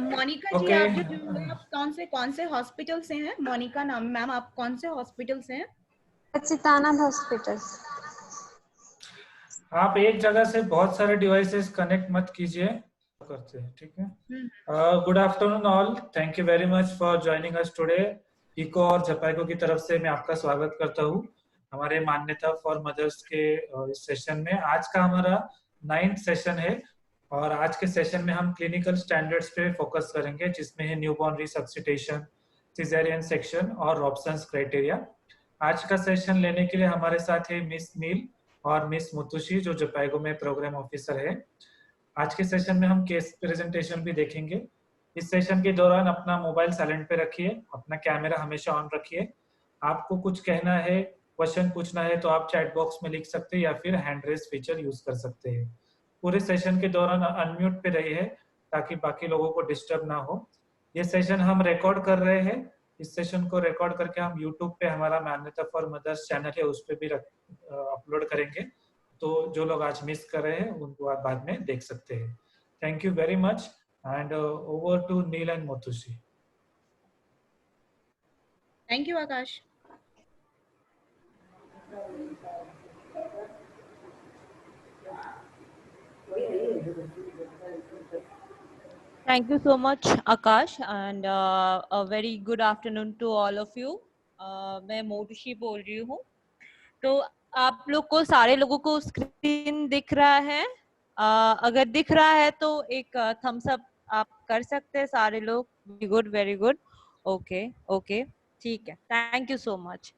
मोनिका जी, Okay. आप जो जुड़े हैं, आप कौन से हॉस्पिटल से हैं? मोनिका नाम मैम, आप कौन से हॉस्पिटल से हैं? सच्चिदानंद हॉस्पिटल। आप एक जगह से बहुत सारे डिवाइसेस कनेक्ट मत कीजिए, करते हैं, ठीक है। Good afternoon all, thank you very much for joining us today. ECHO और जपाइको की तरफ से मैं आपका स्वागत करता हूँ हमारे मान्यता फॉर मदर्स के इस सेशन में। आज का हमारा 9th सेशन है और आज के सेशन में हम क्लिनिकल स्टैंडर्ड्स पे फोकस करेंगे, जिसमें है न्यूबॉर्न रिसब्सिटेशन, सिजेरियन सेक्शन और रॉबसन्स क्राइटेरिया। आज का सेशन लेने के लिए हमारे साथ है मिस नील और मिस मुतुशी, जो जपाइको में प्रोग्राम ऑफिसर है। आज के सेशन में हम केस प्रेजेंटेशन भी देखेंगे। इस सेशन के दौरान अपना मोबाइल साइलेंट पे रखिए, अपना कैमरा हमेशा ऑन रखिए। आपको कुछ कहना है, क्वेश्चन पूछना है तो आप चैट बॉक्स में लिख सकते हैं या फिर हैंड रेज फीचर यूज कर सकते हैं। पूरे सेशन के दौरान अनम्यूट पे रहिए ताकि बाकी लोगों को डिस्टर्ब ना हो। ये सेशन हम रिकॉर्ड कर रहे हैं। इस सेशन को रिकॉर्ड करके हम यूट्यूब पे, हमारा मान्यता फॉर मदर्स चैनल है, उस पर भी अपलोड करेंगे। तो जो लोग आज मिस कर रहे हैं उनको आप बाद में देख सकते हैं। Thank you very much and over to Neel and Moutushi. Thank you Akash. Thank you so much, Akash, and a very good afternoon to all of you. मैं मोटुशी बोल रही हूँ। तो आप लोग को, सारे लोगों को स्क्रीन दिख रहा है? अगर दिख रहा है तो एक थम्स अप आप कर सकते हैं सारे लोग। Very good, very good. Okay okay, ठीक है, थैंक यू सो मच।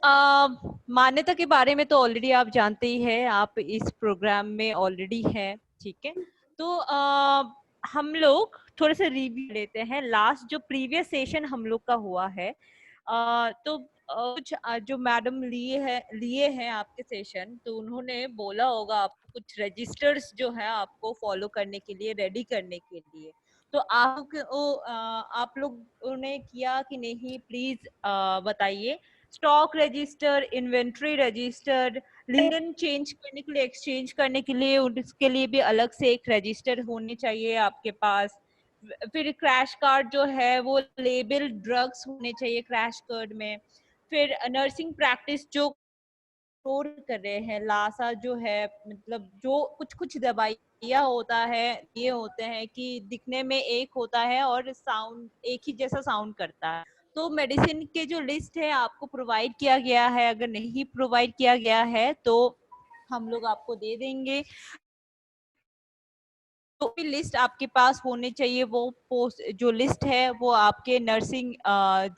मान्यता के बारे में तो ऑलरेडी आप जानते ही हैं, आप इस प्रोग्राम में ऑलरेडी हैं, ठीक है। तो हम लोग थोड़े से रिव्यू लेते हैं। लास्ट जो प्रीवियस सेशन हम लोग का हुआ है, तो कुछ जो मैडम लिए हैं आपके सेशन, तो उन्होंने बोला होगा आपको कुछ रजिस्टर्स जो है आपको फॉलो करने के लिए, रेडी करने के लिए। तो आप लोगों ने किया कि नहीं, प्लीज बताइए। Stock register, inventory register, linen change करने के लिए, एक्सचेंज करने के लिए, उसके लिए भी अलग से एक रजिस्टर होने चाहिए आपके पास। फिर क्रैश कार्ड जो है वो लेबल ड्रग्स होने चाहिए क्रैश कार्ड में। फिर नर्सिंग प्रैक्टिस जो स्टोर कर रहे हैं, लासा जो है, मतलब जो कुछ कुछ दवाइयाँ होता है, ये होते हैं कि दिखने में एक होता है और साउंड एक ही जैसा साउंड करता है। तो मेडिसिन के जो लिस्ट है आपको प्रोवाइड किया गया है, अगर नहीं प्रोवाइड किया गया है तो हम लोग आपको दे देंगे। तो भी लिस्ट आपके पास होने चाहिए। वो पोस्ट जो लिस्ट है वो आपके नर्सिंग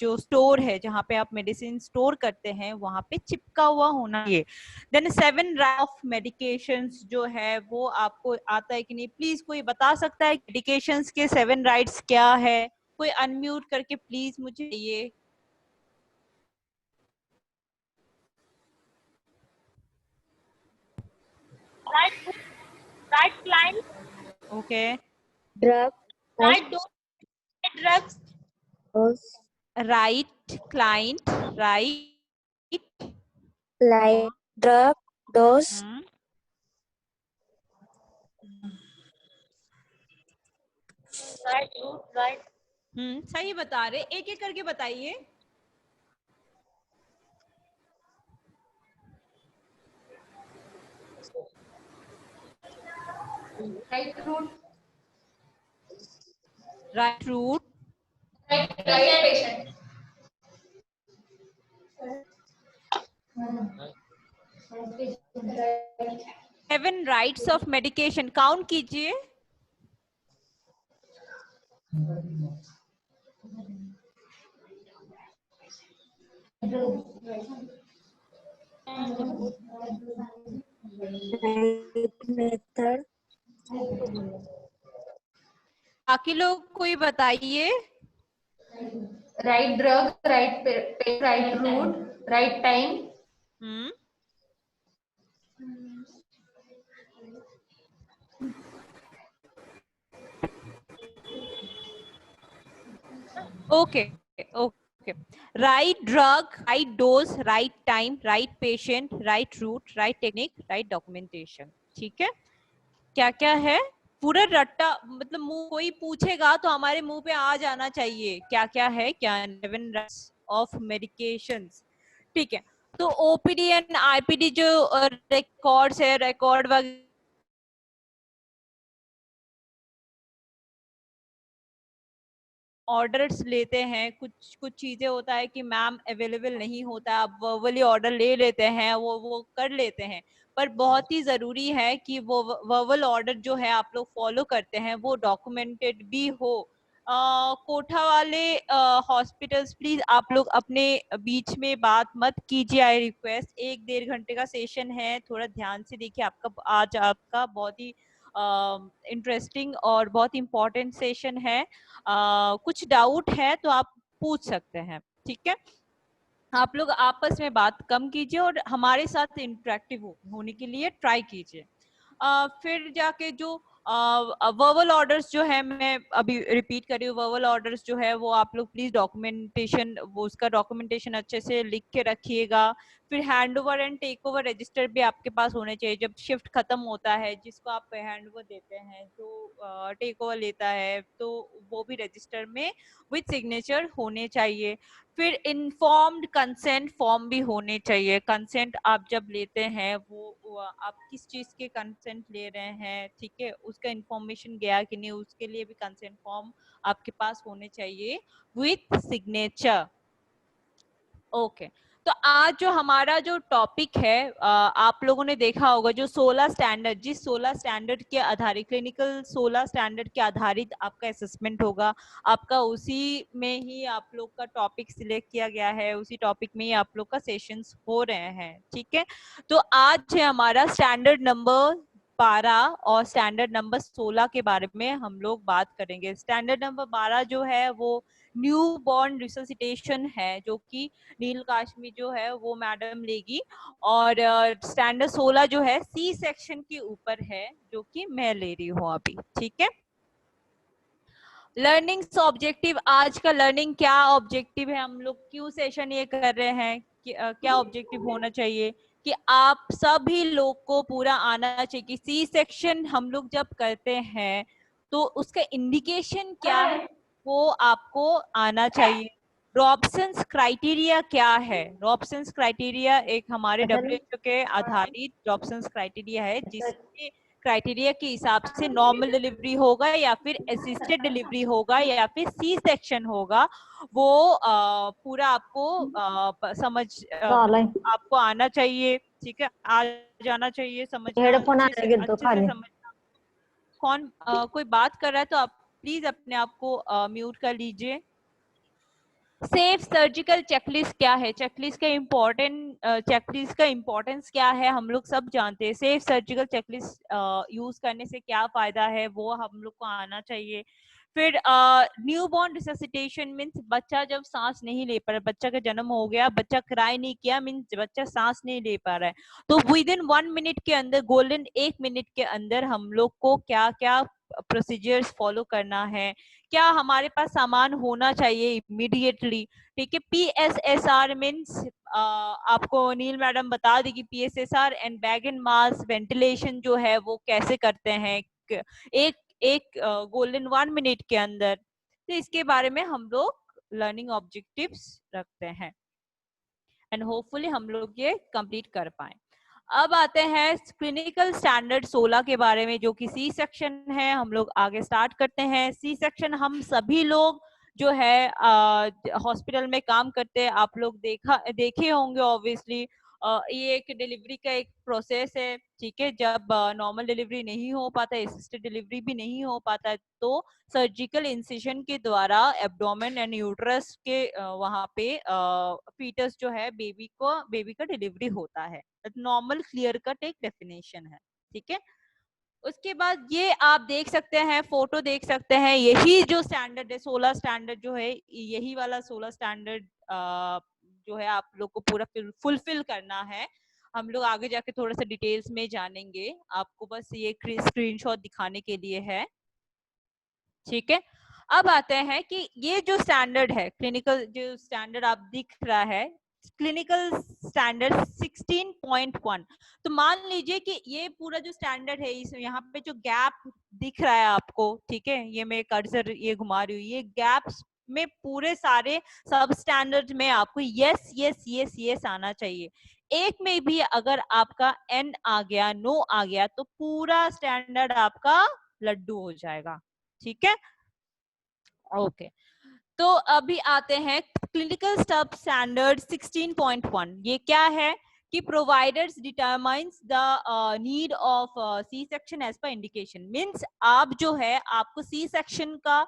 जो स्टोर है, जहाँ पे आप मेडिसिन स्टोर करते हैं, वहाँ पे चिपका हुआ होना चाहिए। देन 7 ऑफ मेडिकेशंस जो है वो आपको आता है कि नहीं, प्लीज कोई बता सकता है मेडिकेशंस के 7 राइट्स क्या है? कोई अनम्यूट करके प्लीज मुझे ये। Right client, okay, drug, right drugs, right client, right light, drug, dose, right. सही बता रहे, एक एक करके बताइए। Right route, right route, right patient, 7 rights of medication, count कीजिए। मेथड, बाकी लोग कोई बताइए। Right drug, right route, right time, okay okay. Right drug, right dose, right time, right patient, right route, right technique, right documentation. ठीक है, क्या क्या है पूरा रट्टा मतलब मुंह कोई पूछेगा तो हमारे मुंह पे आ जाना चाहिए क्या क्या है, क्या 11 ऑफ मेडिकेशंस, ठीक है। तो ओपीडी एंड आईपीडी जो रिकॉर्ड्स है, रिकॉर्ड वगैरह ऑर्डर्स लेते हैं, कुछ कुछ चीजें होता है कि मैम अवेलेबल नहीं होता, आप वर्बली ऑर्डर ले लेते हैं, वो कर लेते हैं, पर बहुत ही जरूरी है कि वो वर्बल ऑर्डर जो है आप लोग फॉलो करते हैं वो डॉक्यूमेंटेड भी हो। कोठा वाले हॉस्पिटल्स प्लीज आप लोग अपने बीच में बात मत कीजिए, आई रिक्वेस्ट। 1-1.5 घंटे का सेशन है, थोड़ा ध्यान से देखिए, आपका आज आपका बहुत ही इंटरेस्टिंग और बहुत इंपॉर्टेंट सेशन है। कुछ डाउट है तो आप पूछ सकते हैं, ठीक है। आप लोग आपस में बात कम कीजिए और हमारे साथ इंटरेक्टिव होने के लिए ट्राई कीजिए। फिर जाके जो वर्बल ऑर्डर्स जो है, मैं अभी रिपीट कर रही हूँ, वर्बल ऑर्डर्स जो है वो आप लोग प्लीज डॉक्यूमेंटेशन, वो उसका डॉक्यूमेंटेशन अच्छे से लिख के रखिएगा। फिर hand over and take over register भी आपके पास होने चाहिए। जब शिफ्ट खत्म होता है, जिसको आप हैंड ओवर देते हैं, जो टेक ओवर लेता है, तो वो भी रजिस्टर में विद सिग्नेचर होने चाहिए। फिर इन्फॉर्म्ड कंसेंट फॉर्म भी होने चाहिए। कंसेंट आप जब लेते हैं वो आप किस चीज के कंसेंट ले रहे हैं, ठीक है, उसका इंफॉर्मेशन गया कि नहीं, उसके लिए भी कंसेंट फॉर्म आपके पास होने चाहिए विथ सिग्नेचर। ओके, तो आज जो हमारा जो टॉपिक है, आप लोगों ने देखा होगा जो 16 स्टैंडर्ड, जिस 16 स्टैंडर्ड के आधारित, क्लिनिकल 16 स्टैंडर्ड के आधारित आपका असेसमेंट होगा, आपका उसी में ही आप लोग का टॉपिक सिलेक्ट किया गया है, उसी टॉपिक में ही आप लोग का सेशंस हो रहे हैं, ठीक है। तो आज है हमारा स्टैंडर्ड नंबर 12 और स्टैंडर्ड नंबर 16 के बारे में हम लोग बात करेंगे। स्टैंडर्ड नंबर 12 जो है वो न्यू बॉर्न रिससिटेशन है, जो कि नील काश्मी जो है वो मैडम लेगी, और स्टैंडर्ड 16 जो है सी सेक्शन के ऊपर है, जो कि मैं ले रही हूँ अभी, ठीक है। लर्निंग ऑब्जेक्टिव, आज का लर्निंग क्या ऑब्जेक्टिव है, हम लोग क्यों सेशन ये कर रहे हैं कि क्या ऑब्जेक्टिव होना चाहिए कि आप सभी लोग को पूरा आना चाहिए कि सी सेक्शन हम लोग जब करते हैं तो उसका इंडिकेशन क्या है वो आपको आना चाहिए। रॉबसन्स क्राइटेरिया क्या है? रॉबसन्स क्राइटेरिया एक हमारे WHO के आधारित रॉबसन्स क्राइटेरिया है, जिसके क्राइटेरिया के हिसाब से नॉर्मल डिलीवरी होगा या फिर असिस्टेड डिलीवरी होगा या फिर सी सेक्शन होगा, वो पूरा आपको समझ आपको आना चाहिए, ठीक है, आ जाना चाहिए, समझना अच्छे से समझना। कौन कोई बात कर रहा है तो आप प्लीज अपने आप को म्यूट कर लीजिए। सेफ सर्जिकल चेकलिस्ट क्या है? चेकलिस्ट का इम्पोर्टेंस क्या है हम लोग सब जानते हैं। सेफ सर्जिकल चेकलिस्ट यूज करने से क्या फायदा है वो हम लोग को आना चाहिए। फिर न्यूबॉर्न रिससिटेशन मीन्स बच्चा जब सांस नहीं ले पा रहा, बच्चा का जन्म हो गया, बच्चा क्राई नहीं किया, मीन्स बच्चा सांस नहीं ले पा रहा है, तो विद इन 1 मिनट के अंदर, गोल्डन 1 मिनट के अंदर हम लोग को क्या क्या प्रोसीजर्स फॉलो करना है, क्या हमारे पास सामान होना चाहिए इमीडिएटली, ठीक है। PSSR मीन्स आपको नील मैडम बता देगी, PSSR and bag and mass ventilation जो है वो कैसे करते हैं एक गोल्डन 1 मिनट के अंदर। तो इसके बारे में हम लोग लर्निंग ऑब्जेक्टिव्स रखते हैं एंड होपफुली हम लोग ये कंप्लीट कर पाए। अब आते हैं क्लिनिकल स्टैंडर्ड 16 के बारे में, जो कि सी सेक्शन है। हम लोग आगे स्टार्ट करते हैं। सी सेक्शन हम सभी लोग जो है हॉस्पिटल में काम करते हैं, आप लोग देखे होंगे ऑब्वियसली। ये एक डिलीवरी का एक प्रोसेस है, ठीक है। जब नॉर्मल डिलीवरी नहीं हो पाता, असिस्टेड डिलीवरी भी नहीं हो पाता, तो सर्जिकल इंसिजन के द्वारा एब्डोमेन एंड यूट्रस के वहां पे फीटस जो है बेबी का डिलीवरी होता है। नॉर्मल क्लियर कट एक डेफिनेशन है, ठीक है। उसके बाद ये आप देख सकते हैं, फोटो देख सकते हैं, यही जो स्टैंडर्ड है 16 स्टैंडर्ड जो है, यही वाला 16 स्टैंडर्ड जो है आप लोग को पूरा फुलफिल करना है। हम लोग आगे जाके थोड़ा सा डिटेल्स में जानेंगे, आपको बस ये स्क्रीनशॉट दिखाने के लिए है, ठीक है। अब आते हैं कि ये जो स्टैंडर्ड है, क्लिनिकल जो स्टैंडर्ड आप दिख रहा है, क्लिनिकल स्टैंडर्ड 16.1, तो मान लीजिए कि ये पूरा जो स्टैंडर्ड है, इस यहाँ पे जो गैप दिख रहा है आपको, ठीक है, ये मैं कर्सर ये घुमा रही हूँ, ये गैप्स में पूरे सारे सब स्टैंडर्ड में आपको यस यस यस यस आना चाहिए। एक में भी अगर आपका एन आ गया, नो आ गया, तो पूरा स्टैंडर्ड आपका लड्डू हो जाएगा, ठीक है। ओके, तो अभी आते हैं क्लिनिकल स्टफ स्टैंडर्ड 16.1। ये क्या है कि providers determines the need of C section as per indication. Means आप जो है आपको सी सेक्शन का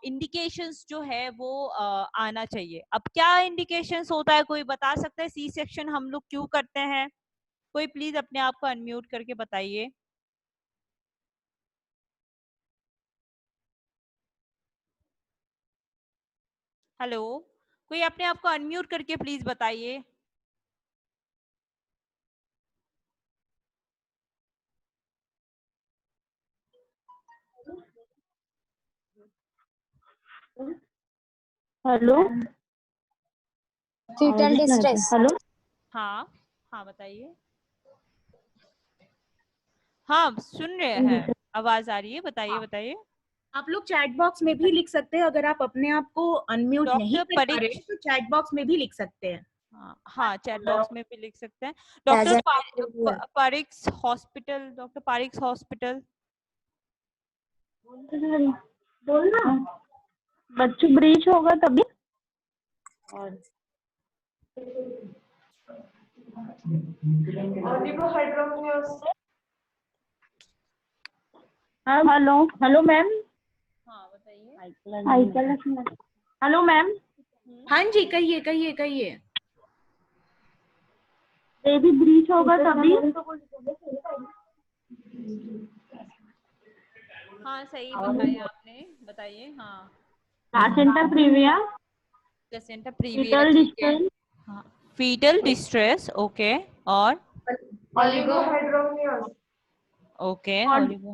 इंडिकेशंस जो है वो आना चाहिए। अब क्या इंडिकेशंस होता है, कोई बता सकता है सी सेक्शन हम लोग क्यों करते हैं? कोई प्लीज अपने आप को अनम्यूट करके बताइए। हेलो, कोई अपने आप को अनम्यूट करके प्लीज बताइए। Hello, fetal distress. हेलो, हाँ हाँ बताइए। हाँ सुन रहे हैं, आवाज आ रही है, बताइए बताइए। आप लोग चैट बॉक्स में भी लिख सकते हैं, अगर आप अपने आप को अनम्यूट नहीं डॉक्टर कर पा रहे तो चैट बॉक्स में भी लिख सकते हैं। हाँ चैट बॉक्स में भी लिख सकते हैं। Doctor Parikh's hospital, doctor Parikh's hospital. बोलना बच्चों ब्रीच होगा तभी। Hello, hello ma'am. हाँ बताइए। हेलो मैम, हाँ जी, कहिए कहिए कहिए। बेबी ब्रीच होगा तभी। हाँ सही बताया आपने, बताइए। हाँ placenta previa, placenta previa, foetal ठीक है। डिस्ट्रेस, हाँ फीटल डिस्ट्रेस, ओके, और Oligohydramnios. Okay oligo,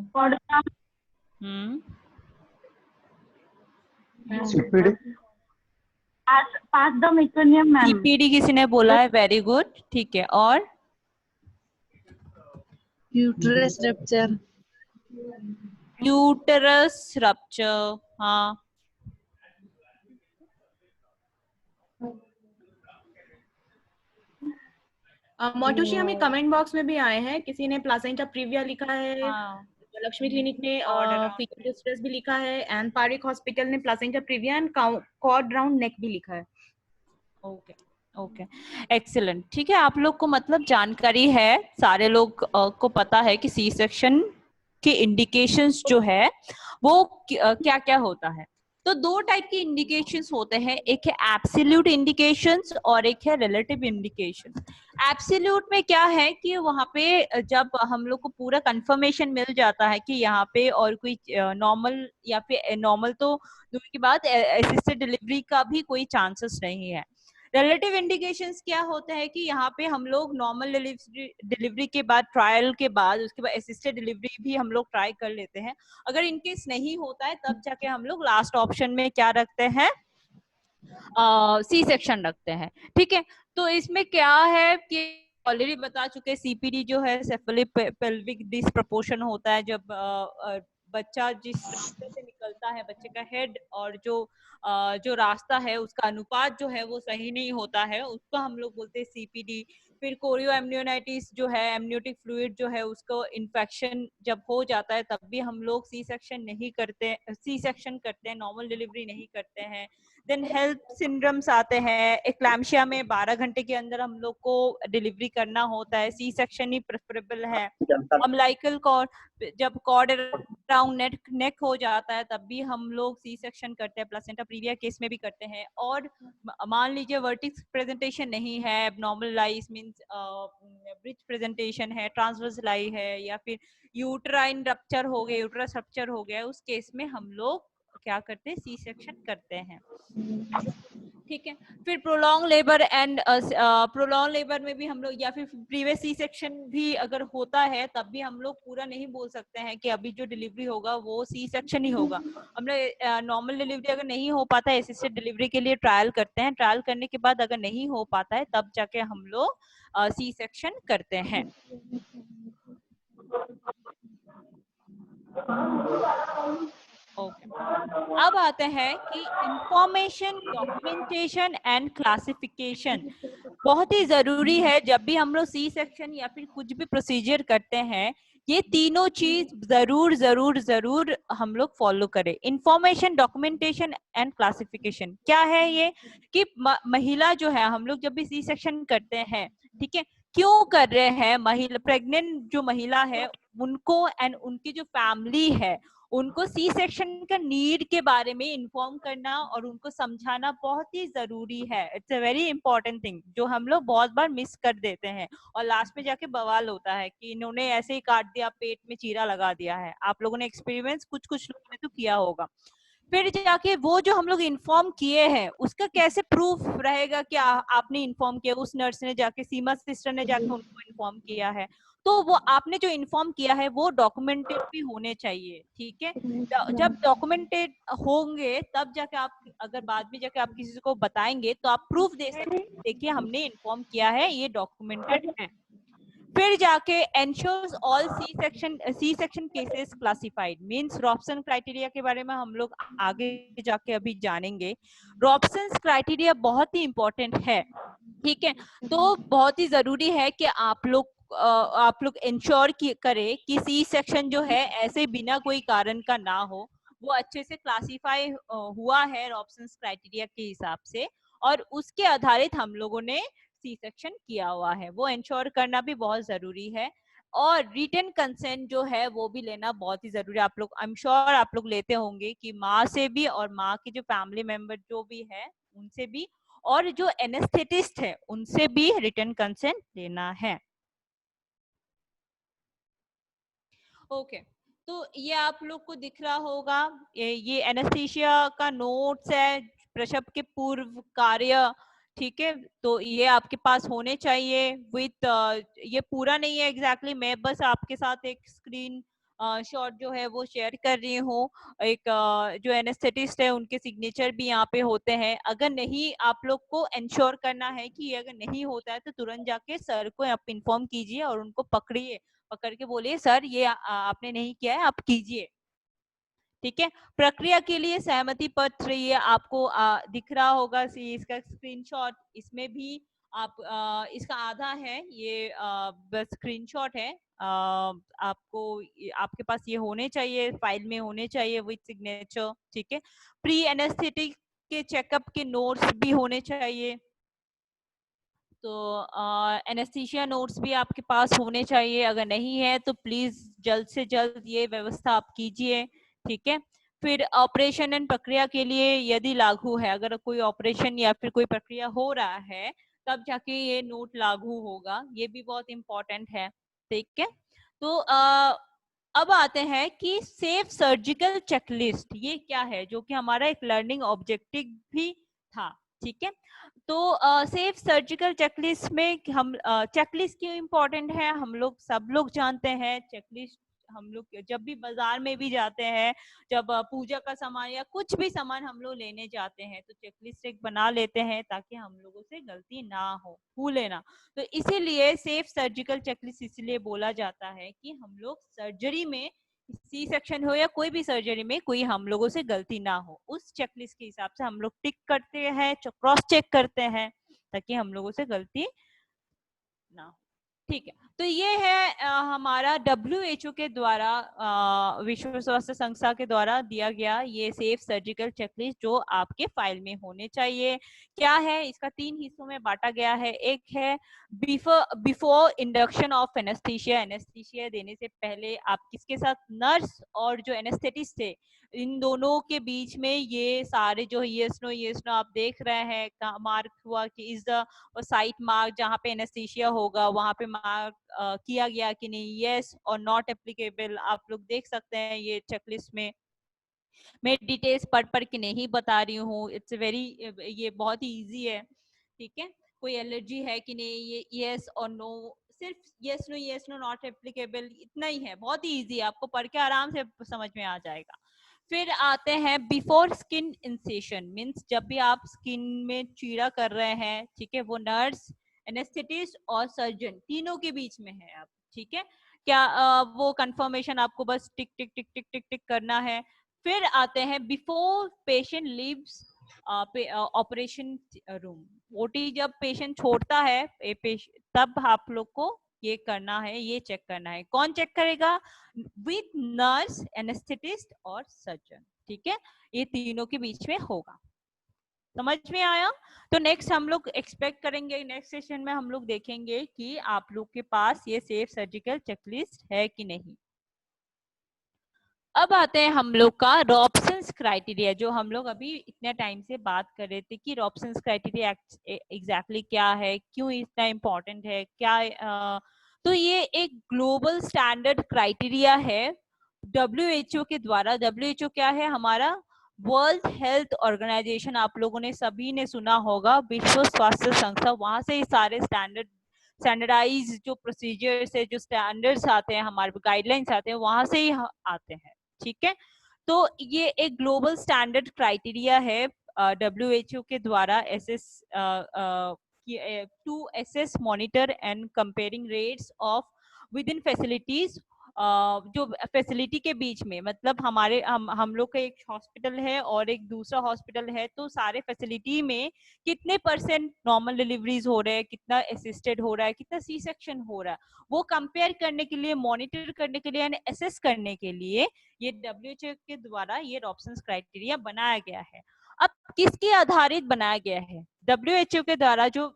hmm, pass the meconium ma'am. CPD किसी ने बोला है, वेरी गुड, ठीक है। और यूट्रस रप्चर, यूटरस रप्चर, हाँ मोटोशी हमें कमेंट बॉक्स में भी आए हैं, किसी ने प्लासेंटा प्रीविया लिखा है, हाँ लक्ष्मी क्लिनिक ने, और Cord फीटल डिस्ट्रेस भी लिखा है, एंड पारिक हॉस्पिटल ने placenta previa and chord round neck भी लिखा है। ओके ओके, एक्सीलेंट, ठीक है। आप लोग को मतलब जानकारी है, सारे लोग को पता है कि सी सेक्शन के इंडिकेशंस जो है वो क्या क्या होता है। तो दो टाइप के इंडिकेशंस होते हैं, एक है एब्सोल्यूट इंडिकेशंस और एक है रिलेटिव इंडिकेशन। एब्सोल्यूट में क्या है कि वहां पे जब हम लोग को पूरा कंफर्मेशन मिल जाता है कि यहाँ पे और कोई नॉर्मल या फिर नॉर्मल तो दूर की बात, असिस्टेड डिलीवरी का भी कोई चांसेस नहीं है। रिलेटिव इंडिकेशंस क्या होते हैं कि यहाँ पे हम लोग नॉर्मल डिलीवरी के बाद, ट्रायल के बाद, उसके बाद असिस्टेड डिलीवरी भी हम लोग ट्राई कर लेते हैं। अगर इनकेस नहीं होता है तब जाके हम लोग लास्ट ऑप्शन में क्या रखते हैं, सी सेक्शन रखते हैं, ठीक है। तो इसमें क्या है कि ऑलरेडी बता चुके, सीपीडी जो है सेफेलोपेल्विक डिस्प्रपोर्शन होता है, जब बच्चा जिस रास्ते से निकलता है, बच्चे का हेड और जो रास्ता है उसका अनुपात जो है वो सही नहीं होता है, उसको हम लोग बोलते हैं सीपीडी। फिर कोरियो एमनियोनाइटिस जो है, एमनियोटिक फ्लूइड जो है, उसको इन्फेक्शन जब हो जाता है तब भी हम लोग सी सेक्शन नहीं करते, सी सेक्शन करते हैं, नॉर्मल डिलीवरी नहीं करते हैं। देन हेल्थ सिंड्रोम्स आते हैं, एक्लैम्शिया में 12 घंटे के अंदर हम लोग को डिलीवरी करना होता है, सी सेक्शन ही प्रेफरेबल है। अम्बिलिकल कॉर्ड, जब कॉर्ड अराउंड नेक हो जाता है तब भी हम लोग सी सेक्शन करते हैं, प्लेसेंटा प्रीविया केस में भी करते हैं। और मान लीजिए वर्टिक्स प्रेजेंटेशन नहीं है, एबनॉर्मल लाइस मींस ब्रिज प्रेजेंटेशन है, ट्रांसवर्स लाई है, या फिर यूट्राइन रप्चर हो गया, यूट्रस रप्चर हो गया, उस केस में हम लोग क्या करते हैं, सी सेक्शन करते हैं, ठीक है। फिर prolong labour and prolong labour में भी हम लोग, या फिर प्रीवियस सी सेक्शन भी अगर होता है तब भी हम लोग पूरा नहीं बोल सकते हैं कि अभी जो डिलीवरी होगा वो सी सेक्शन ही होगा। हम लोग नॉर्मल डिलीवरी अगर नहीं हो पाता है, असिस्टेड डिलीवरी के लिए ट्रायल करते हैं, ट्रायल करने के बाद अगर नहीं हो पाता है तब जाके हम लोग सी सेक्शन करते हैं। ओके, अब आते हैं कि इंफॉर्मेशन, डॉक्यूमेंटेशन एंड क्लासिफिकेशन बहुत ही जरूरी है। जब भी हम लोग सी सेक्शन या फिर कुछ भी प्रोसीजर करते हैं, ये तीनों चीज जरूर जरूर जरूर हम लोग फॉलो करें। इंफॉर्मेशन, डॉक्यूमेंटेशन एंड क्लासिफिकेशन क्या है ये, कि महिला जो है, हम लोग जब भी सी सेक्शन करते हैं, ठीक है, क्यों कर रहे हैं, महिला प्रेग्नेंट जो महिला है उनको एंड उनकी जो फैमिली है उनको सी सेक्शन का नीड के बारे में इन्फॉर्म करना और उनको समझाना बहुत ही जरूरी है। It's a very important thing जो हम लोग बहुत बार मिस कर देते हैं और लास्ट में जाके बवाल होता है कि इन्होंने ऐसे ही काट दिया, पेट में चीरा लगा दिया है। आप लोगों ने एक्सपीरियंस कुछ लोगों ने तो किया होगा। फिर जाके वो जो हम लोग इन्फॉर्म किए हैं उसका कैसे प्रूफ रहेगा कि आपने इन्फॉर्म किया, उस नर्स ने जाके, सीमा सिस्टर ने जाके उनको इन्फॉर्म किया है, तो वो आपने जो इन्फॉर्म किया है वो डॉक्यूमेंटेड भी होने चाहिए। ठीक है, जब डॉक्यूमेंटेड होंगे तब जाके आप, अगर बाद में जाके आप किसी को बताएंगे तो आप प्रूफ दे सकते हैं, देखिए हमने इन्फॉर्म किया है, ये डॉक्यूमेंटेड है। फिर जाके ensures all C-section cases classified, means Robson criteria के बारे में हम लोग आगे जाके अभी जानेंगे। रॉबसन क्राइटेरिया बहुत ही इंपॉर्टेंट है, ठीक है, तो बहुत ही जरूरी है कि आप लोग इंश्योर करें कि सी सेक्शन जो है ऐसे बिना कोई कारण का ना हो, वो अच्छे से क्लासिफाई हुआ है रॉबसन क्राइटेरिया के हिसाब से, और उसके आधारित हम लोगों ने सी सेक्शन किया हुआ है, वो इंश्योर करना भी बहुत जरूरी है। और रिटन कंसेंट जो है वो भी लेना बहुत ही जरूरी है। आप लोग, आई एम श्योर आप लोग लेते होंगे कि माँ से भी और माँ के जो फैमिली मेंबर जो भी है उनसे भी, और जो एनेस्थेटिस्ट है उनसे भी रिटन कंसेंट लेना है। ओके, तो ये आप लोग को दिख रहा होगा, ये एनेस्थीसिया का नोट्स है, प्रसव के पूर्व कार्य, ठीक है, तो ये आपके पास होने चाहिए विथ, ये पूरा नहीं है एग्जैक्टली, मैं बस आपके साथ एक स्क्रीन शॉट जो है वो शेयर कर रही हूँ। एक जो एनेस्थेटिस्ट है उनके सिग्नेचर भी यहाँ पे होते हैं। अगर नहीं, आप लोग को इंश्योर करना है कि अगर नहीं होता है तो तुरंत जाके सर को आप इन्फॉर्म कीजिए और उनको पकड़िए, पकड़ के बोलिए सर ये आपने नहीं किया है, आप कीजिए। ठीक है, प्रक्रिया के लिए सहमति पत्र ये आपको दिख रहा होगा, इसका स्क्रीनशॉट, इसमें भी आप इसका आधा है ये बस स्क्रीनशॉट है, आपको आपके पास ये होने चाहिए, फाइल में होने चाहिए विद सिग्नेचर। ठीक है, प्री एनेस्थेटिक के चेकअप के नोट्स भी होने चाहिए, तो एनेस्थीसिया नोट्स भी आपके पास होने चाहिए। अगर नहीं है तो प्लीज जल्द से जल्द ये व्यवस्था आप कीजिए। ठीक है, फिर ऑपरेशन एंड प्रक्रिया के लिए यदि लागू है, अगर कोई ऑपरेशन या फिर कोई प्रक्रिया हो रहा है तब जाके ये नोट लागू होगा, ये भी बहुत इंपॉर्टेंट है। ठीक है, तो अब आते हैं कि सेफ सर्जिकल चेकलिस्ट ये क्या है, जो कि हमारा एक लर्निंग ऑब्जेक्टिव भी था। ठीक है, तो सेफ सर्जिकल चेकलिस्ट में हम चेकलिस्ट क्यों इम्पोर्टेंट है, हम लोग सब लोग जानते हैं। चेकलिस्ट हम लोग जब भी बाजार में भी जाते हैं, जब पूजा का सामान या कुछ भी सामान हम लोग लेने जाते हैं तो चेकलिस्ट एक बना लेते हैं ताकि हम लोगों से गलती ना हो, भूले ना। तो इसीलिए सेफ सर्जिकल चेकलिस्ट इसलिए बोला जाता है कि हम लोग सर्जरी में, सी सेक्शन हो या कोई भी सर्जरी में, कोई हम लोगों से गलती ना हो, उस चेकलिस्ट के हिसाब से हम लोग टिक करते हैं, क्रॉस चेक करते हैं ताकि हम लोगों से गलती ना हो। ठीक है, तो ये है हमारा WHO के द्वारा, विश्व स्वास्थ्य संस्था के द्वारा दिया गया ये सेफ सर्जिकल चेकलिस्ट जो आपके फाइल में होने चाहिए। क्या है, इसका 3 हिस्सों में बांटा गया है। एक है before induction of anaesthesia, anaesthesia देने से पहले आप किसके साथ, नर्स और जो एनेस्थेटिस्ट थे, इन दोनों के बीच में ये सारे जो यस नो आप देख रहे हैं, मार्क हुआ कि इज द साइट मार्क, जहाँ पे एनेस्थीसिया होगा वहां पे मार्क किया गया कि नहीं, यस और नॉट एप्लीकेबल। आप लोग देख सकते हैं ये चेकलिस्ट में, मैं डिटेल्स पढ़ के नहीं बता रही हूँ, इट्स वेरी, ये बहुत ही इजी है। ठीक है, कोई एलर्जी है कि नहीं, ये यस और नो, सिर्फ यस नो नॉट एप्लीकेबल, इतना ही है, बहुत ही इजी है, आपको पढ़ के आराम से समझ में आ जाएगा। फिर आते हैं बिफोर स्किन इंसेशन, मीन्स जब भी आप स्किन में चीरा कर रहे हैं, ठीक है, वो नर्स, एनेस्थेटिस्ट और सर्जन तीनों के बीच में है आप। ठीक है, क्या वो कंफर्मेशन आपको बस टिक टिक टिक टिक टिक टिक करना है। फिर आते हैं before patient leaves operation room. OT जब पेशेंट छोड़ता है तब आप लोग को ये करना है, ये चेक करना है। कौन चेक करेगा? विथ नर्स, एनेस्थेटिस्ट और सर्जन। ठीक है, ये तीनों के बीच में होगा। समझ में आया? तो नेक्स्ट हम लोग एक्सपेक्ट करेंगे, नेक्स्ट सेशन में हम लोग देखेंगे कि आप लोग के पास ये सेफ सर्जिकल चेकलिस्ट है कि नहीं। अब आते हैं हम लोग का रॉबसन्स क्राइटेरिया, जो हम लोग अभी इतने टाइम से बात कर रहे थे कि रॉबसन्स क्राइटेरिया एग्जैक्टली क्या है, क्यों इतना इम्पोर्टेंट है, क्या तो ये एक ग्लोबल स्टैंडर्ड क्राइटेरिया है WHO के द्वारा। WHO क्या है? हमारा वर्ल्ड हेल्थ ऑर्गेनाइजेशन, आप लोगों ने सभी ने सुना होगा, विश्व स्वास्थ्य संस्था। वहां से सारे स्टैंडर्डाइज जो प्रोसीजर्स है, जो स्टैंडर्ड्स आते हैं, हमारे गाइडलाइंस आते हैं, वहां से ही आते हैं। ठीक है, तो ये एक ग्लोबल स्टैंडर्ड क्राइटेरिया है WHO के द्वारा to assess, monitor and comparing rates of within facilities. जो फैसिलिटी के बीच में, मतलब हमारे हम लोग का एक हॉस्पिटल है और एक दूसरा हॉस्पिटल है, तो सारे फैसिलिटी में कितने परसेंट नॉर्मल डिलीवरीज हो रहे हैं, कितना असिस्टेड हो रहा है, कितना सी सेक्शन हो रहा है, वो कंपेयर करने के लिए, मॉनिटर करने के लिए एंड असेस करने के लिए ये WHO के द्वारा ये रॉबसन्स क्राइटेरिया बनाया गया है। अब किसके आधारित बनाया गया है? WHO के द्वारा जो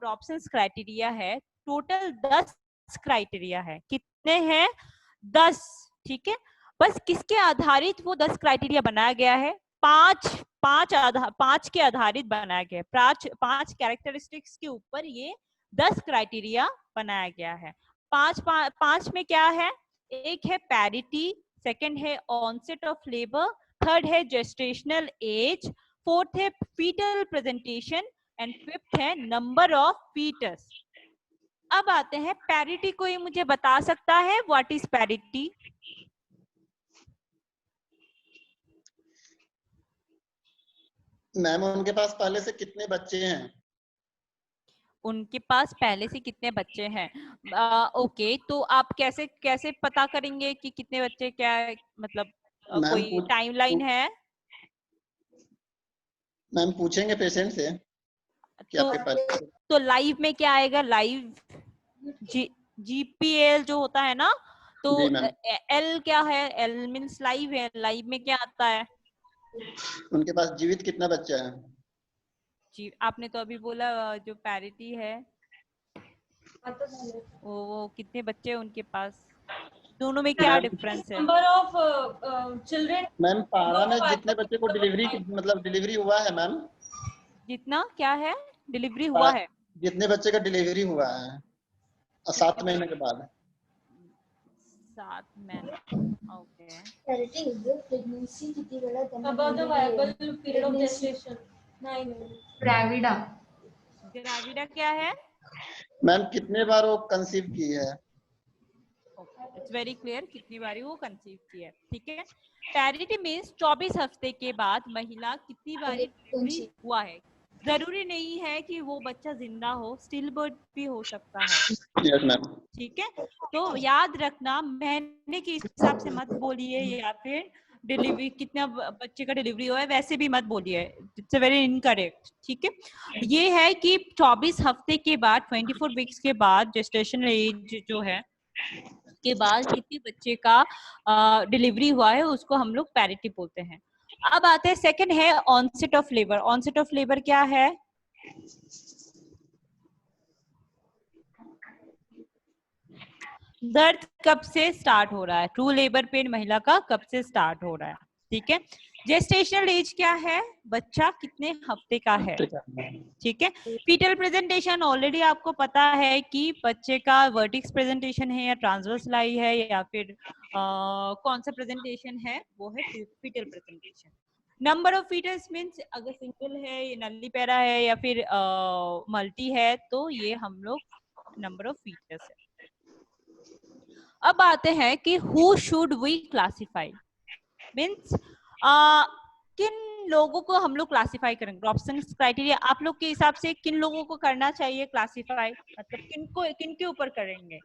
रॉबसन्स क्राइटेरिया है, टोटल 10 क्राइटेरिया है। कितने हैं? 10। ठीक है, बस किसके आधारित वो 10 क्राइटेरिया बनाया गया है? पांच के आधारित बनाया गया है। पांच कैरेक्टरिस्टिक्स के ऊपर ये 10 क्राइटेरिया बनाया गया है। पांच में क्या है? एक है पैरिटी, सेकंड है ऑनसेट ऑफ लेबर, थर्ड है जेस्टेशनल एज, फोर्थ है फीटल प्रेजेंटेशन एंड फिफ्थ है नंबर ऑफ फीटस। अब आते हैं पैरिटी। कोई मुझे बता सकता है व्हाट इज पैरिटी? मैम उनके पास पहले से कितने बच्चे हैं? उनके पास पहले से कितने बच्चे हैं? ओके, तो आप कैसे पता करेंगे कि कितने बच्चे, क्या मतलब कोई टाइमलाइन है? मैम पूछेंगे पेशेंट से कि आपके पास। तो लाइव में क्या आएगा? लाइव GPL जो होता है ना, तो L क्या है? L मींस लाइव है। लाइव में क्या आता है? उनके पास जीवित कितना बच्चा है? जी, आपने तो अभी बोला जो पैरिटी है वो कितने बच्चे हैं उनके पास, दोनों में क्या डिफरेंस है? Number of children. मैम पारा में जितने बच्चे को डिलीवरी हुआ है मैम, जितना क्या है डिलीवरी हुआ है, जितने बच्चे का डिलीवरी हुआ है 7 महीने के बाद। 7 महीने। Okay. About the viable period of gestation. 9 months. Gravida. Gravida क्या है? मैम कितने बार वो कंसीव की है? इट्स वेरी क्लियर, कितनी बारी वो कंसीव की है। ठीक है, पैरिटी मींस 24 हफ्ते के बाद महिला कितनी बारी डिलीवरी हुआ है। जरूरी नहीं है कि वो बच्चा जिंदा हो, स्टिल बर्थ भी हो सकता है। Yes ma'am. ठीक है, तो याद रखना, महीने के हिसाब से मत बोलिए, या फिर डिलीवरी कितना बच्चे का डिलीवरी हुआ है वैसे भी मत बोलिए, इट्स वेरी इनकरेक्ट। ठीक है, ये है कि 24 हफ्ते के बाद, 24 वीक्स के बाद, जेस्टेशनल एज जो है के बाद कितने बच्चे का डिलीवरी हुआ है, उसको हम लोग पैरिटी बोलते हैं। अब आते हैं सेकंड है onset of labour. Onset of labour क्या है? दर्द कब से स्टार्ट हो रहा है, ट्रू लेबर पेन महिला का कब से स्टार्ट हो रहा है। ठीक है, जेस्टेशनल एज क्या है? बच्चा कितने हफ्ते का है। ठीक है, फीटल प्रेजेंटेशन ऑलरेडी आपको पता है कि बच्चे का वर्टिक्स प्रेजेंटेशन है या ट्रांसवर्स लाई है या फिर कौन सा प्रेजेंटेशन है, वो है foetal presentation. Number of foetus means अगर सिंगल है, नल्ली पैरा है या फिर मल्टी है, तो ये हम लोग नंबर ऑफ फीटस है। अब आते हैं कि who should we classify, means किन लोगों को हम लोग क्लासिफाई करेंगे। रॉबसन्स क्राइटेरिया आप लोग के हिसाब से किन लोगों को करना चाहिए क्लासिफाई, मतलब किन के ऊपर करेंगे?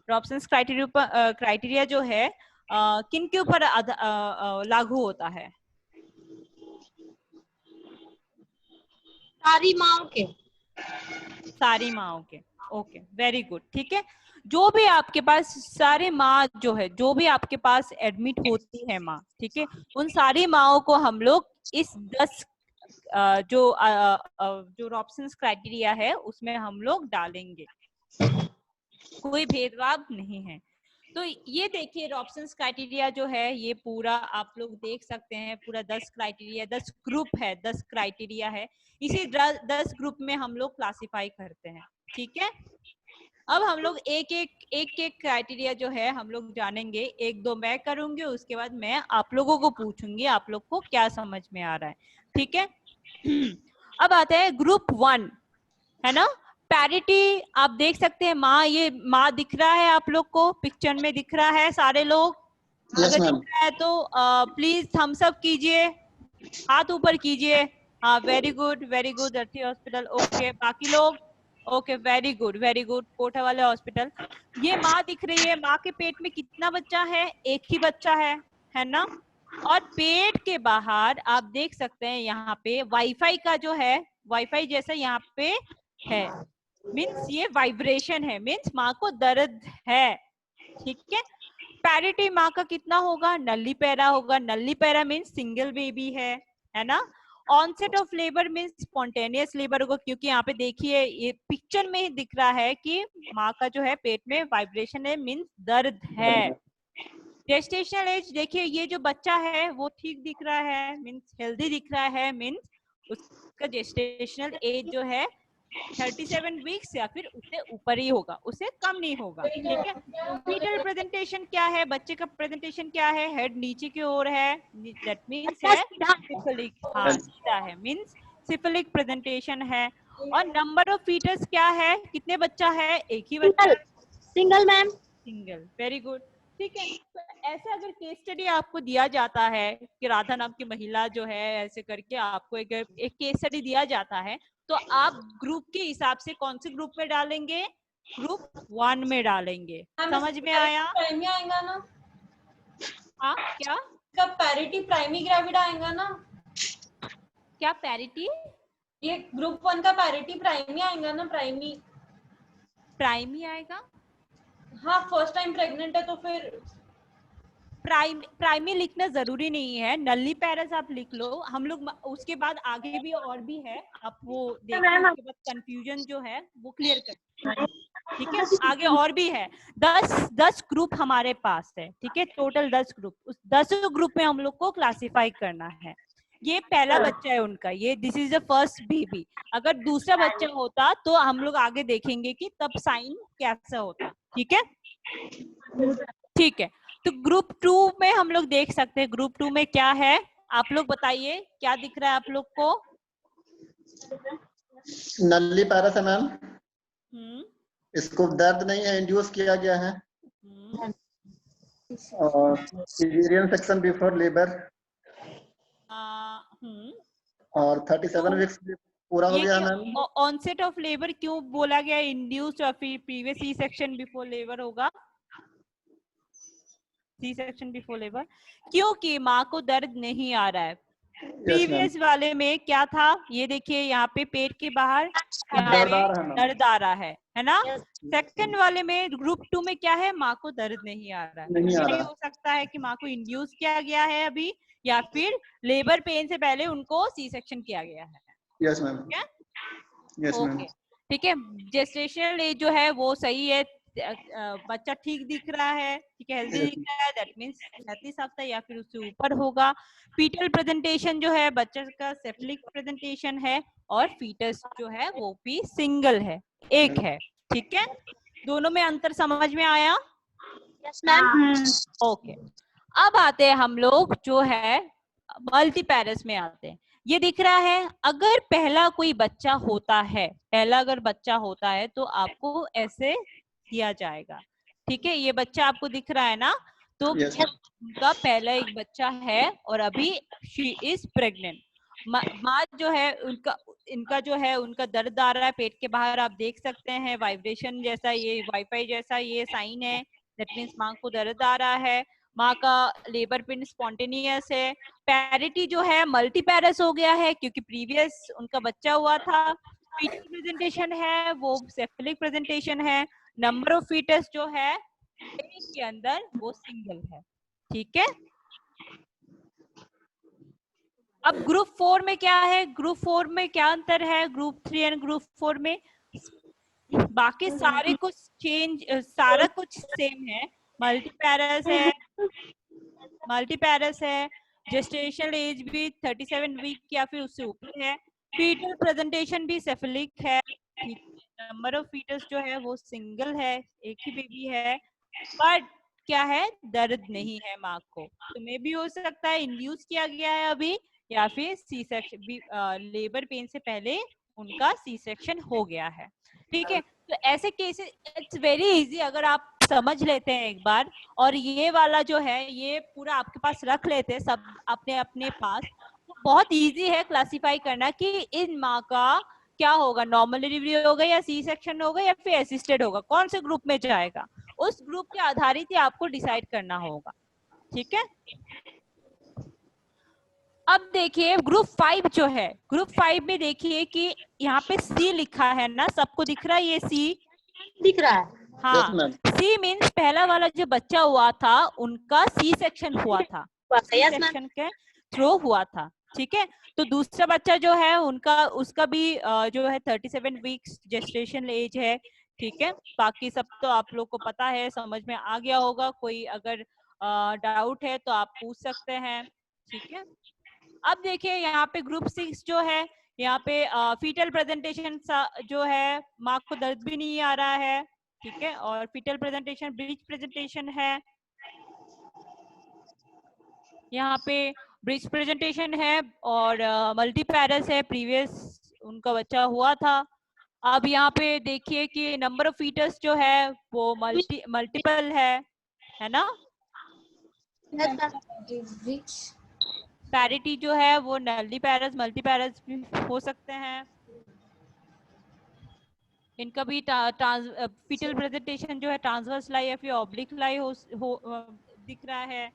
रॉबसन्स क्राइटेरिया जो है किन के ऊपर लागू होता है? सारी माओ के। सारी माओ के। Okay, very good. ठीक है, जो भी आपके पास सारे माँ जो है, जो भी आपके पास एडमिट होती है माँ, ठीक है, उन सारी माओ को हम लोग इस 10 जो रॉबसन्स क्राइटेरिया है उसमें हम लोग डालेंगे, कोई भेदभाव नहीं है। तो ये देखिए रॉबसन्स क्राइटेरिया जो है ये पूरा आप लोग देख सकते हैं, पूरा 10 क्राइटेरिया, 10 ग्रुप है, 10 क्राइटेरिया है। इसी 10 ग्रुप में हम लोग क्लासिफाई करते हैं। ठीक है, अब हम लोग एक एक क्राइटेरिया जो है हम लोग जानेंगे। एक दो मैं करूंगी, उसके बाद मैं आप लोगों को पूछूंगी आप लोग को क्या समझ में आ रहा है। ठीक है, अब आते हैं ग्रुप 1, है ना। पैरिटी आप देख सकते हैं, माँ, ये माँ दिख रहा है आप लोग को, पिक्चर में दिख रहा है सारे लोग? Yes, अगर ma'am. दिख रहा है तो प्लीज थम्स अप कीजिए, हाथ ऊपर कीजिए। हाँ, very good very good, Arthi hospital. Okay, बाकी लोग? Okay, very good very good, Kota वाले हॉस्पिटल। ये माँ दिख रही है, माँ के पेट में कितना बच्चा है? एक ही बच्चा है ना। और पेट के बाहर आप देख सकते हैं यहाँ पे वाईफाई का जो है, वाईफाई जैसा यहाँ पे है, मीन्स ये वाइब्रेशन है, मीन्स माँ को दर्द है। ठीक है, पैरिटी माँ का कितना होगा? नल्ली पैरा होगा। Nullipara means single baby है ना। Onset of labour means spontaneous labour होगा, क्योंकि यहाँ पे देखिए ये पिक्चर में ही दिख रहा है कि माँ का जो है पेट में वाइब्रेशन है, मीन्स दर्द है। जेस्टेशनल एज देखिए, ये जो बच्चा है वो ठीक दिख रहा है, मीन्स हेल्दी दिख रहा है, मीन्स उसका जेस्टेशनल एज जो है 37 वीक्स या फिर उससे ऊपर ही होगा, उससे कम नहीं होगा। ठीक है, फीटल प्रेजेंटेशन क्या है? बच्चे का प्रेजेंटेशन क्या है? हेड नीचे की ओर है, दैट मींस है सिफिलिक। हाँ, सीधा है, मींस सिफिलिक प्रेजेंटेशन है। और नंबर ऑफ फीटस क्या है? कितने बच्चा है? एक ही बच्चा। Single ma'am. Single, very good. ठीक है, तो ऐसा अगर केस स्टडी आपको दिया जाता है कि राधा नाम की महिला जो है, ऐसे करके आपको एक केस स्टडी दिया जाता है, तो आप ग्रुप के हिसाब से कौन से ग्रुप में डालेंगे? ग्रुप 1 में डालेंगे। समझ में आया? प्राइमी आएगा ना? हाँ, क्या कब पैरिटी प्राइमी ग्रेविड आएगा ना? क्या पैरिटी? ये ग्रुप 1 का पैरिटी प्राइमी आएगा ना? प्राइमी आएगा? हाँ, फर्स्ट टाइम प्रेग्नेंट है तो फिर प्राइमी लिखना जरूरी नहीं है, नल्ली पैरस आप लिख लो। हम लोग उसके बाद आगे भी और भी है, आप वो देखिए, उसके बाद कंफ्यूजन जो है वो क्लियर कर। ठीक है, आगे और भी है। 10 ग्रुप हमारे पास है। ठीक है, टोटल 10 ग्रुप। उस 10 ग्रुप में हम लोग को क्लासिफाई करना है। ये पहला बच्चा है उनका, ये this is the first baby. अगर दूसरा बच्चा होता तो हम लोग आगे देखेंगे कि तब साइन कैसा होता। ठीक है, ठीक है। तो ग्रुप 2 में हम लोग देख सकते हैं, ग्रुप 2 में क्या है? आप लोग बताइए, क्या दिख रहा है आप लोग को? नल्ली पैरस है मैम। इसको दर्द नहीं है, इंड्यूस किया गया है। और सीजरियन सेक्शन बिफोर लेबर। और 37 वीक्स पूरा हो गया मैम। ऑनसेट ऑफ लेबर क्यों बोला गया? इंड्यूस्ड और फिर previous C section before labour होगा। सी सेक्शन बिफोर लेबर, क्योंकि माँ को दर्द नहीं आ रहा है। प्रीवियस वाले में क्या था? ये देखिए यहाँ पे पेट के बाहर दर्द आ रहा है ना। सेकंड वाले में ग्रुप 2 में क्या है? माँ को दर्द नहीं आ रहा है। ये हो सकता है कि माँ को इंड्यूस किया गया है अभी, या फिर लेबर पेन से पहले उनको सी सेक्शन किया गया है। Yes ma'am. Yes ma'am. ठीक है, जेस्टेशनल एज जो है वो सही है, बच्चा ठीक दिख रहा है, ठीक है, हेल्दी दिख रहा है, दैट मींस 37 हफ्ता या फिर उससे ऊपर होगा। फीटल प्रेजेंटेशन जो है बच्चे का सेफलिक प्रेजेंटेशन है, और फीटस जो है वो भी सिंगल है, एक है। ठीक है, दोनों में अंतर समझ में आया? Yes ma'am. ओके, अब आते हैं हम लोग जो है मल्टी पैरस में आते हैं। ये दिख रहा है, अगर पहला कोई बच्चा होता है, पहला अगर बच्चा होता है तो आपको ऐसे किया जाएगा। ठीक है, ये बच्चा आपको दिख रहा है ना, तो उनका पहला एक बच्चा है और अभी शी इज प्रेग्नेंट। माँ जो है इनका जो है उनका दर्द आ रहा है पेट के बाहर, आप देख सकते हैं वाइब्रेशन जैसा, ये वाईफाई जैसा ये साइन है, दैट मीन्स माँ को दर्द आ रहा है। माँ का लेबर पेन स्पॉन्टेनियस है। पैरिटी जो है मल्टीपैरस हो गया है क्योंकि प्रीवियस उनका बच्चा हुआ था। फीटल प्रेजेंटेशन है वो सेफलिक प्रेजेंटेशन है। नंबर ऑफ फीटस जो है एक के अंदर वो सिंगल है। ठीक है, अब ग्रुप 4 में क्या है, ग्रुप 4 में क्या अंतर है ग्रुप 3 एंड ग्रुप 4 में? बाकी सारे कुछ चेंज, सारा कुछ सेम है। मल्टीपैरस है, जेस्टेशनल एज भी 37 वीक या फिर उससे ऊपर है। फीटल प्रेजेंटेशन भी सेफलिक है। नंबर ऑफ फीटस जो है वो सिंगल है, एक ही बेबी है। बट क्या है, दर्द नहीं है माँ को। तो मे भी हो सकता है इंड्यूस किया गया है अभी, या फिर सी सेक्शन, लेबर पेन से पहले उनका सी सेक्शन हो गया है। ठीक है, तो ऐसे केसेस इट्स वेरी इजी, अगर आप समझ लेते हैं एक बार और ये वाला जो है ये पूरा आपके पास रख लेते हैं सब अपने अपने पास, तो बहुत इजी है क्लासिफाई करना कि इन माँ का क्या होगा, नॉर्मल डिलीवरी होगा या सी सेक्शन होगा या फिर असिस्टेड होगा, कौन से ग्रुप में जाएगा, उस ग्रुप के आधारित ही आपको डिसाइड करना होगा। ठीक है, अब देखिए ग्रुप 5 जो है, ग्रुप 5 में देखिए कि यहाँ पे सी लिखा है ना, सबको दिख रहा है ये सी दिख रहा है। हाँ, सी मीन्स पहला वाला जो बच्चा हुआ था उनका सी सेक्शन हुआ था, सी सेक्शन के थ्रू हुआ था। ठीक है, तो दूसरा बच्चा जो है उनका उसका भी जो है 37 वीक्स जेस्टेशन एज है। ठीक है, बाकी सब तो आप लोग को पता है, समझ में आ गया होगा। कोई अगर डाउट है तो आप पूछ सकते हैं। ठीक है, अब देखिए यहाँ पे ग्रुप 6 जो है, यहाँ पे फीटल प्रेजेंटेशन जो है, माँ को दर्द भी नहीं आ रहा है। ठीक है, और फीटल प्रेजेंटेशन ब्रिज प्रेजेंटेशन है, यहाँ पे ब्रिज प्रेजेंटेशन है और मल्टीपैरस है, प्रीवियस उनका बच्चा हुआ था। अब यहाँ पे देखिए कि नंबर ऑफ फीटस जो है वो मल्टीपल है ना। पैरिटी जो है वो नल्टीपैरस मल्टीपैरस भी हो सकते हैं। इनका भी फीटल प्रेजेंटेशन जो है ट्रांसवर्स लाई या फिर ऑब्लिक लाई दिख रहा है।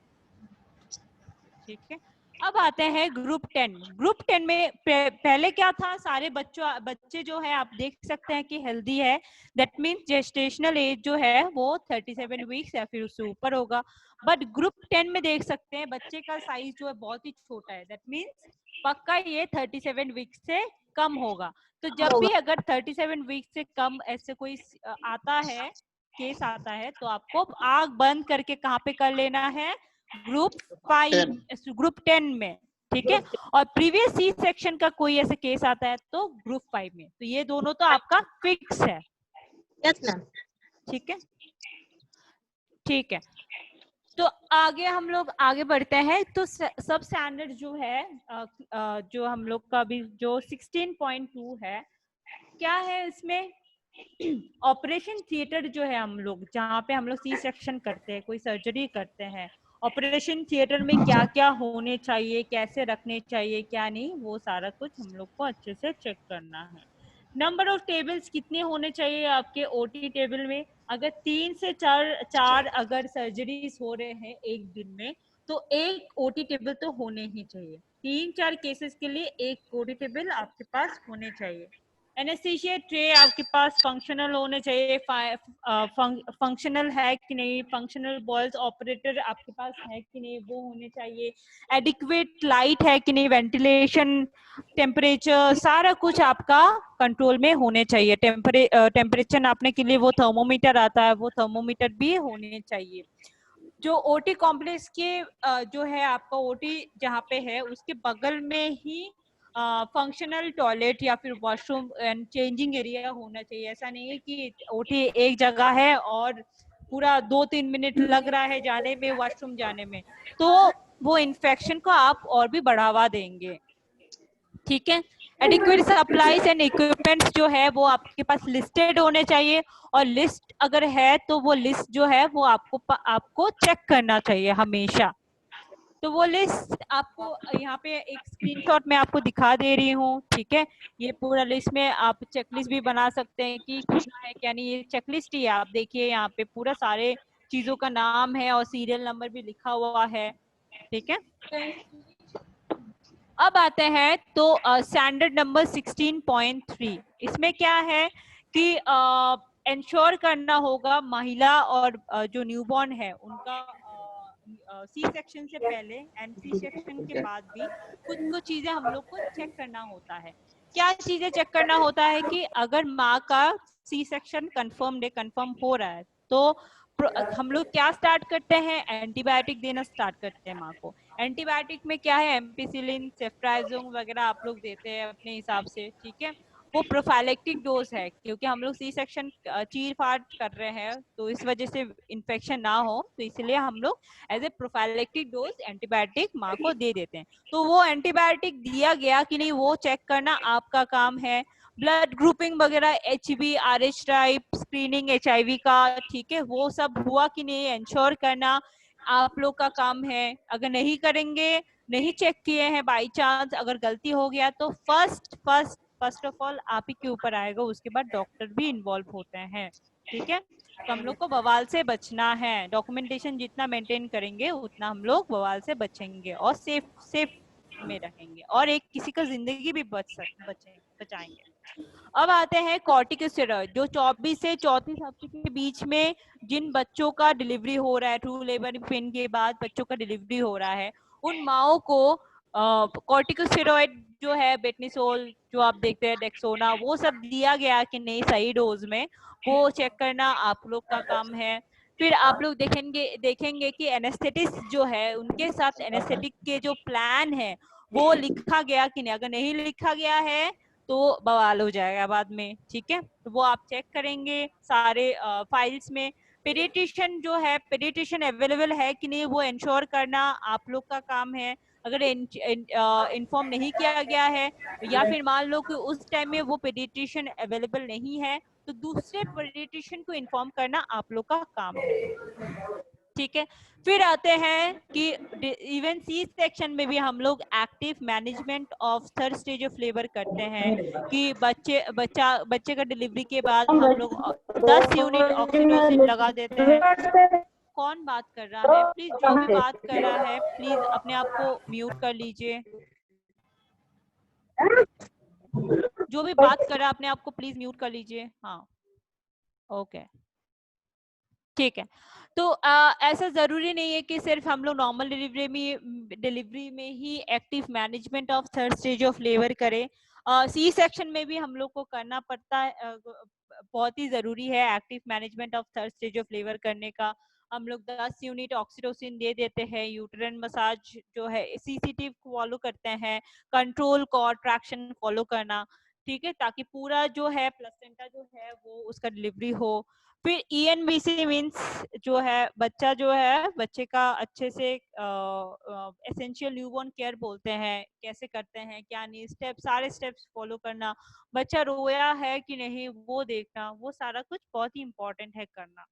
ठीक है, अब आते हैं ग्रुप 10। ग्रुप 10 में पहले क्या था, सारे बच्चे जो है आप देख सकते हैं कि हेल्दी है, दैट मीन्स जेस्टेशनल एज जो है वो 37 वीक्स या फिर उससे ऊपर होगा। बट ग्रुप 10 में देख सकते हैं बच्चे का साइज जो है बहुत ही छोटा है, दैट मीन्स पक्का ये 37 वीक्स से कम होगा। तो जब भी अगर 37 वीक्स से कम ऐसे कोई आता है, केस आता है, तो आपको आंख बंद करके कहाँ पे कर लेना है, ग्रुप 5 ग्रुप 10 में। ठीक है, और प्रीवियस सी सेक्शन का कोई ऐसे केस आता है तो ग्रुप 5 में। तो ये दोनों तो आपका फिक्स है। Yes ma'am. ठीक है, ठीक है, तो आगे हम लोग आगे बढ़ते हैं। तो सब स्टैंडर्ड जो है जो हम लोग का भी जो 16.2 है, क्या है इसमें ऑपरेशन थिएटर जो है, हम लोग जहाँ पे हम लोग सी सेक्शन करते हैं, कोई सर्जरी करते हैं, ऑपरेशन थिएटर में क्या क्या होने चाहिए, कैसे रखने चाहिए, क्या नहीं, वो सारा कुछ हम लोग को अच्छे से चेक करना है। नंबर ऑफ टेबल्स कितने होने चाहिए आपके ओटी टेबल में? अगर 3 से 4 अगर सर्जरीज हो रहे हैं एक दिन में, तो एक ओटी टेबल तो होने ही चाहिए। 3-4 केसेस के लिए एक ओटी टेबल आपके पास होने चाहिए। एनेस्थीसिया ट्रे आपके पास फंक्शनल होने चाहिए, फंक्शनल है कि नहीं, फंक्शनल बॉल्स ऑपरेटर आपके पास है कि नहीं, वो होने चाहिए। एडिक्वेट लाइट है कि नहीं, वेंटिलेशन, टेम्परेचर, सारा कुछ आपका कंट्रोल में होने चाहिए। टेम्परेचर नापने के लिए वो थर्मोमीटर आता है, वो थर्मोमीटर भी होने चाहिए। जो ओटी कॉम्प्लेक्स के जो है आपका ओटी जहाँ पे है उसके बगल में ही फंक्शनल टॉयलेट या फिर वॉशरूम एंड चेंजिंग एरिया होना चाहिए। ऐसा नहीं है कि ओटी एक जगह है और पूरा 2-3 मिनट लग रहा है जाने में, वॉशरूम जाने में, तो वो इन्फेक्शन को आप और भी बढ़ावा देंगे। ठीक है, एडिक्वेट सप्लाईज एंड इक्विपमेंट्स जो है वो आपके पास लिस्टेड होने चाहिए, और लिस्ट अगर है तो वो लिस्ट जो है वो आपको चेक करना चाहिए हमेशा। तो वो लिस्ट आपको यहाँ पे एक स्क्रीनशॉट मैं आपको दिखा दे रही हूँ, ठीक है। ये पूरा लिस्ट में आप चेकलिस्ट भी बना सकते हैं कि क्या है क्या नहीं। ये चेकलिस्ट ही है, आप देखिए यहाँ पे पूरा सारे चीजों का नाम है और सीरियल नंबर भी लिखा हुआ है, ठीक है। अब आते हैं तो स्टैंडर्ड नंबर 16.3। इसमें क्या है कि इंश्योर करना होगा महिला और जो न्यूबॉर्न है उनका सी सेक्शन से पहले एंड सी सेक्शन के बाद भी कुछ चीजें हम लोग को चेक करना होता है। क्या चीजें चेक करना होता है कि अगर माँ का सी सेक्शन कंफर्म हो रहा है तो हम लोग क्या स्टार्ट करते हैं, एंटीबायोटिक देना स्टार्ट करते हैं माँ को। एंटीबायोटिक में क्या है, एम्पिसिलिन, सेफ्ट्राइजोम वगैरह आप लोग देते हैं अपने हिसाब से, ठीक है। वो प्रोफाइलेक्टिक डोज है, क्योंकि हम लोग सी सेक्शन चीर फाड़ कर रहे हैं तो इस वजह से इन्फेक्शन ना हो, तो इसलिए हम लोग as a prophylactic dose antibiotic माँ को दे देते हैं। तो वो एंटीबायोटिक दिया गया कि नहीं वो चेक करना आपका काम है। ब्लड ग्रुपिंग वगैरह HB, RH type, screening HIV का, ठीक है, वो सब हुआ कि नहीं इंश्योर करना आप लोग का काम है। अगर नहीं करेंगे, नहीं चेक किए हैं, बाई चांस अगर गलती हो गया तो फर्स्ट ऑफ ऑल आप ही के ऊपर आएगा, उसके बाद डॉक्टर भी इन्वॉल्व होते हैं, ठीक है। तो हम लोग को बवाल से बचना है, डॉक्यूमेंटेशन जितना मेंटेन करेंगे उतना हम लोग बवाल से बचेंगे और सेफ में रहेंगे और एक किसी का जिंदगी भी बचाएंगे। अब आते हैं कॉर्टिकोस्टेरॉइड, जो 24 से 34 हफ्ते के बीच में जिन बच्चों का डिलीवरी हो रहा है, ट्रू लेबर पेन के बाद बच्चों का डिलीवरी हो रहा है, उन माओं को कॉर्टिकोस्टेरॉइड जो है बेटनिसोल जो आप देखते हैं, डेक्सोना, वो सब दिया गया कि नहीं सही डोज में, वो चेक करना आप लोग का काम है। फिर आप लोग देखेंगे कि एनेस्थेटिस्ट जो है उनके साथ एनेस्थेटिक के जो प्लान है वो लिखा गया कि नहीं। अगर नहीं लिखा गया है तो बवाल हो जाएगा बाद में, ठीक है। तो वो आप चेक करेंगे सारे फाइल्स में। पेडिट्रिशियन जो है, पेडिट्रिशियन अवेलेबल है कि नहीं वो इंश्योर करना आप लोग का काम है। अगर इन्फॉर्म नहीं किया गया है या फिर मान लो कि उस टाइम में वो पेडिट्रिशियन अवेलेबल नहीं है तो दूसरे पेडिट्रिशियन को इन्फॉर्म करना आप लोग का काम है, ठीक है। फिर आते हैं कि इवन सी सेक्शन में भी हम लोग active management of third stage of labour करते हैं कि बच्चे का डिलीवरी के बाद हम लोग 10 यूनिट ऑक्सीटोसिन लगा देते हैं। कौन बात कर रहा है? प्लीज जो भी बात कर रहा है प्लीज अपने आप को म्यूट कर लीजिए। जो भी बात कर रहा है अपने आप को प्लीज म्यूट कर लीजिए। हाँ, ओके, ठीक है। तो ऐसा जरूरी नहीं है कि सिर्फ हम लोग नॉर्मल डिलीवरी में ही active management of third stage of labour करें। सी सेक्शन में भी हम लोग को करना पड़ता है, बहुत ही जरूरी है active management of third stage of labour करने का। हम लोग 10 यूनिट ऑक्सीटोसिन दे देते हैं, यूट्राइन मसाज जो है CCTV फॉलो करते हैं, कंट्रोल कॉर्ड ट्रैक्शन फॉलो करना, ठीक है, ताकि पूरा जो है प्लेसेंटा जो है वो उसका डिलीवरी हो। फिर ENBC मीन्स जो है बच्चे का अच्छे से एसेंशियल न्यूबॉर्न केयर बोलते हैं, कैसे करते हैं क्या नहीं, सारे स्टेप्स फॉलो करना, बच्चा रोया है कि नहीं वो देखना, वो सारा कुछ बहुत ही इंपॉर्टेंट है करना,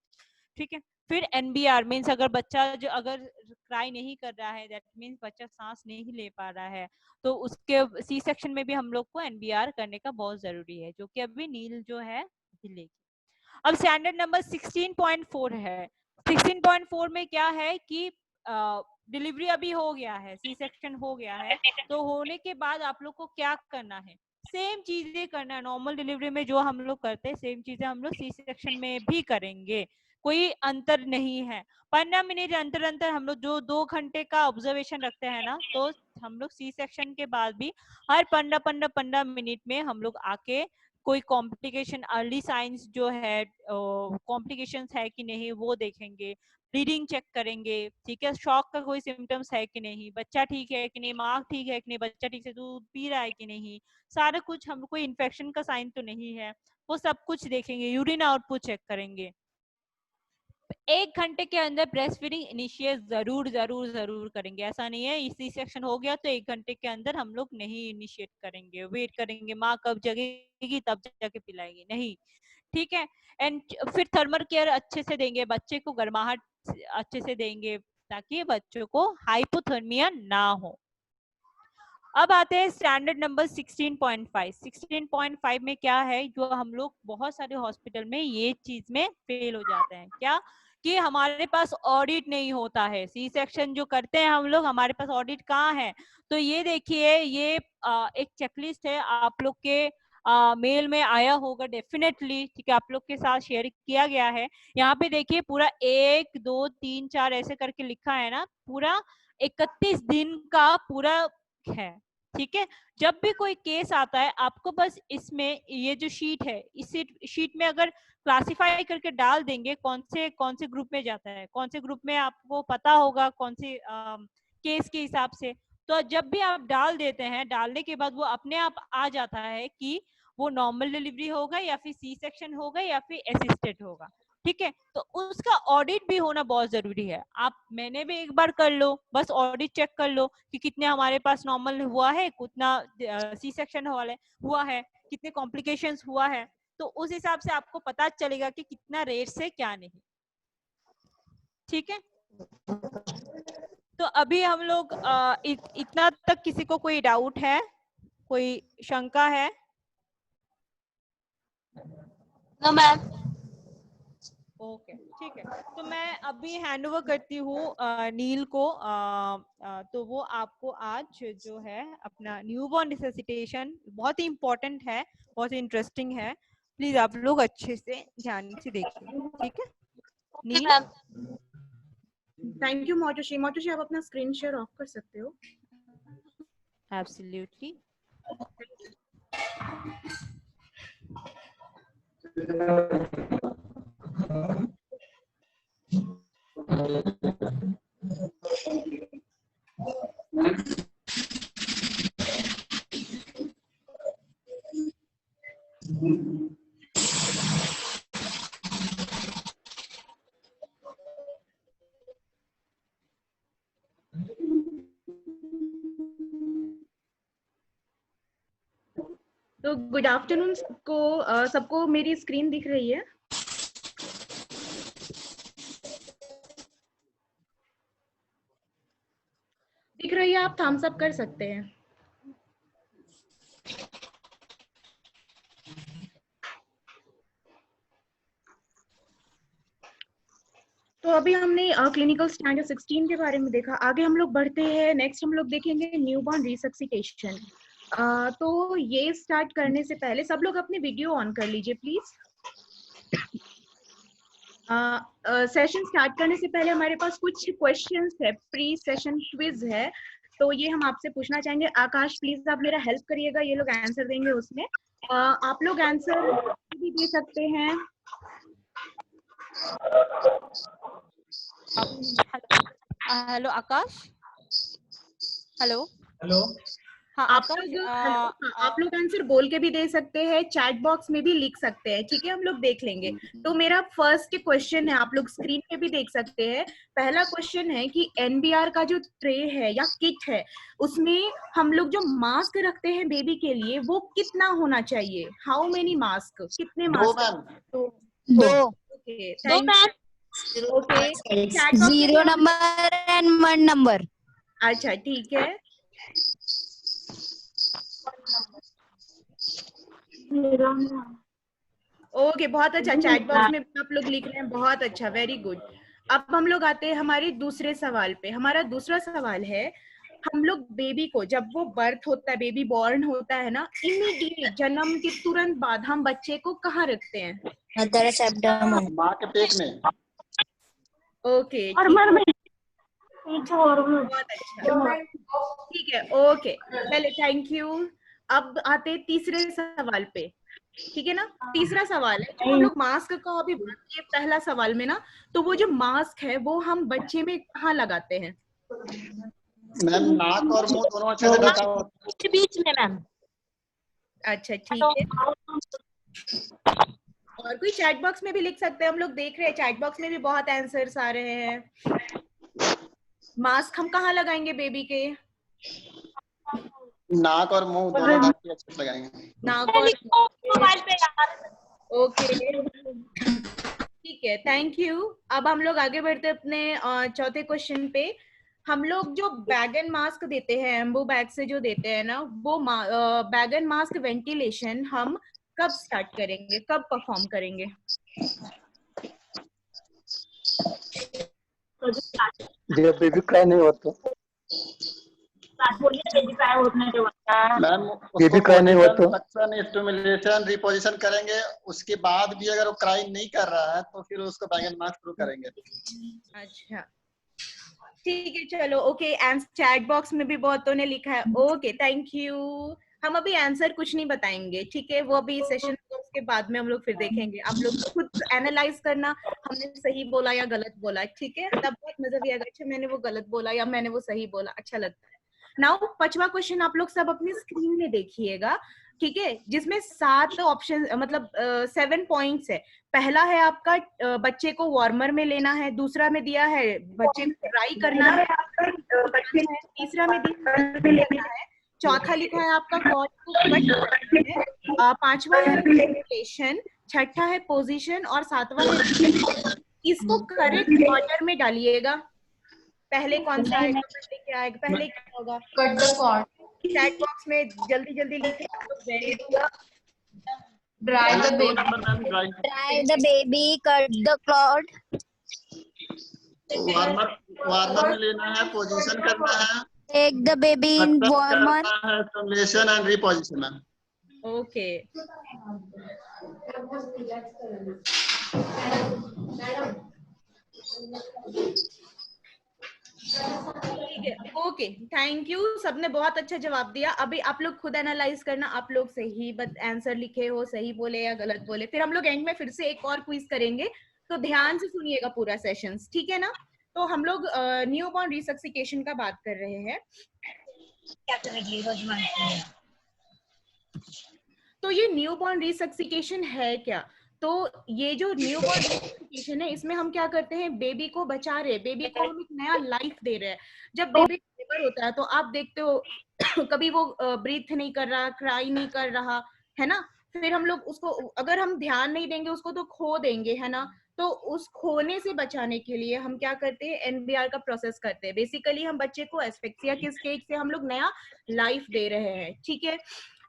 ठीक है। फिर NBR मीन्स अगर बच्चा जो अगर क्राई नहीं कर रहा है, दैट मीन्स बच्चा सांस नहीं ले पा रहा है, तो उसके सी सेक्शन में भी हम लोग को NBR करने का बहुत जरूरी है, जो कि अभी नील जो है लेगी। अब स्टैंडर्ड नंबर 16.4 है। 16.4 में क्या है कि डिलीवरी अभी हो गया है, सी सेक्शन हो गया है, तो होने के बाद आप लोग को क्या करना है, सेम चीजें करना है। नॉर्मल डिलीवरी में जो हम लोग करते हैं सेम चीजें हम लोग सी सेक्शन में भी करेंगे, कोई अंतर नहीं है। 15 मिनट अंतर हम लोग जो 2 घंटे का ऑब्जर्वेशन रखते हैं ना, तो हम लोग सी सेक्शन के बाद भी हर 15 मिनट में हम लोग आके कोई कॉम्प्लिकेशन, अर्ली साइंस जो है कॉम्प्लिकेशंस है कि नहीं वो देखेंगे, ब्लीडिंग चेक करेंगे, ठीक है, शॉक का कोई सिम्टम्स है कि नहीं, बच्चा ठीक है कि नहीं, माँ ठीक है कि नहीं, बच्चा ठीक से दूध पी रहा है कि नहीं, सारा कुछ, हम कोई इन्फेक्शन का साइन तो नहीं है, वो सब कुछ देखेंगे। यूरिन आउटपुट चेक करेंगे। 1 घंटे के अंदर ब्रेस्ट फीडिंग इनिशिएट जरूर करेंगे। ऐसा नहीं है इसी सेक्शन हो गया तो 1 घंटे के अंदर हम लोग नहीं इनिशिएट करेंगे, वेट करेंगे माँ कब जगेगी तब जाके पिलाएंगे, नहीं, ठीक है। एंड फिर थर्मल केयर अच्छे से देंगे, बच्चे को गर्माहट अच्छे से देंगे, ताकि बच्चों को हाइपोथर्मिया ना हो। अब आते हैं स्टैंडर्ड नंबर 16.5। 16.5 में क्या है, जो हम लोग बहुत सारे हॉस्पिटल में ये चीज में फेल हो जाते हैं, क्या कि हमारे पास ऑडिट नहीं होता है। सी सेक्शन जो करते हैं हम लोग, हमारे पास ऑडिट कहाँ है। तो ये देखिए, ये एक चेकलिस्ट है, आप लोग के मेल में आया होगा डेफिनेटली, ठीक है, आप लोग के साथ शेयर किया गया है। यहाँ पे देखिए पूरा 1 2 3 4 ऐसे करके लिखा है ना, पूरा 31 दिन का पूरा है, ठीक है। जब भी कोई केस आता है, आपको बस इसमें ये जो शीट है, इस शीट में अगर क्लासिफाई करके डाल देंगे कौन से ग्रुप में जाता है, कौन से ग्रुप में आपको पता होगा कौन से केस के हिसाब से। तो जब भी आप डाल देते हैं, डालने के बाद वो अपने आप आ जाता है कि वो नॉर्मल डिलीवरी होगा या फिर सी सेक्शन होगा या फिर असिस्टेड होगा, ठीक है। तो उसका ऑडिट भी होना बहुत जरूरी है। आप मैंने भी एक बार कर लो, बस ऑडिट चेक कर लो कि कितने हमारे पास नॉर्मल हुआ है, कितना सी सेक्शन हुआ है, कितने कॉम्प्लिकेशंस हुआ है। तो उस हिसाब से आपको पता चलेगा कि कितना रेट से क्या नहीं, ठीक है। तो अभी हम लोग इतना तक किसी को कोई डाउट है, कोई शंका है? No ma'am. ओके, ठीक है। तो मैं अभी हैंड ओवर करती हूँ नील को। तो वो आपको आज जो है अपना न्यूबॉर्न रिससिटेशन, बहुत ही इम्पोर्टेंट है, बहुत ही इंटरेस्टिंग है, प्लीज आप लोग अच्छे से ध्यान से देखिए, ठीक है। नील। Thank you मोटोशी। मोटोशी, आप अपना स्क्रीन शेयर ऑफ कर सकते हो। एब्सोल्युटली। तो गुड आफ्टरनून को सबको मेरी स्क्रीन दिख रही है? दिख रही है? आप थम्स अप कर सकते हैं। तो अभी हमने क्लिनिकल स्टैंडर्ड 16 के बारे में देखा। आगे हम लोग बढ़ते हैं। नेक्स्ट हम लोग देखेंगे न्यूबॉर्न रिसक्सिटेशन। तो ये स्टार्ट करने से पहले सब लोग अपनी वीडियो ऑन कर लीजिए प्लीज। सेशन स्टार्ट करने से पहले हमारे पास कुछ क्वेश्चंस है, प्री सेशन क्विज है, तो ये हम आपसे पूछना चाहेंगे। आकाश प्लीज आप मेरा हेल्प करिएगा, ये लोग आंसर देंगे उसमें। आप लोग आंसर भी दे सकते हैं। हेलो आकाश। Hello hello. हाँ आप आकाश, लोग आंसर बोल के भी दे सकते हैं, चैट बॉक्स में भी लिख सकते हैं, ठीक है, हम लोग देख लेंगे। तो मेरा फर्स्ट क्वेश्चन है, आप लोग स्क्रीन पे भी देख सकते हैं। पहला क्वेश्चन है कि एनबीआर का जो ट्रे है या किट है, उसमें हम लोग जो मास्क रखते हैं बेबी के लिए, वो कितना होना चाहिए? How many mask? कितने मास्क? दो। Okay, thank you. Okay, 0 number and 1 number. अच्छा ठीक है। ओके, बहुत अच्छा, चैट बॉक्स में आप लोग लिख रहे हैं, बहुत अच्छा, वेरी गुड। अब हम लोग आते हैं हमारे दूसरे सवाल पे। हमारा दूसरा सवाल है, हम लोग बेबी को जब वो बर्थ होता है, बेबी बॉर्न होता है ना, इमीडिएट जन्म के तुरंत बाद हम बच्चे को कहाँ रखते हैं? Mother's abdomen. माँ के पेट में। ओके, बहुत अच्छा, ठीक है, ओके, चले, थैंक यू। अब आते हैं तीसरे सवाल पे, ठीक है ना। तीसरा सवाल है, जो हम लोग मास्क का अभी बात किए पहला सवाल में ना, तो वो जो मास्क है वो हम बच्चे में कहाँ लगाते हैं? मैम नाक और मुंह दोनों अच्छे से ढका हो। बीच में मैम। अच्छा ठीक है। और कोई चैट बॉक्स में भी लिख सकते हैं, हम लोग देख रहे हैं चैट बॉक्स में भी बहुत आंसर्स आ रहे हैं। मास्क हम कहाँ लगाएंगे बेबी के? नाक और मुंह दोनों ढक के अच्छे से लगाएंगे। नाक और मोबाइल पे यार। ओके ठीक है, थैंक यू। अब हम लोग आगे बढ़ते अपने चौथे क्वेश्चन पे। हम लोग जो बैग एंड मास्क देते हैं, एम्बो बैग से जो देते हैं ना, वो बैग एंड मास्क वेंटिलेशन हम कब स्टार्ट करेंगे, कब परफॉर्म करेंगे? जब बेबी क्राई नहीं होता। मैम बेबी क्राई नहीं होता, सक्शन स्टिमुलेशन रिपोजिशन करेंगे, उसके बाद भी अगर वो क्राई नहीं कर रहा है तो फिर उसको बैग एंड मास्क शुरू करेंगे। अच्छा ठीक है, चलो ओके। चैट बॉक्स में भी बहुतों ने लिखा है, ओके थैंक यू। हम अभी आंसर कुछ नहीं बताएंगे, ठीक है, वो अभी सेशन के बाद में हम लोग फिर देखेंगे। आप लोग खुद एनालाइज करना, हमने सही बोला या गलत बोला, ठीक है, तब बहुत मजा भी आएगा। अच्छा मैंने वो गलत बोला या मैंने वो सही बोला, अच्छा लगता है। नाउ 5वां क्वेश्चन आप लोग सब अपनी स्क्रीन में देखिएगा, ठीक है, जिसमें 7 ऑप्शन मतलब 7 पॉइंट्स है। पहला है आपका बच्चे को वार्मर में लेना है, दूसरा में दिया है बच्चे को ड्राई करना है, तीसरा में दिया है, चौथा लिखा है आपका कॉर्ड को कट करना है, 5वां है वेंटिलेशन, छठा है पोजीशन और 7वां है। इसको करेक्ट ऑर्डर में डालिएगा। पहले कौन सा आएगा, पहले क्या आएगा, पहले क्या होगा? Cut the cord, chat box में जल्दी जल्दी लिखे। Dry the baby, Try the baby, cut the cord. Warmer में लेना है, पोजीशन करना है, Take the baby in warmer. Stimulation and reposition. Okay ठीक है, ओके थैंक यू। सबने बहुत अच्छा जवाब दिया। अभी आप लोग खुद एनालाइज करना, आप लोग सही आंसर लिखे हो, सही बोले या गलत बोले। फिर हम लोग एंड में फिर से एक और क्विज करेंगे, तो ध्यान से सुनिएगा पूरा सेशन, ठीक है ना? तो हम लोग न्यू बॉर्न रिसक्सिकेशन का बात कर रहे हैं। तो ये न्यू बॉर्न रिसक्सिकेशन है क्या? तो ये जो न्यू बॉर्न रिसक्सिकेशन है, इसमें हम क्या करते हैं, बेबी को बचा रहे, बेबी को हम एक नया लाइफ दे रहे हैं। जब बेबी लेबर होता है तो आप देखते हो कभी वो ब्रीथ नहीं कर रहा, क्राई नहीं कर रहा, है ना? फिर हम लोग उसको, अगर हम ध्यान नहीं देंगे उसको तो खो देंगे, है ना? तो उस खोने से बचाने के लिए हम क्या करते हैं, एनबीआर का प्रोसेस करते हैं। बेसिकली हम बच्चे को एस्फिक्सिया के स्टेज से हम लोग नया लाइफ दे रहे हैं, ठीक है?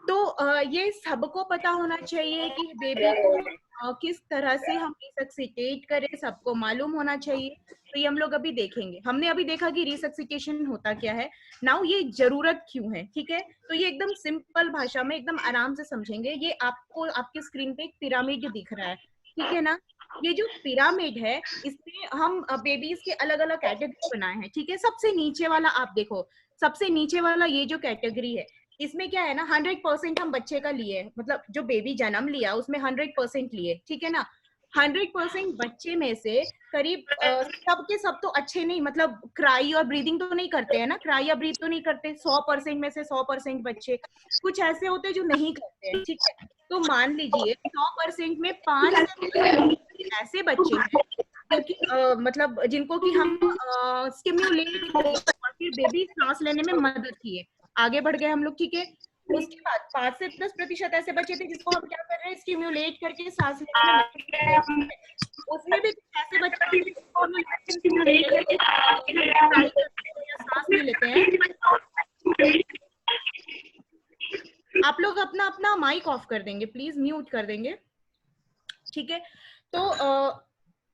तो ये सबको पता होना चाहिए कि बेबी को किस तरह से हम रिसक्सिटेट करें, सबको मालूम होना चाहिए। तो ये हम लोग अभी देखेंगे। हमने अभी देखा कि रिसक्सिटेशन होता क्या है, नाउ ये जरूरत क्यों है, ठीक है? तो ये एकदम सिंपल भाषा में एकदम आराम से समझेंगे। ये आपको आपके स्क्रीन पे एक पिरामिड दिख रहा है, ठीक है ना? ये जो पिरामिड है, इसमें हम बेबीज के अलग अलग कैटेगरी बनाए हैं, ठीक है? सबसे नीचे वाला आप देखो, सबसे नीचे वाला ये जो कैटेगरी है, इसमें क्या है ना, 100% हम बच्चे का लिए, मतलब जो बेबी जन्म लिया उसमें 100% लिए, ठीक है ना? 100% बच्चे में से करीब सब के सब तो अच्छे नहीं, मतलब क्राई और ब्रीदिंग तो नहीं करते हैं ना, क्राई या ब्रीथ तो नहीं करते। 100% में से 100% बच्चे, कुछ ऐसे होते हैं जो नहीं करते हैं, ठीक है? तो मान लीजिए 100% में 5 ऐसे बच्चे हैं क्योंकि मतलब जिनको कि हम स्टिम्युलेट और फिर बेबी सांस लेने में मदद किए, आगे बढ़ गए हम लोग, ठीक है? उसके बाद 5 से 10% ऐसे बच्चे थे जिसको हम क्या कर रहे हैं, स्टिम्युलेट करके सांस लेने में। उसमें भी ऐसे बच्चे जिसको हम स्टिम्युलेट करके सांस नहीं लेते हैं। आप लोग अपना अपना माइक ऑफ कर देंगे प्लीज, म्यूट कर देंगे, ठीक है? तो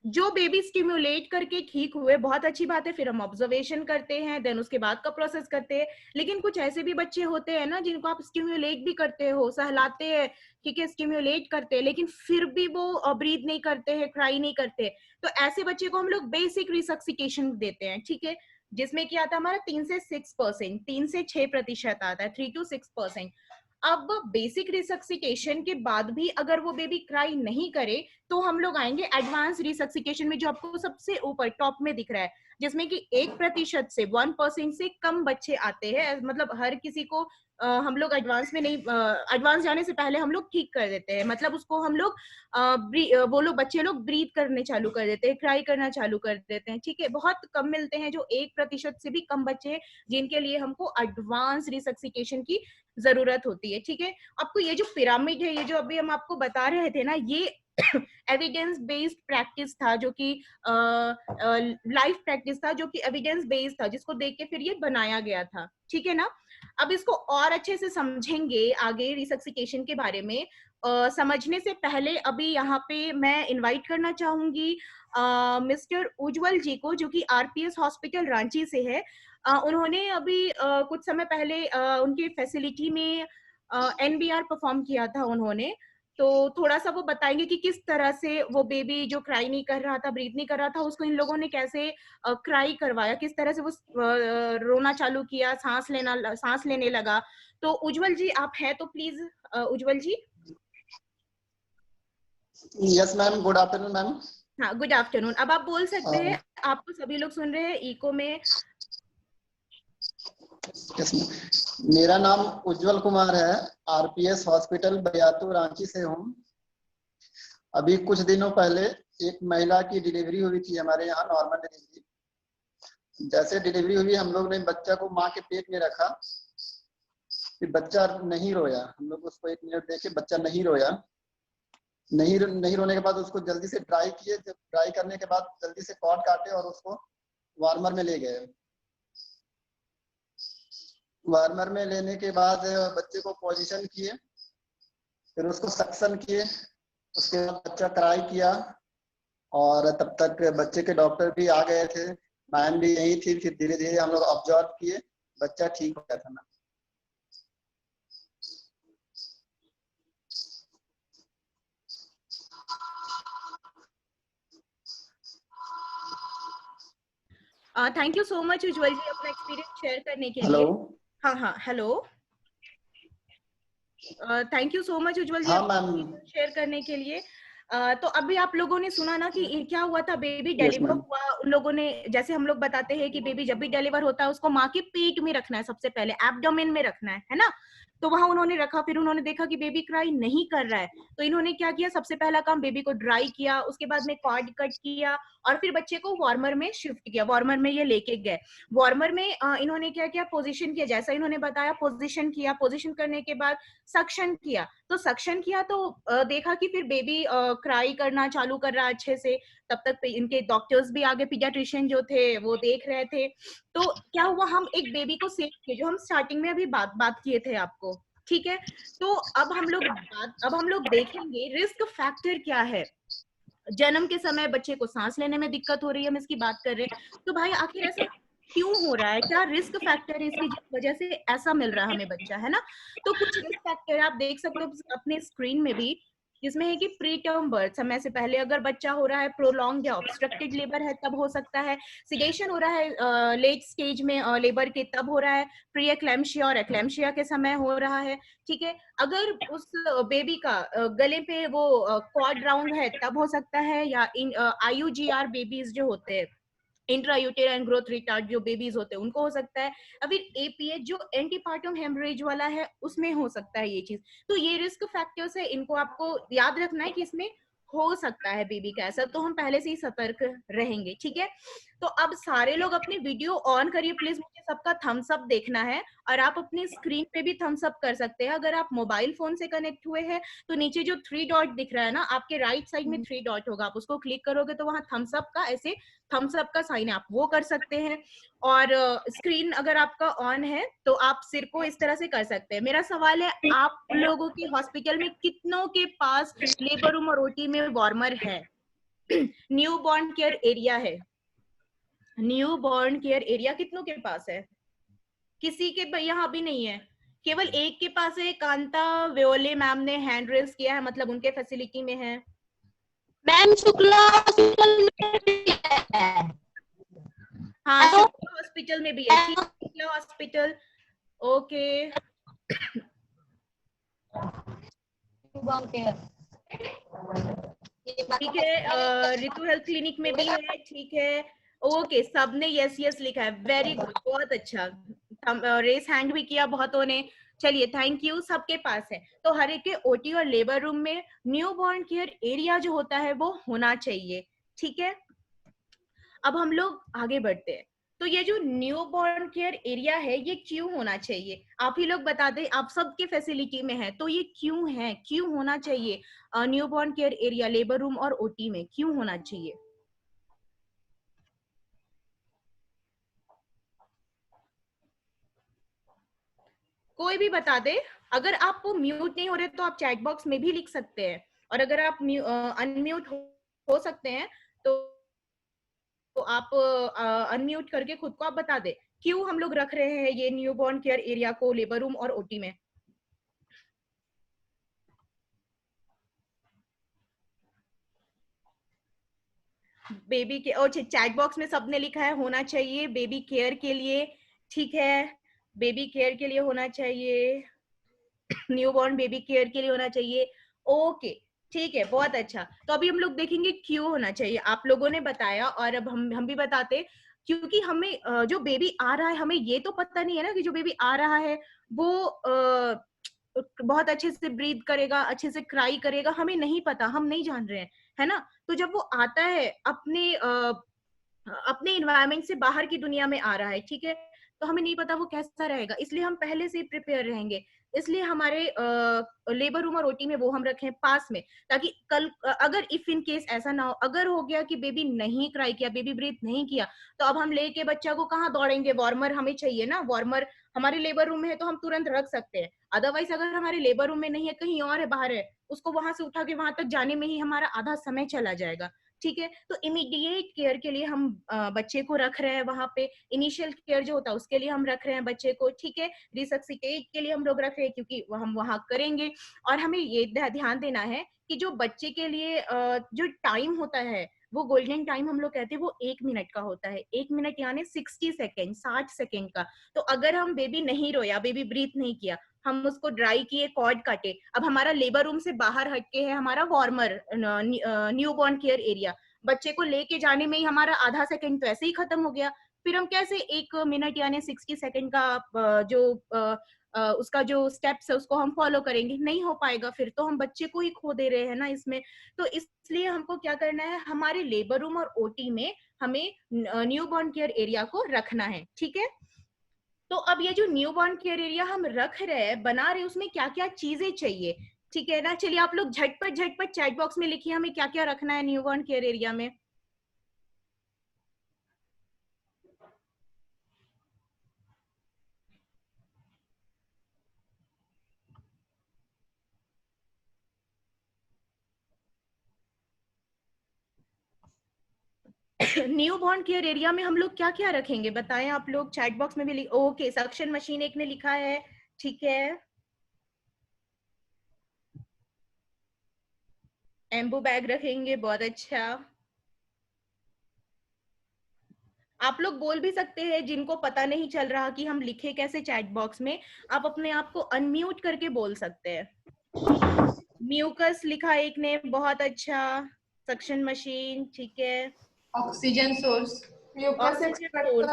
जो बेबी स्टिम्युलेट करके ठीक हुए, बहुत अच्छी बात है, फिर हम ऑब्जर्वेशन करते हैं, देन उसके बाद का प्रोसेस करते हैं। लेकिन कुछ ऐसे भी बच्चे होते हैं ना जिनको आप स्टिम्युलेट भी करते हो, सहलाते हैं, ठीक है, स्टिम्युलेट करते हैं, लेकिन फिर भी वो ब्रीथ नहीं करते हैं, क्राई नहीं करते। तो ऐसे बच्चे को हम लोग बेसिक रिसक्सिकेशन देते हैं, ठीक है, जिसमें क्या आता है हमारा 3 से 6%, 3 से 6% आता है, 3 to 6%। अब बेसिक रिसक्सिकेशन के बाद भी अगर वो बेबी क्राई नहीं करे तो हम लोग आएंगे एडवांस रिसक्सिकेशन में, जो आपको सबसे ऊपर टॉप में दिख रहा है, जिसमें कि 1% से 1% से कम बच्चे आते हैं। मतलब हर किसी को हम लोग एडवांस में नहीं, एडवांस जाने से पहले हम लोग ठीक कर देते हैं, मतलब उसको हम लोग वो लोग बच्चे लोग ब्रीथ करने चालू कर देते हैं, क्राई करना चालू कर देते हैं, ठीक है? बहुत कम मिलते हैं जो 1% से भी कम बच्चे हैं जिनके लिए हमको एडवांस रिसक्सिकेशन की जरूरत होती है, ठीक है? आपको ये जो पिरामिड है, ये जो अभी हम आपको बता रहे थे ना, ये एविडेंस बेस्ड प्रैक्टिस था, जो कि लाइफ प्रैक्टिस था, जो कि एविडेंस बेस्ड था, जिसको देख के फिर ये बनाया गया था। ठीक है ना। अब इसको और अच्छे से समझेंगे आगे रिसक्सिकेशन के बारे में। समझने से पहले अभी यहाँ पे मैं इनवाइट करना चाहूंगी मिस्टर उज्जवल जी को, जो कि आरपीएस हॉस्पिटल रांची से है। उन्होंने अभी कुछ समय पहले उनकी फैसिलिटी में एनबीआर परफॉर्म किया था उन्होंने। तो थोड़ा सा वो बताएंगे कि किस तरह से वो बेबी जो क्राई नहीं कर रहा था, ब्रीथ नहीं कर रहा था, उसको इन लोगों ने कैसे क्राई करवाया, किस तरह से वो रोना चालू किया, सांस लेने लगा। तो उज्जवल जी आप हैं तो please Ujjwal ji. Yes ma'am, good afternoon ma'am. हाँ गुड आफ्टरनून, अब आप बोल सकते हैं, आपको सभी लोग सुन रहे हैं इको में। मेरा नाम उज्जवल कुमार है, आरपीएस हॉस्पिटल बयातू रांची से हूँ। अभी कुछ दिनों पहले एक महिला की डिलीवरी हुई थी हमारे यहाँ, नॉर्मल डिलीवरी। जैसे डिलीवरी हुई हम लोग ने बच्चा को माँ के पेट में रखा, फिर बच्चा नहीं रोया। हम लोग उसको 1 मिनट देखे, बच्चा नहीं रोया। नहीं रोने के बाद उसको जल्दी से ड्राई किए। जब ड्राई करने के बाद जल्दी से कॉर्ड काटे और उसको वार्मर में ले गए। वार्मर में लेने के बाद बच्चे को पोजीशन किए, फिर उसको सक्शन किए। उसके बाद बच्चा क्राई किया और तब तक बच्चे के डॉक्टर भी आ गए थे, मैम भी यही थी। फिर धीरे धीरे हम लोग ऑब्जर्व किए, बच्चा ठीक हो गया था ना। Thank you so much Ujjwal ji अपना एक्सपीरियंस शेयर करने के लिए। हेलो। हाँ hello, thank you so much Ujjwal ji हाँ मैम, शेयर करने के लिए। तो अभी आप लोगों ने सुना ना कि क्या हुआ था, बेबी डिलीवर हुआ। उन लोगों ने, जैसे हम लोग बताते हैं कि बेबी जब भी डिलीवर होता है उसको माँ के पेट में रखना है, सबसे पहले एब्डोमेन में रखना है ना। तो वहां उन्होंने रखा, फिर उन्होंने देखा कि बेबी क्राई नहीं कर रहा है, तो इन्होंने क्या किया, सबसे पहला काम बेबी को ड्राई किया, उसके बाद में कॉर्ड कट किया और फिर बच्चे को वार्मर में शिफ्ट किया। वार्मर में ये लेके गए। वार्मर में इन्होंने क्या किया, पोजीशन किया, जैसा इन्होंने बताया पोजीशन किया। पोजीशन करने के बाद सक्शन किया। तो सक्शन किया तो देखा कि फिर बेबी क्राई करना चालू कर रहा है अच्छे से। तब तक इनके डॉक्टर्स भी आगे, पीडियाट्रिशियन जो थे वो देख रहे थे। तो क्या हुआ, हम एक बेबी को सेव किए, जो हम स्टार्टिंग में अभी बात किए थे आपको। ठीक है। तो अब हम लोग देखेंगे रिस्क फैक्टर क्या है। जन्म के समय बच्चे को सांस लेने में दिक्कत हो रही है, हम इसकी बात कर रहे हैं। तो भाई आखिर ऐसा क्यों हो रहा है, क्या रिस्क फैक्टर है इसकी जिस वजह से ऐसा मिल रहा है हमें बच्चा, है ना। तो कुछ रिस्क फैक्टर आप देख सकते हो अपने स्क्रीन में भी, जिसमें है कि प्री टर्म बर्थ, समय से पहले अगर बच्चा हो रहा है, प्रोलॉन्ग या ऑब्स्ट्रक्टेड लेबर है तब हो सकता है, सिडेशन हो रहा है लेट स्टेज में लेबर के तब हो रहा है, प्री एक्लैम्शिया और एक्लैम्शिया के समय हो रहा है। ठीक है। अगर उस बेबी का गले पे वो क्वाड राउंड है तब हो सकता है, या IUGR बेबीज जो होते हैं, इंट्रायूटेराइन ग्रोथ रिटार्ड जो बेबीज होते हैं, उनको हो सकता है। अभी APH जो एंटीपार्टम हेमरेज वाला है उसमें हो सकता है ये चीज। तो ये रिस्क फैक्टर्स है, इनको आपको याद रखना है कि इसमें हो सकता है बेबी का ऐसा, तो हम पहले से ही सतर्क रहेंगे। ठीक है। तो अब सारे लोग अपनी वीडियो ऑन करिए प्लीज, मुझे सबका थम्स अप देखना है। और आप अपनी स्क्रीन पे भी थम्स अप कर सकते हैं। अगर आप मोबाइल फोन से कनेक्ट हुए हैं तो नीचे जो 3 डॉट दिख रहा है ना, आपके राइट साइड में 3 डॉट होगा, आप उसको क्लिक करोगे तो वहां थम्स अप का, ऐसे थम्स अप का साइन है, आप वो कर सकते हैं। और स्क्रीन अगर आपका ऑन है तो आप सिर को इस तरह से कर सकते हैं। मेरा सवाल है, आप लोगों के हॉस्पिटल में कितनों के पास लेबर रूम और OT में वार्मर है? न्यू बॉर्न केयर एरिया है, न्यू बॉर्न केयर एरिया कितनों के पास है? किसी के यहाँ भी नहीं है, केवल एक के पास है। कांता व्योले मैम ने हैंड रेज किया है, मतलब उनके फैसिलिटी में है। मैम शुक्ला हॉस्पिटल में भी है। हाँ शुक्ला हॉस्पिटल में भी है। ठीक है, शुक्ला हॉस्पिटल, ओके। ठीक है, ऋतु हेल्थ क्लिनिक में भी है। ठीक है, ओके, सबने यस लिखा है, वेरी गुड, बहुत अच्छा। रेस हैंड भी किया बहुतों ने। चलिए थैंक यू, सबके पास है। तो हर एक के OT और लेबर रूम में न्यू बॉर्न केयर एरिया जो होता है वो होना चाहिए। ठीक है। अब हम लोग आगे बढ़ते हैं। तो ये जो न्यू बॉर्न केयर एरिया है ये क्यों होना चाहिए, आप ही लोग बता दें, आप सबके फैसिलिटी में है तो ये क्यों है, क्यों होना चाहिए new born care area labour room और ओटी में क्यों होना चाहिए? कोई भी बता दे। अगर आप म्यूट नहीं हो रहे तो आप चैट बॉक्स में भी लिख सकते हैं, और अगर आप अनम्यूट हो सकते हैं तो आप अनम्यूट करके खुद को आप बता दे क्यों हम लोग रख रहे हैं ये न्यू बॉर्न केयर एरिया को लेबर रूम और ओटी में। बेबी के, और चैट बॉक्स में सबने लिखा है होना चाहिए बेबी केयर के लिए, ठीक है, बेबी केयर के लिए होना चाहिए, न्यूबॉर्न बेबी केयर के लिए होना चाहिए, ओके ठीक है, बहुत अच्छा। तो अभी हम लोग देखेंगे क्यों होना चाहिए, आप लोगों ने बताया और अब हम भी बताते, क्योंकि हमें जो बेबी आ रहा है हमें ये तो पता नहीं है ना कि जो बेबी आ रहा है वो बहुत अच्छे से ब्रीथ करेगा, अच्छे से क्राई करेगा, हमें नहीं पता, हम नहीं जान रहे हैं, है ना। तो जब वो आता है अपने इन्वायरमेंट से बाहर की दुनिया में आ रहा है, ठीक है, तो हमें नहीं पता वो कैसा रहेगा, इसलिए हम पहले से ही प्रिपेयर रहेंगे, इसलिए हमारे लेबर रूम और ओटी में वो हम रखें पास में, ताकि कल अगर इफ इन केस ऐसा ना हो, अगर हो गया कि बेबी नहीं क्राई किया, बेबी ब्रीथ नहीं किया, तो अब हम लेके बच्चा को कहाँ दौड़ेंगे, वार्मर हमें चाहिए ना, वार्मर हमारे लेबर रूम में है तो हम तुरंत रख सकते हैं, अदरवाइज अगर हमारे लेबर रूम में नहीं है, कहीं और है, बाहर है, उसको वहां से उठा के वहां तक जाने में ही हमारा आधा समय चला जाएगा, ठीक है। तो इमीडिएट केयर के लिए हम बच्चे को रख रहे हैं वहां पे, इनिशियल केयर जो होता है उसके लिए हम रख रहे हैं बच्चे को, ठीक है, रिसक्सिटेट के लिए हम लोग रख रहे हैं क्योंकि हम वहां करेंगे। और हमें ये ध्यान देना है कि जो बच्चे के लिए जो टाइम होता है वो गोल्डन टाइम हम लोग कहते हैं वो 1 मिनट का होता है, 1 मिनट यानी 60 सेकेंड, 60 सेकेंड का। तो अगर हम बेबी नहीं रोया, बेबी ब्रीथ नहीं किया, हम उसको ड्राई किए, कॉर्ड काटे, अब हमारा लेबर रूम से बाहर हटके है हमारा warmer new born care area, बच्चे को लेके जाने में ही हमारा आधा सेकंड तो ऐसे ही खत्म हो गया, फिर हम कैसे 1 मिनट यानी 60 सेकेंड का उसका जो स्टेप्स है उसको हम फॉलो करेंगे, नहीं हो पाएगा, फिर तो हम बच्चे को ही खो दे रहे हैं ना इसमें। तो इसलिए हमको क्या करना है, हमारे लेबर रूम और ओटी में हमें न्यू बॉर्न केयर एरिया को रखना है, ठीक है। तो अब ये जो न्यू बॉर्न केयर एरिया हम रख रहे हैं, बना रहे हैं, उसमें क्या क्या चीजें चाहिए, ठीक है ना। चलिए आप लोग झटपट चैट बॉक्स में लिखिए हमें क्या क्या रखना है न्यू बॉर्न केयर एरिया में। न्यू बॉर्न केयर एरिया में हम लोग क्या क्या रखेंगे बताएं आप लोग, चैट बॉक्स में भी ओके, सक्शन मशीन एक ने लिखा है, ठीक है, एम्बू बैग रखेंगे, बहुत अच्छा। आप लोग बोल भी सकते हैं, जिनको पता नहीं चल रहा कि हम लिखे कैसे चैट बॉक्स में, आप अपने आप को अनम्यूट करके बोल सकते हैं। म्यूकस लिखा एक ने, बहुत अच्छा, सक्शन मशीन, ठीक है, ऑक्सीजन सोर्स, ऑक्सीजन सोर्स,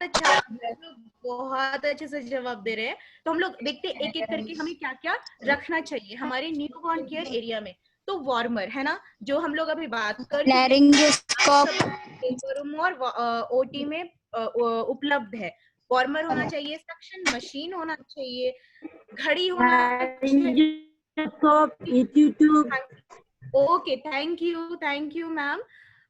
अच्छा, बहुत अच्छे से जवाब दे रहे हैं। तो हम लोग देखते हैं एक एक करके हमें क्या क्या रखना चाहिए हमारे न्यू बॉर्न केयर एरिया में। तो वार्मर है ना, जो हम लोग अभी बात कर चुके हैं और ओटी में उपलब्ध है। वार्मर होना चाहिए, सक्शन मशीन होना चाहिए, घड़ी होना चाहिए। Okay, thank you ma'am.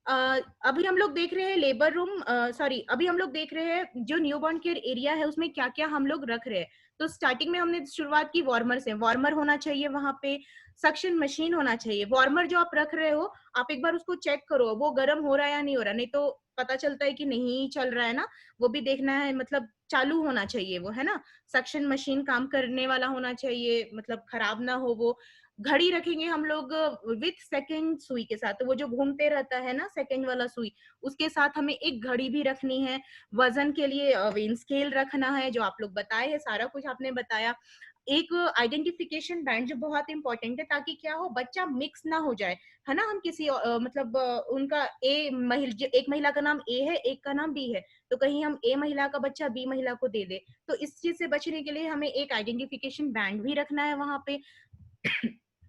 अभी हम लोग देख रहे हैं लेबर रूम, सॉरी, अभी हम लोग देख रहे हैं जो न्यूबॉर्न केयर एरिया है उसमें क्या क्या हम लोग रख रहे हैं। तो स्टार्टिंग में हमने शुरुआत की वार्मर से, वार्मर होना चाहिए वहां पे, सक्शन मशीन होना चाहिए। वार्मर जो आप रख रहे हो आप एक बार उसको चेक करो वो गर्म हो रहा है या नहीं हो रहा, नहीं तो पता चलता है कि नहीं चल रहा है ना, वो भी देखना है, मतलब चालू होना चाहिए वो, है ना। सक्शन मशीन काम करने वाला होना चाहिए, मतलब खराब ना हो वो। घड़ी रखेंगे हम लोग विथ सेकंड सुई के साथ, तो वो जो घूमते रहता है ना सेकंड वाला सुई, उसके साथ हमें एक घड़ी भी रखनी है। वजन के लिए वेन स्केल रखना है, जो आप लोग बताए हैं, सारा कुछ आपने बताया। एक आइडेंटिफिकेशन बैंड जो बहुत इंपॉर्टेंट है, ताकि क्या हो, बच्चा मिक्स ना हो जाए, है ना। हम किसी मतलब उनका एक महिला का नाम ए है, एक का नाम बी है, तो कहीं हम ए महिला का बच्चा बी महिला को दे दे। तो इस चीज से बचने के लिए हमें एक आइडेंटिफिकेशन बैंड भी रखना है वहां पे।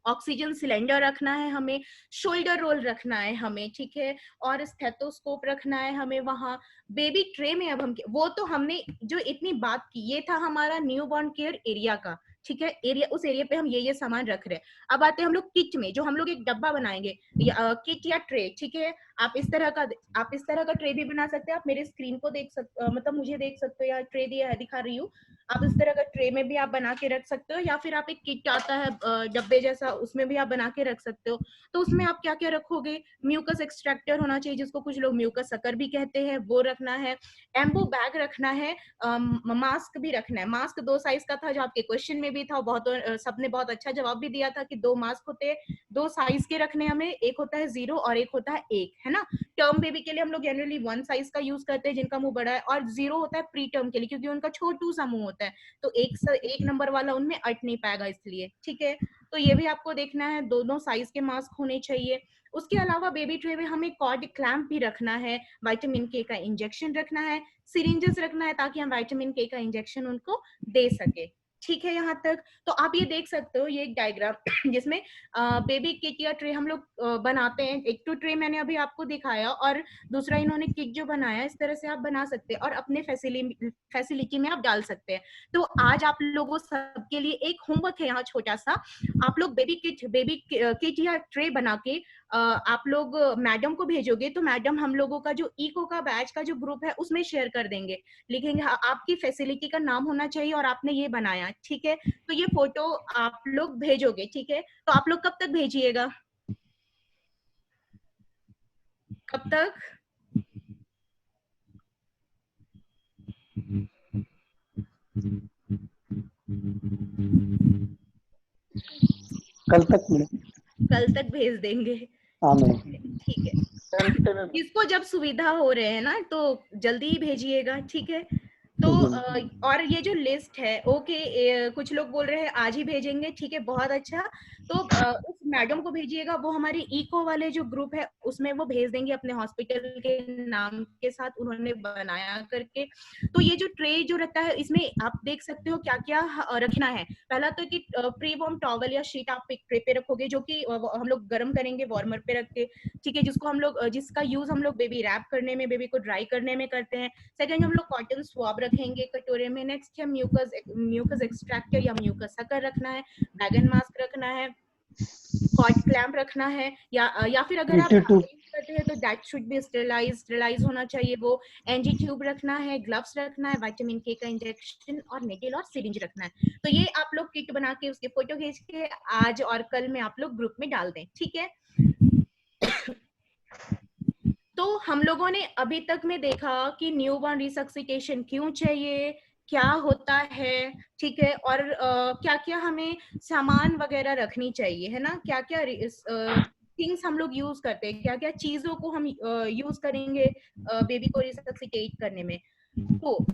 ऑक्सीजन सिलेंडर रखना है हमें, शोल्डर रोल रखना है हमें, ठीक है, और स्टेथोस्कोप रखना है हमें वहां। बेबी ट्रे में अब हम, वो तो हमने जो इतनी बात की, ये था हमारा न्यूबॉर्न केयर एरिया का, ठीक है, एरिया, उस एरिया पे हम ये सामान रख रहे हैं। अब आते हैं हम लोग किट में, जो हम लोग एक डब्बा बनाएंगे, किट या ट्रे, ठीक है। आप इस तरह का ट्रे भी बना सकते हैं। आप मेरे स्क्रीन को देख सकते, मतलब मुझे देख सकते हो, या ट्रे दिखा रही हूँ, आप इस तरह का ट्रे में भी आप बना के रख सकते हो, या फिर आप एक किट आता है डब्बे जैसा, उसमें भी आप बना के रख सकते हो। तो उसमें आप क्या क्या रखोगे, म्यूकस एक्सट्रैक्टर होना चाहिए, जिसको कुछ लोग म्यूकस सकर भी कहते हैं, वो रखना है। एम्बो बैग रखना है, मास्क भी रखना है। मास्क 2 साइज का था, जो आपके क्वेश्चन में भी था, बहुत सबने बहुत अच्छा जवाब भी दिया था कि 2 मास्क होते हैं, 2 साइज के रखने हमें, एक होता है 0 और एक होता है 1, है ना। टर्म बेबी के लिए हम लोग जनरली 1 साइज का यूज करते हैं, जिनका मुंह बड़ा है, और 0 होता है प्री टर्म के लिए, क्योंकि उनका छोटू सा मुंह होता है, तो एक नंबर वाला उनमें अट नहीं पाएगा, इसलिए, ठीक है। तो ये भी आपको देखना है, दोनों साइज के मास्क होने चाहिए। उसके अलावा बेबी ट्रे में हमें कॉर्ड क्लैंप भी रखना है, विटामिन के का इंजेक्शन रखना है, सिरिंजेस रखना है, ताकि हम विटामिन के का इंजेक्शन उनको दे सके, ठीक है। यहाँ तक तो आप ये देख सकते हो, ये एक डायग्राम जिसमें बेबी किट या ट्रे हम लोग बनाते हैं। एक तो ट्रे मैंने अभी आपको दिखाया, और दूसरा इन्होंने किट जो बनाया, इस तरह से आप बना सकते हैं और अपने फैसिलिटी में आप डाल सकते हैं। तो आज आप लोगों सबके लिए एक होमवर्क है यहाँ छोटा सा, आप लोग बेबी किट या ट्रे बना के आप लोग मैडम को भेजोगे, तो मैडम हम लोगों का जो इको का बैच का जो ग्रुप है उसमें शेयर कर देंगे, लिखेंगे आपकी फैसिलिटी का नाम होना चाहिए और आपने ये बनाया, ठीक है। तो ये फोटो आप लोग भेजोगे, ठीक है। तो आप लोग कब तक भेजिएगा, कब तक? कल तक मैडम, कल तक भेज देंगे, हाँ मैडम, ठीक है। जिसको जब सुविधा हो रहे हैं ना, तो जल्दी ही भेजिएगा, ठीक है। तो और ये जो लिस्ट है, ओके, कुछ लोग बोल रहे हैं आज ही भेजेंगे, ठीक है, बहुत अच्छा। तो उस मैडम को भेजिएगा, वो हमारी इको वाले जो ग्रुप है उसमें वो भेज देंगे अपने हॉस्पिटल के नाम के साथ, उन्होंने बनाया करके। तो ये जो ट्रे जो रहता है, इसमें आप देख सकते हो क्या क्या रखना है। पहला तो कि प्री वार्म टॉवल या शीट आप एक ट्रे पे रखोगे, जो कि हम लोग गर्म करेंगे वार्मर पे रख के, ठीक है, जिसका यूज हम लोग बेबी रैप करने में, बेबी को ड्राई करने में करते हैं। सेकंड, हम लोग कॉटन स्वैब रखेंगे कटोरे में। नेक्स्ट है म्यूकस एक्सट्रैक्टर या म्यूकस सकर रखना है, बैगन मास्क रखना है, कॉट क्लैंप रखना है, या फिर अगर आप करते हैं तो दैट शुड बी स्टेरिलाइज होना चाहिए वो। एनजी ट्यूब रखना है, ग्लव्स रखना है, विटामिन के का इंजेक्शन और नेडल और सिरिंज रखना है। तो ये आप लोग किट बना के उसके फोटो खींच के आज और कल में आप लोग ग्रुप में डाल दें, ठीक है। तो हम लोगों ने अभी तक में देखा कि न्यूबॉर्न रिसक्सिटेशन क्यों चाहिए, क्या होता है, ठीक है, और क्या क्या हमें सामान वगैरह रखनी चाहिए, है ना, क्या क्या थिंग्स हम लोग यूज करते हैं, क्या क्या चीजों को हम यूज करेंगे बेबी को रिसक्सिटेट करने में। तो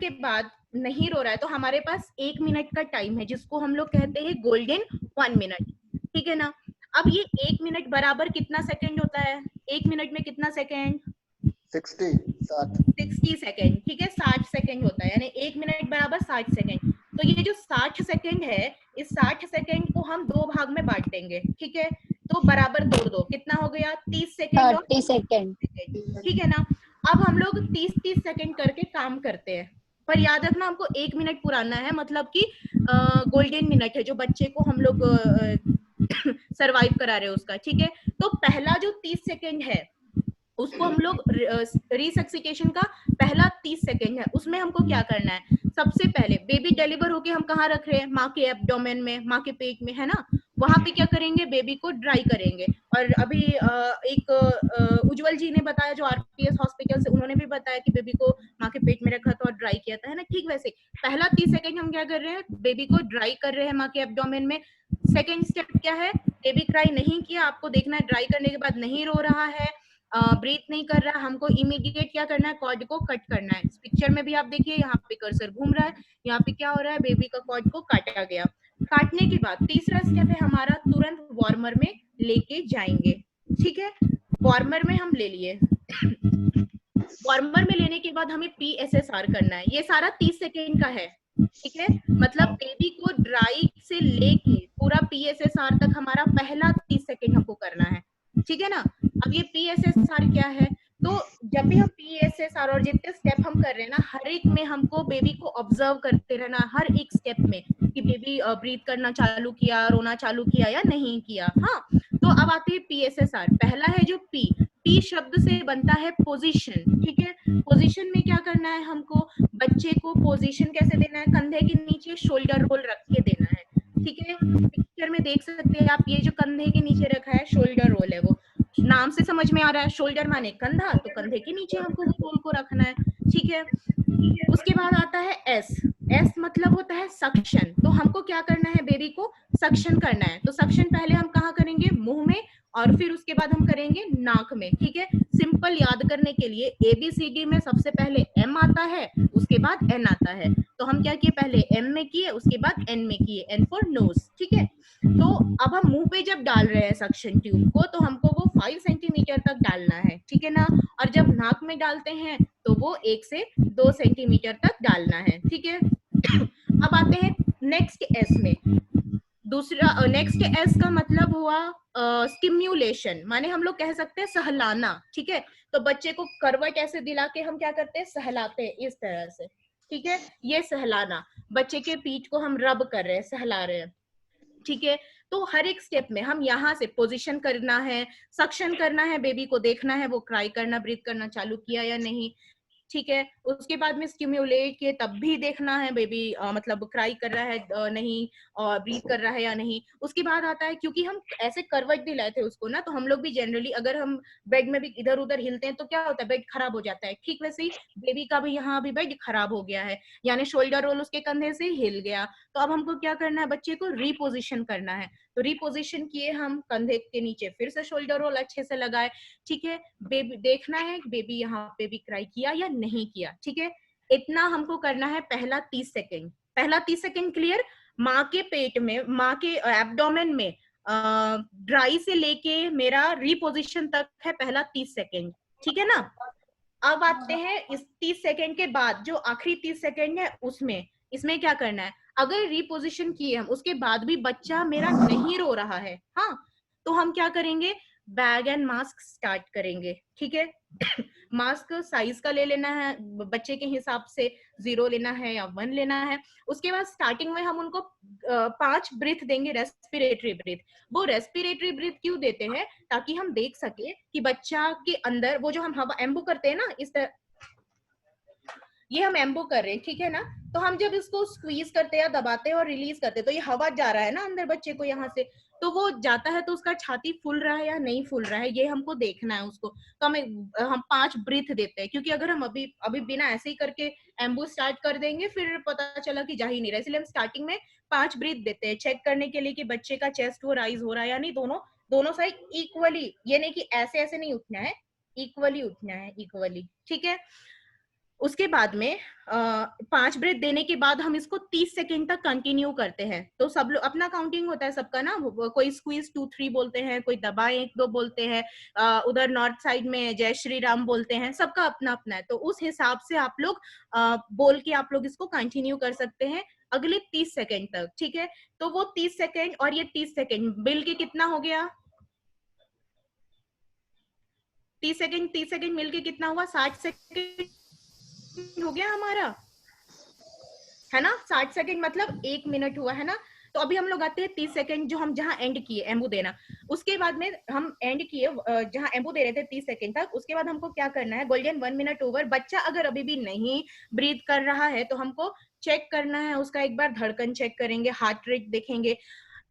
के बाद नहीं रो रहा है, तो हमारे पास 1 मिनट का टाइम है, जिसको हम लोग कहते हैं गोल्डन 1 मिनट, ठीक है ना। अब ये 1 मिनट बराबर कितना सेकंड होता है, 1 मिनट में कितना सेकंड? 60 सेकंड, ठीक है, 60 सेकंड होता है, यानी 1 मिनट बराबर 60 सेकंड। तो ये जो 60 सेकंड है, इस 60 सेकंड को हम 2 भाग में बांट देंगे, ठीक है। तो बराबर दो कितना हो गया, 30 सेकंड और 30 सेकंड, ठीक है ना। अब हम लोग 30-30 सेकंड करके काम करते हैं, पर याद रखना हमको 1 मिनट पुराना है, मतलब कि गोल्डन मिनट है जो बच्चे को हम लोग सरवाइव करा रहे हैं उसका, ठीक है। तो पहला जो 30 सेकंड है उसको हम लोग रिसक्सिटेशन का पहला 30 सेकंड है, उसमें हमको क्या करना है, सबसे पहले बेबी डिलीवर होके हम कहाँ रख रहे हैं, माँ के एब्डोमेन में, माँ के पेट में, है ना। वहां पे क्या करेंगे, बेबी को ड्राई करेंगे। और अभी एक उज्जवल जी ने बताया जो आरपीएस हॉस्पिटल से, उन्होंने भी बताया कि बेबी को माँ के पेट में रखा था और ड्राई किया था, है ना। ठीक वैसे पहला 30 सेकंड हम क्या कर रहे हैं, बेबी को ड्राई कर रहे हैं माँ के एब्डोमेन में। सेकंड स्टेप क्या है, बेबी क्राई नहीं किया, आपको देखना है ड्राई करने के बाद नहीं रो रहा है, ब्रीथ नहीं कर रहा, हमको इमीडिएट क्या करना है, कॉर्ड को कट करना है। इस पिक्चर में भी आप देखिए, यहाँ पे कर्सर घूम रहा है, यहाँ पे क्या हो रहा है, बेबी का कॉर्ड को काटा गया। काटने के बाद तीसरा स्टेप है हमारा, तुरंत वार्मर में लेके जाएंगे। ठीक है, वार्मर में हम ले लिए, वार्मर में लेने के बाद हमें PSSR करना है। ये सारा 30 सेकेंड का है, ठीक है। मतलब बेबी को ड्राई से लेके पूरा PSSR तक हमारा पहला 30 सेकेंड हमको करना है, ठीक है ना। अब ये PSSR क्या है, तो जब भी हम PSSR और जितने स्टेप हम कर रहे हैं ना, हर एक में हमको बेबी को ऑब्जर्व करते रहना, हर एक स्टेप में कि बेबी ब्रीथ करना चालू किया, रोना चालू किया या नहीं किया। हाँ, तो अब आते हैं PSSR। पहला है जो P शब्द से बनता है पोजीशन, ठीक है। पोजीशन में क्या करना है, हमको बच्चे को पोजीशन कैसे देना है, कंधे के नीचे शोल्डर रोल रख के देना है, ठीक है। पिक्चर में देख सकते हैं आप, ये जो कंधे के नीचे रखा है शोल्डर रोल है, वो नाम से समझ में आ रहा है, शोल्डर माने कंधा, तो कंधे के नीचे हमको रोल को रखना है, ठीक है। उसके बाद आता है S मतलब होता है सक्शन। तो हमको क्या करना है, बेबी को सक्शन करना है। तो सक्शन पहले हम कहाँ करेंगे, मुंह में, और फिर उसके बाद हम करेंगे नाक में, ठीक है। सिंपल याद करने के लिए ABCD में सबसे पहले M आता है, उसके बाद N आता है। तो हम क्या किए, पहले M में किए, उसके बाद N में किए, N फॉर नोज, ठीक है। तो अब हम मुंह पे जब डाल रहे हैं सक्शन ट्यूब को, तो हमको वो 5 सेंटीमीटर तक डालना है, ठीक है ना। और जब नाक में डालते हैं तो वो 1 से 2 सेंटीमीटर तक डालना है, ठीक है। अब आते हैं नेक्स्ट S में। दूसरा नेक्स्ट S का मतलब हुआ स्टिम्युलेशन, माने हम लोग कह सकते हैं सहलाना, ठीक है। तो बच्चे को करवट ऐसे दिला के हम क्या करते हैं, सहलाते हैं इस तरह से, ठीक है। ये सहलाना, बच्चे के पीठ को हम रब कर रहे हैं, सहला रहे हैं, ठीक है। तो हर एक स्टेप में हम यहाँ से पोजीशन करना है, सक्शन करना है, बेबी को देखना है वो क्राई करना, ब्रीथ करना चालू किया या नहीं, ठीक है। उसके बाद में स्टिम्युलेट किए, तब भी देखना है बेबी मतलब क्राई कर रहा है नहीं, और ब्रीथ कर रहा है या नहीं। उसके बाद आता है, क्योंकि हम ऐसे करवट दिलाए थे उसको ना, तो हम लोग भी जनरली अगर हम बेड में भी इधर उधर हिलते हैं तो क्या होता है, बेड खराब हो जाता है। ठीक वैसे ही बेबी का भी यहाँ भी बेड खराब हो गया है, यानी शोल्डर रोल उसके कंधे से हिल गया। तो अब हमको क्या करना है, बच्चे को रिपोजिशन करना है। तो रिपोजिशन किए हम, कंधे के नीचे फिर से शोल्डर रोल अच्छे से लगाए, ठीक है। बेबी देखना है बेबी यहाँ पे भी क्राई किया या नहीं किया, ठीक है। इतना हमको करना है पहला 30 सेकेंड। पहला 30 सेकेंड क्लियर। माँ के पेट में, माँ के एब्डोमेन में ड्राई से लेके मेरा रिपोजिशन तक है पहला 30 सेकेंड, ठीक है ना। अब आते हैं इस 30 सेकेंड के बाद जो आखिरी 30 सेकेंड है, उसमें इसमें क्या करना है, अगर रिपोजिशन किए हम उसके बाद भी बच्चा मेरा नहीं रो रहा है, हाँ, तो हम क्या करेंगे, बैग एंड मास्क स्टार्ट करेंगे, ठीक है। मास्क साइज का ले लेना है, बच्चे के हिसाब से 0 लेना है या 1 लेना है। उसके बाद स्टार्टिंग में हम उनको 5 ब्रीथ देंगे, रेस्पिरेटरी ब्रीथ। वो रेस्पिरेटरी ब्रीथ क्यों देते हैं, ताकि हम देख सके कि बच्चा के अंदर वो जो हम हवा एम्बू करते हैं ना, इस तरह ये हम एम्बो कर रहे हैं, ठीक है ना। तो हम जब इसको स्क्वीज करते हैं या दबाते हैं और रिलीज करते हैं, तो ये हवा जा रहा है ना अंदर बच्चे को यहाँ से, तो वो जाता है तो उसका छाती फूल रहा है या नहीं फूल रहा है, ये हमको देखना है उसको। तो हम 5 ब्रीथ देते हैं, क्योंकि अगर हम अभी बिना ऐसे ही करके एम्बू स्टार्ट कर देंगे, फिर पता चला कि जा ही नहीं रहा, इसलिए हम स्टार्टिंग में 5 ब्रीथ देते हैं, चेक करने के लिए कि बच्चे का चेस्ट वो राइज हो रहा है या नहीं, दोनों साइड इक्वली, ये नहीं कि ऐसे ऐसे नहीं उठना है, इक्वली उठना है, इक्वली, ठीक है। उसके बाद में 5 ब्रेथ देने के बाद हम इसको 30 सेकेंड तक कंटिन्यू करते हैं। तो सब लोग अपना काउंटिंग होता है सबका ना, कोई स्क्वीज 2 3 बोलते हैं, कोई दबाए 1 2 बोलते हैं, उधर नॉर्थ साइड में जय श्री राम बोलते हैं, सबका अपना अपना है। तो उस हिसाब से आप लोग बोल के आप लोग इसको कंटिन्यू कर सकते हैं अगले 30 सेकेंड तक, ठीक है। तो वो 30 सेकेंड और ये 30 सेकेंड मिल के कितना हो गया, 30 सेकेंड मिलके कितना हुआ, 60 सेकेंड हो गया हमारा, है ना। 60 सेकेंड मतलब 1 मिनट हुआ, है ना। तो अभी हम लोग आते हैं 30 सेकेंड जो हम जहां एंड किए एम्बू देना, उसके बाद में हम एंड किए जहां एम्बू दे रहे थे 30 सेकेंड तक, उसके बाद हमको क्या करना है, गोल्डन 1 मिनट ओवर। बच्चा अगर अभी भी नहीं ब्रीथ कर रहा है तो हमको चेक करना है उसका, एक बार धड़कन चेक करेंगे, हार्ट रेट देखेंगे।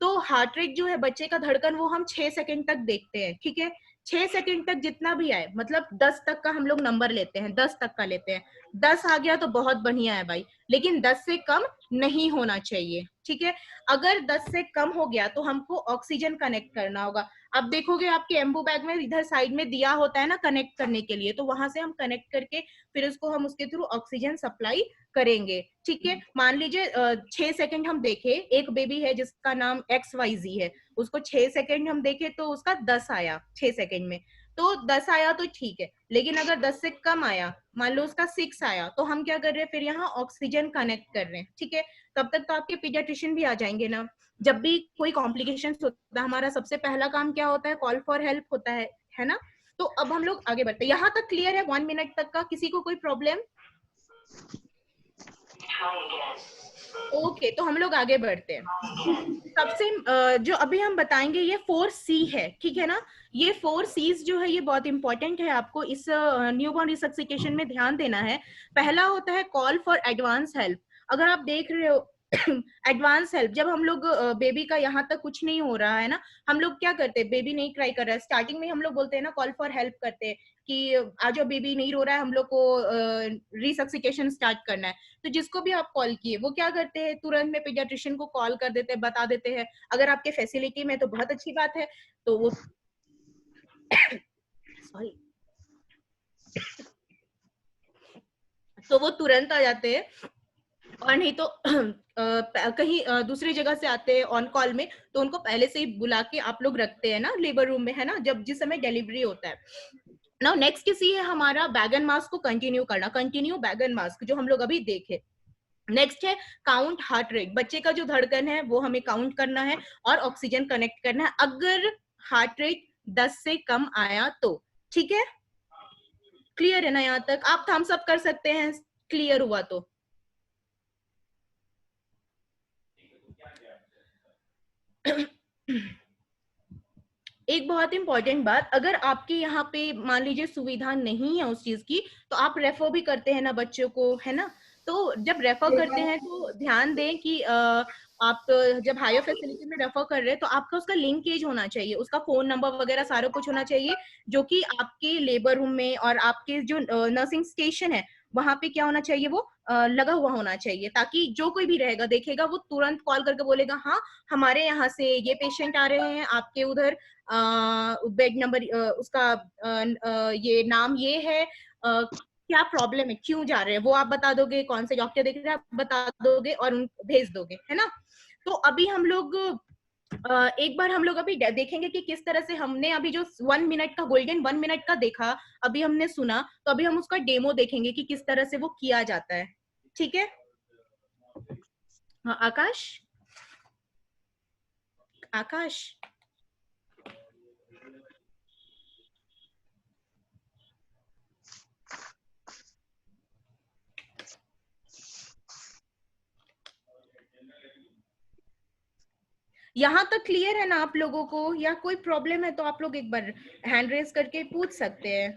तो हार्ट रेट जो है बच्चे का धड़कन वो हम 6 सेकंड तक देखते हैं, ठीक है। 6 सेकंड तक जितना भी आए, मतलब 10 तक का हम लोग नंबर लेते हैं, 10 तक का लेते हैं। 10 आ गया तो बहुत बढ़िया है भाई, लेकिन 10 से कम नहीं होना चाहिए, ठीक है। अगर 10 से कम हो गया तो हमको ऑक्सीजन कनेक्ट करना होगा। अब देखोगे आपके एम्बू बैग में इधर साइड में दिया होता है ना कनेक्ट करने के लिए, तो वहां से हम कनेक्ट करके फिर उसको हम उसके थ्रू ऑक्सीजन सप्लाई करेंगे, ठीक है। मान लीजिए 6 सेकंड हम देखे, एक बेबी है जिसका नाम XYZ है, उसको 6 सेकंड हम देखे तो उसका 10 आया 6 सेकंड में, तो 10 आया तो ठीक है। लेकिन अगर 10 से कम आया, मान लो उसका 6 आया, तो हम क्या कर रहे हैं, फिर यहाँ ऑक्सीजन कनेक्ट कर रहे हैं, ठीक है। तब तक तो आपके पीडियाट्रिशियन भी आ जाएंगे ना। जब भी कोई कॉम्प्लिकेशन होता है, हमारा सबसे पहला काम क्या होता है, कॉल फॉर हेल्प होता है ना। तो अब हम लोग आगे बढ़ते हैं। यहाँ तक क्लियर है 1 मिनट तक का? किसी को कोई प्रॉब्लम? ओके, तो हम लोग आगे बढ़ते हैं। सबसे जो अभी हम बताएंगे ये 4C है, ठीक है ना। ये 4C's जो है ये बहुत इंपॉर्टेंट है, आपको इस न्यूबॉर्न रिसक्सिकेशन में ध्यान देना है। पहला होता है कॉल फॉर एडवांस हेल्प। अगर आप देख रहे हो एडवांस हेल्प, जब हम लोग बेबी का यहाँ तक कुछ नहीं हो रहा है ना, हम लोग क्या करते हैं, बेबी नहीं क्राई कर रहा है, स्टार्टिंग में हम लोग बोलते हैं ना कॉल फॉर हेल्प करते हैं कि आज बेबी नहीं रो रहा है, हम लोग को रिसक्सिकेशन स्टार्ट करना है। तो जिसको भी आप कॉल किए वो क्या करते हैं, तुरंत में पीडियाट्रिशियन को कॉल कर देते हैं, बता देते हैं। अगर आपके फैसिलिटी में तो बहुत अच्छी बात है, तो वो सॉरी तो वो तुरंत आ जाते हैं, और नहीं तो कहीं दूसरी जगह से आते हैं ऑन कॉल में, तो उनको पहले से ही बुला के आप लोग रखते हैं ना लेबर रूम में, है ना, जब जिस समय डिलीवरी होता है। नाउ नेक्स्ट किसी है हमारा बैग एंड मास्क को कंटिन्यू करना, कंटिन्यू बैग एंड मास्क जो हम लोग अभी देखे। नेक्स्ट है काउंट हार्ट रेट, बच्चे का जो धड़कन है वो हमें काउंट करना है और ऑक्सीजन कनेक्ट करना है अगर हार्ट रेट 10 से कम आया तो, ठीक है। क्लियर है ना? यहाँ तक आप थम्स अप कर सकते हैं, क्लियर हुआ तो। एक बहुत इंपॉर्टेंट बात, अगर आपके यहाँ पे मान लीजिए सुविधा नहीं है उस चीज की, तो आप रेफर भी करते हैं ना बच्चों को, है ना। तो जब रेफर करते हैं तो ध्यान दें कि आप जब हायर फैसिलिटी में रेफर कर रहे हैं तो आपका उसका लिंकेज होना चाहिए, उसका फोन नंबर वगैरह सारा कुछ होना चाहिए, जो कि आपके लेबर रूम में और आपके जो नर्सिंग स्टेशन है वहां पे क्या होना चाहिए, वो लगा हुआ होना चाहिए, ताकि जो कोई भी रहेगा देखेगा वो तुरंत कॉल करके बोलेगा हाँ हमारे यहाँ से ये पेशेंट आ रहे हैं, आपके उधर बेड नंबर उसका ये नाम ये है, क्या प्रॉब्लम है, क्यों जा रहे हैं वो आप बता दोगे, कौन से डॉक्टर देख रहे हैं आप बता दोगे और भेज दोगे, है ना। तो अभी हम लोग एक बार हम लोग अभी देखेंगे कि किस तरह से हमने अभी जो 1 मिनट का गोल्डन 1 मिनट का देखा, अभी हमने सुना, तो अभी हम उसका डेमो देखेंगे कि किस तरह से वो किया जाता है, ठीक है। हाँ आकाश, आकाश यहाँ तक क्लियर है ना आप लोगों को, या कोई प्रॉब्लम है तो आप लोग एक बार हैंड रेज करके पूछ सकते हैं,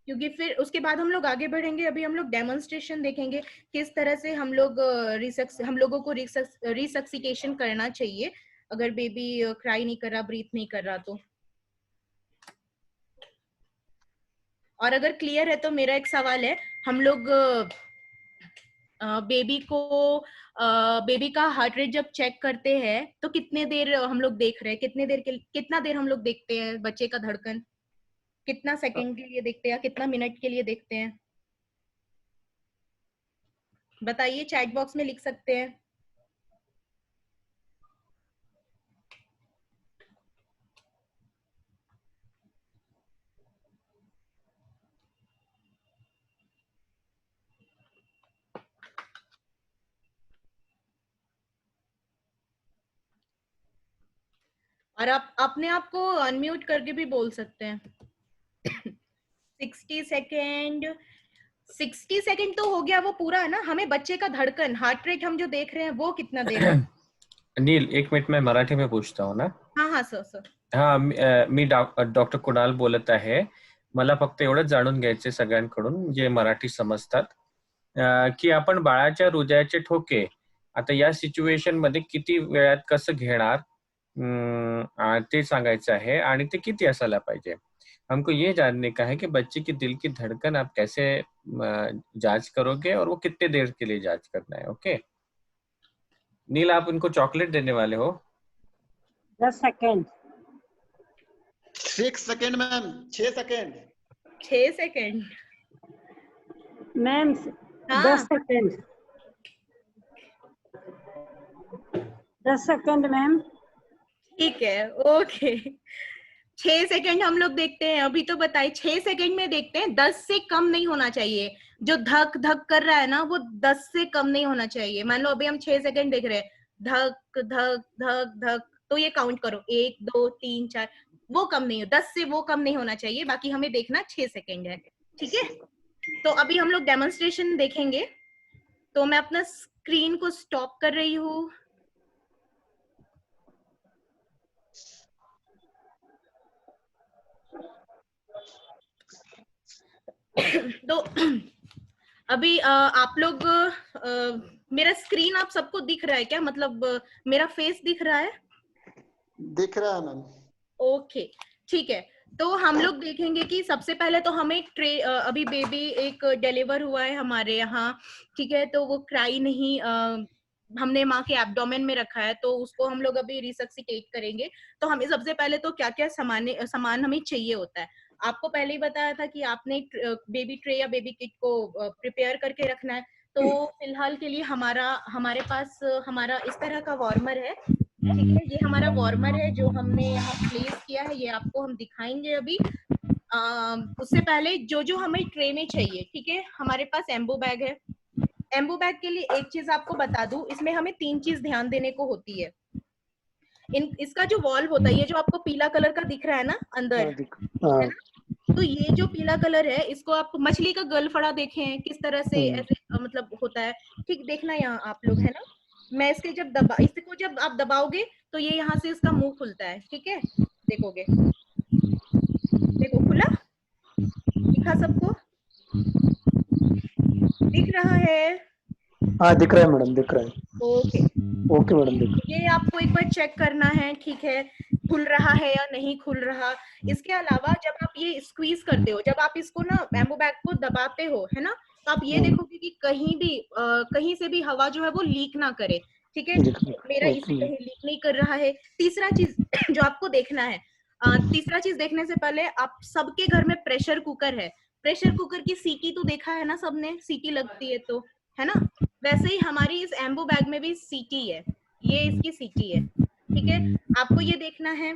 क्योंकि फिर उसके बाद हम लोग आगे बढ़ेंगे। अभी हम लोग डेमोन्स्ट्रेशन देखेंगे किस तरह से हम लोगों को रिसक्सिकेशन करना चाहिए अगर बेबी क्राई नहीं कर रहा, ब्रीथ नहीं कर रहा तो। और अगर क्लियर है तो मेरा एक सवाल है, हम लोग बेबी का हार्ट रेट जब चेक करते हैं तो कितने देर हम लोग देख रहे हैं, कितना देर हम लोग देखते हैं बच्चे का धड़कन, कितना सेकंड के लिए देखते हैं या कितना मिनट के लिए देखते हैं, बताइए, चैट बॉक्स में लिख सकते हैं। और आप अपने आप को अनम्यूट करके भी बोल सकते हैं। 60 सेकेंड तो हो गया, वो पूरा है ना। हमें बच्चे का धड़कन हार्ट रेट हम जो देख रहे हैं वो कितना देर है? नील 1 मिनिट मैं मराठी में पूछता हूँ ना. हाँ सर. हा मी डॉक्टर कुणाल बोलत आहे. मला फक्त एवढंच जाणून घ्यायचे सगळ्यांकडून जे मराठी समजतात की आपण बाळाच्या हृदयाचे ठोके आता या सिच्युएशन मध्ये किती वेळात कसं घेणार ते सांगायचं है आणि ते किती असायला पाहिजे. हमको ये जानने का है कि बच्चे की दिल की धड़कन आप कैसे जांच करोगे और वो कितने देर के लिए जांच करना है. ओके नील, आप उनको चॉकलेट देने वाले हो. 10 second. 6 second ma'am. 6 second. 6 second ma'am. हाँ 10 सेकंड. 10 second ma'am. ठीक है, ओके. 6 सेकंड हम लोग देखते हैं. अभी तो बताइए, 6 सेकंड में देखते हैं. 10 से कम नहीं होना चाहिए. जो धक धक कर रहा है ना, वो 10 से कम नहीं होना चाहिए. मान लो अभी हम 6 सेकंड देख रहे हैं, धक धक धक धक, तो ये काउंट करो 1 2 3 4. वो कम नहीं हो, 10 से वो कम नहीं होना चाहिए. बाकी हमें देखना 6 सेकंड है. ठीक है, तो अभी हम लोग डेमोन्स्ट्रेशन देखेंगे. तो मैं अपना स्क्रीन को स्टॉप कर रही हूँ. तो अभी आप लोग मेरा स्क्रीन आप सबको दिख रहा है क्या? मतलब मेरा फेस दिख रहा है? दिख रहा है मैम. ओके, ठीक है. तो हम लोग देखेंगे कि सबसे पहले तो हमें ट्रे अभी बेबी एक डिलीवर हुआ है हमारे यहाँ. ठीक है, तो वो क्राई नहीं, हमने माँ के एब्डोमेन में रखा है, तो उसको हम लोग अभी रिसक्सिटेट करेंगे. तो हमें सबसे पहले तो क्या क्या सामान हमें चाहिए होता है. आपको पहले ही बताया था कि आपने बेबी ट्रे या बेबी किट को प्रिपेयर करके रखना है. तो फिलहाल के लिए हमारे पास हमारा इस तरह का वार्मर है. ठीक है, ये हमारा वार्मर है जो हमने यहाँ प्लेस किया है. ये आपको हम दिखाएंगे अभी. उससे पहले जो जो हमें ट्रे में चाहिए, ठीक है, हमारे पास एम्बो बैग है. एम्बो बैग के लिए एक चीज आपको बता दूं, इसमें हमें 3 चीज ध्यान देने को होती है. इसका जो वॉल्व होता है, ये जो आपको पीला कलर का दिख रहा है ना अंदर, है ना, तो ये जो पीला कलर है, इसको आप मछली का गलफड़ा देखें किस तरह से ऐसे मतलब होता है. ठीक, देखना यहाँ आप लोग, है ना. मैं इसके इसको जब आप दबाओगे तो ये यहाँ से इसका मुंह खुलता है. ठीक है, देखोगे, देखो खुला, दिखा सबको? दिख रहा है? हाँ दिख रहा है मैडम, दिख रहा है. ओके ओके मैडम, दिख. ये आपको एक बार चेक करना है. ठीक है, खुल रहा है या नहीं खुल रहा. इसके अलावा जब आप ये स्क्वीज करते हो, जब आप इसको ना बैम्बू बैग को दबाते हो, है ना, तो आप ये देखोगे कि कहीं से भी हवा जो है वो लीक ना करे. ठीक है, मेरा इसे कहीं लीक नहीं कर रहा है. तीसरा चीज जो आपको देखना है, तीसरा चीज देखने से पहले, आप सबके घर में प्रेशर कुकर है. प्रेशर कुकर की सीटी तो देखा है ना सबने, सीटी लगती है तो, है ना. वैसे ही हमारी इस एम्बो बैग में भी सीटी है. ये इसकी सीटी है. ठीक है, आपको ये देखना है,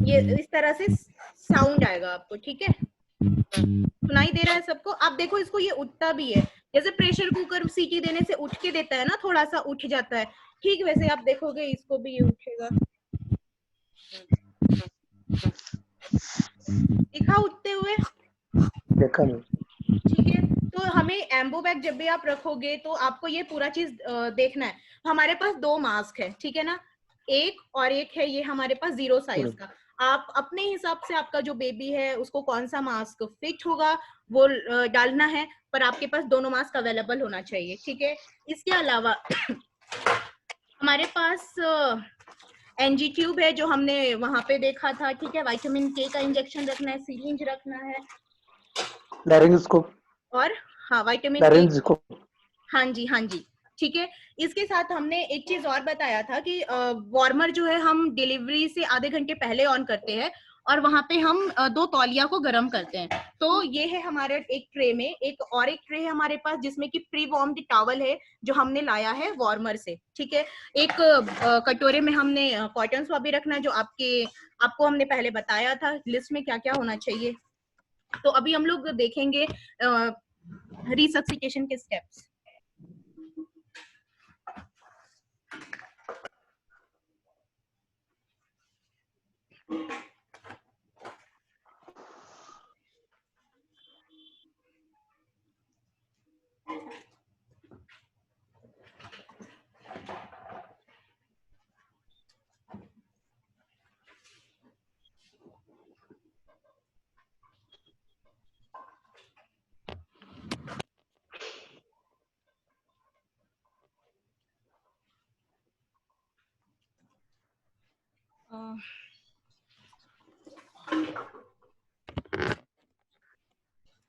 ये इस तरह से साउंड आएगा आपको. ठीक है, सुनाई दे रहा है सबको? आप देखो, इसको ये उठता भी है. जैसे प्रेशर कुकर सीटी देने से उठ के देता है ना, थोड़ा सा उठ जाता है. ठीक, वैसे आप देखोगे इसको भी ये उठेगा. दिखा उठते हुए? देखा नहीं. ठीक है, तो हमें एम्बो बैग जब भी आप रखोगे तो आपको ये पूरा चीज देखना है. हमारे पास 2 मास्क है, ठीक है ना, एक और एक है ये हमारे पास 0 साइज का. आप अपने हिसाब से आपका जो बेबी है उसको कौन सा मास्क फिट होगा वो डालना है, पर आपके पास दोनों मास्क अवेलेबल होना चाहिए. ठीक है, इसके अलावा हमारे पास एनजी ट्यूब है जो हमने वहां पे देखा था. ठीक है, विटामिन के का इंजेक्शन रखना है, सिरिंज रखना है, लैरिंगोस्कोप. और हाँ विटामिन लैरिंगोस्कोप. हाँ जी, हाँ जी. ठीक है, इसके साथ हमने एक चीज और बताया था कि वार्मर जो है हम डिलीवरी से आधे घंटे पहले ऑन करते हैं और वहां पे हम 2 तौलिया को गर्म करते हैं. तो ये है हमारे एक ट्रे में, एक और एक ट्रे है हमारे पास जिसमें कि प्री वार्म्ड टॉवल है जो हमने लाया है वार्मर से. ठीक है, एक कटोरे में हमने कॉटन स्वब भी रखना है जो आपको हमने पहले बताया था लिस्ट में क्या क्या होना चाहिए. तो अभी हम लोग देखेंगे रिसक्सिटेशन के स्टेप्स.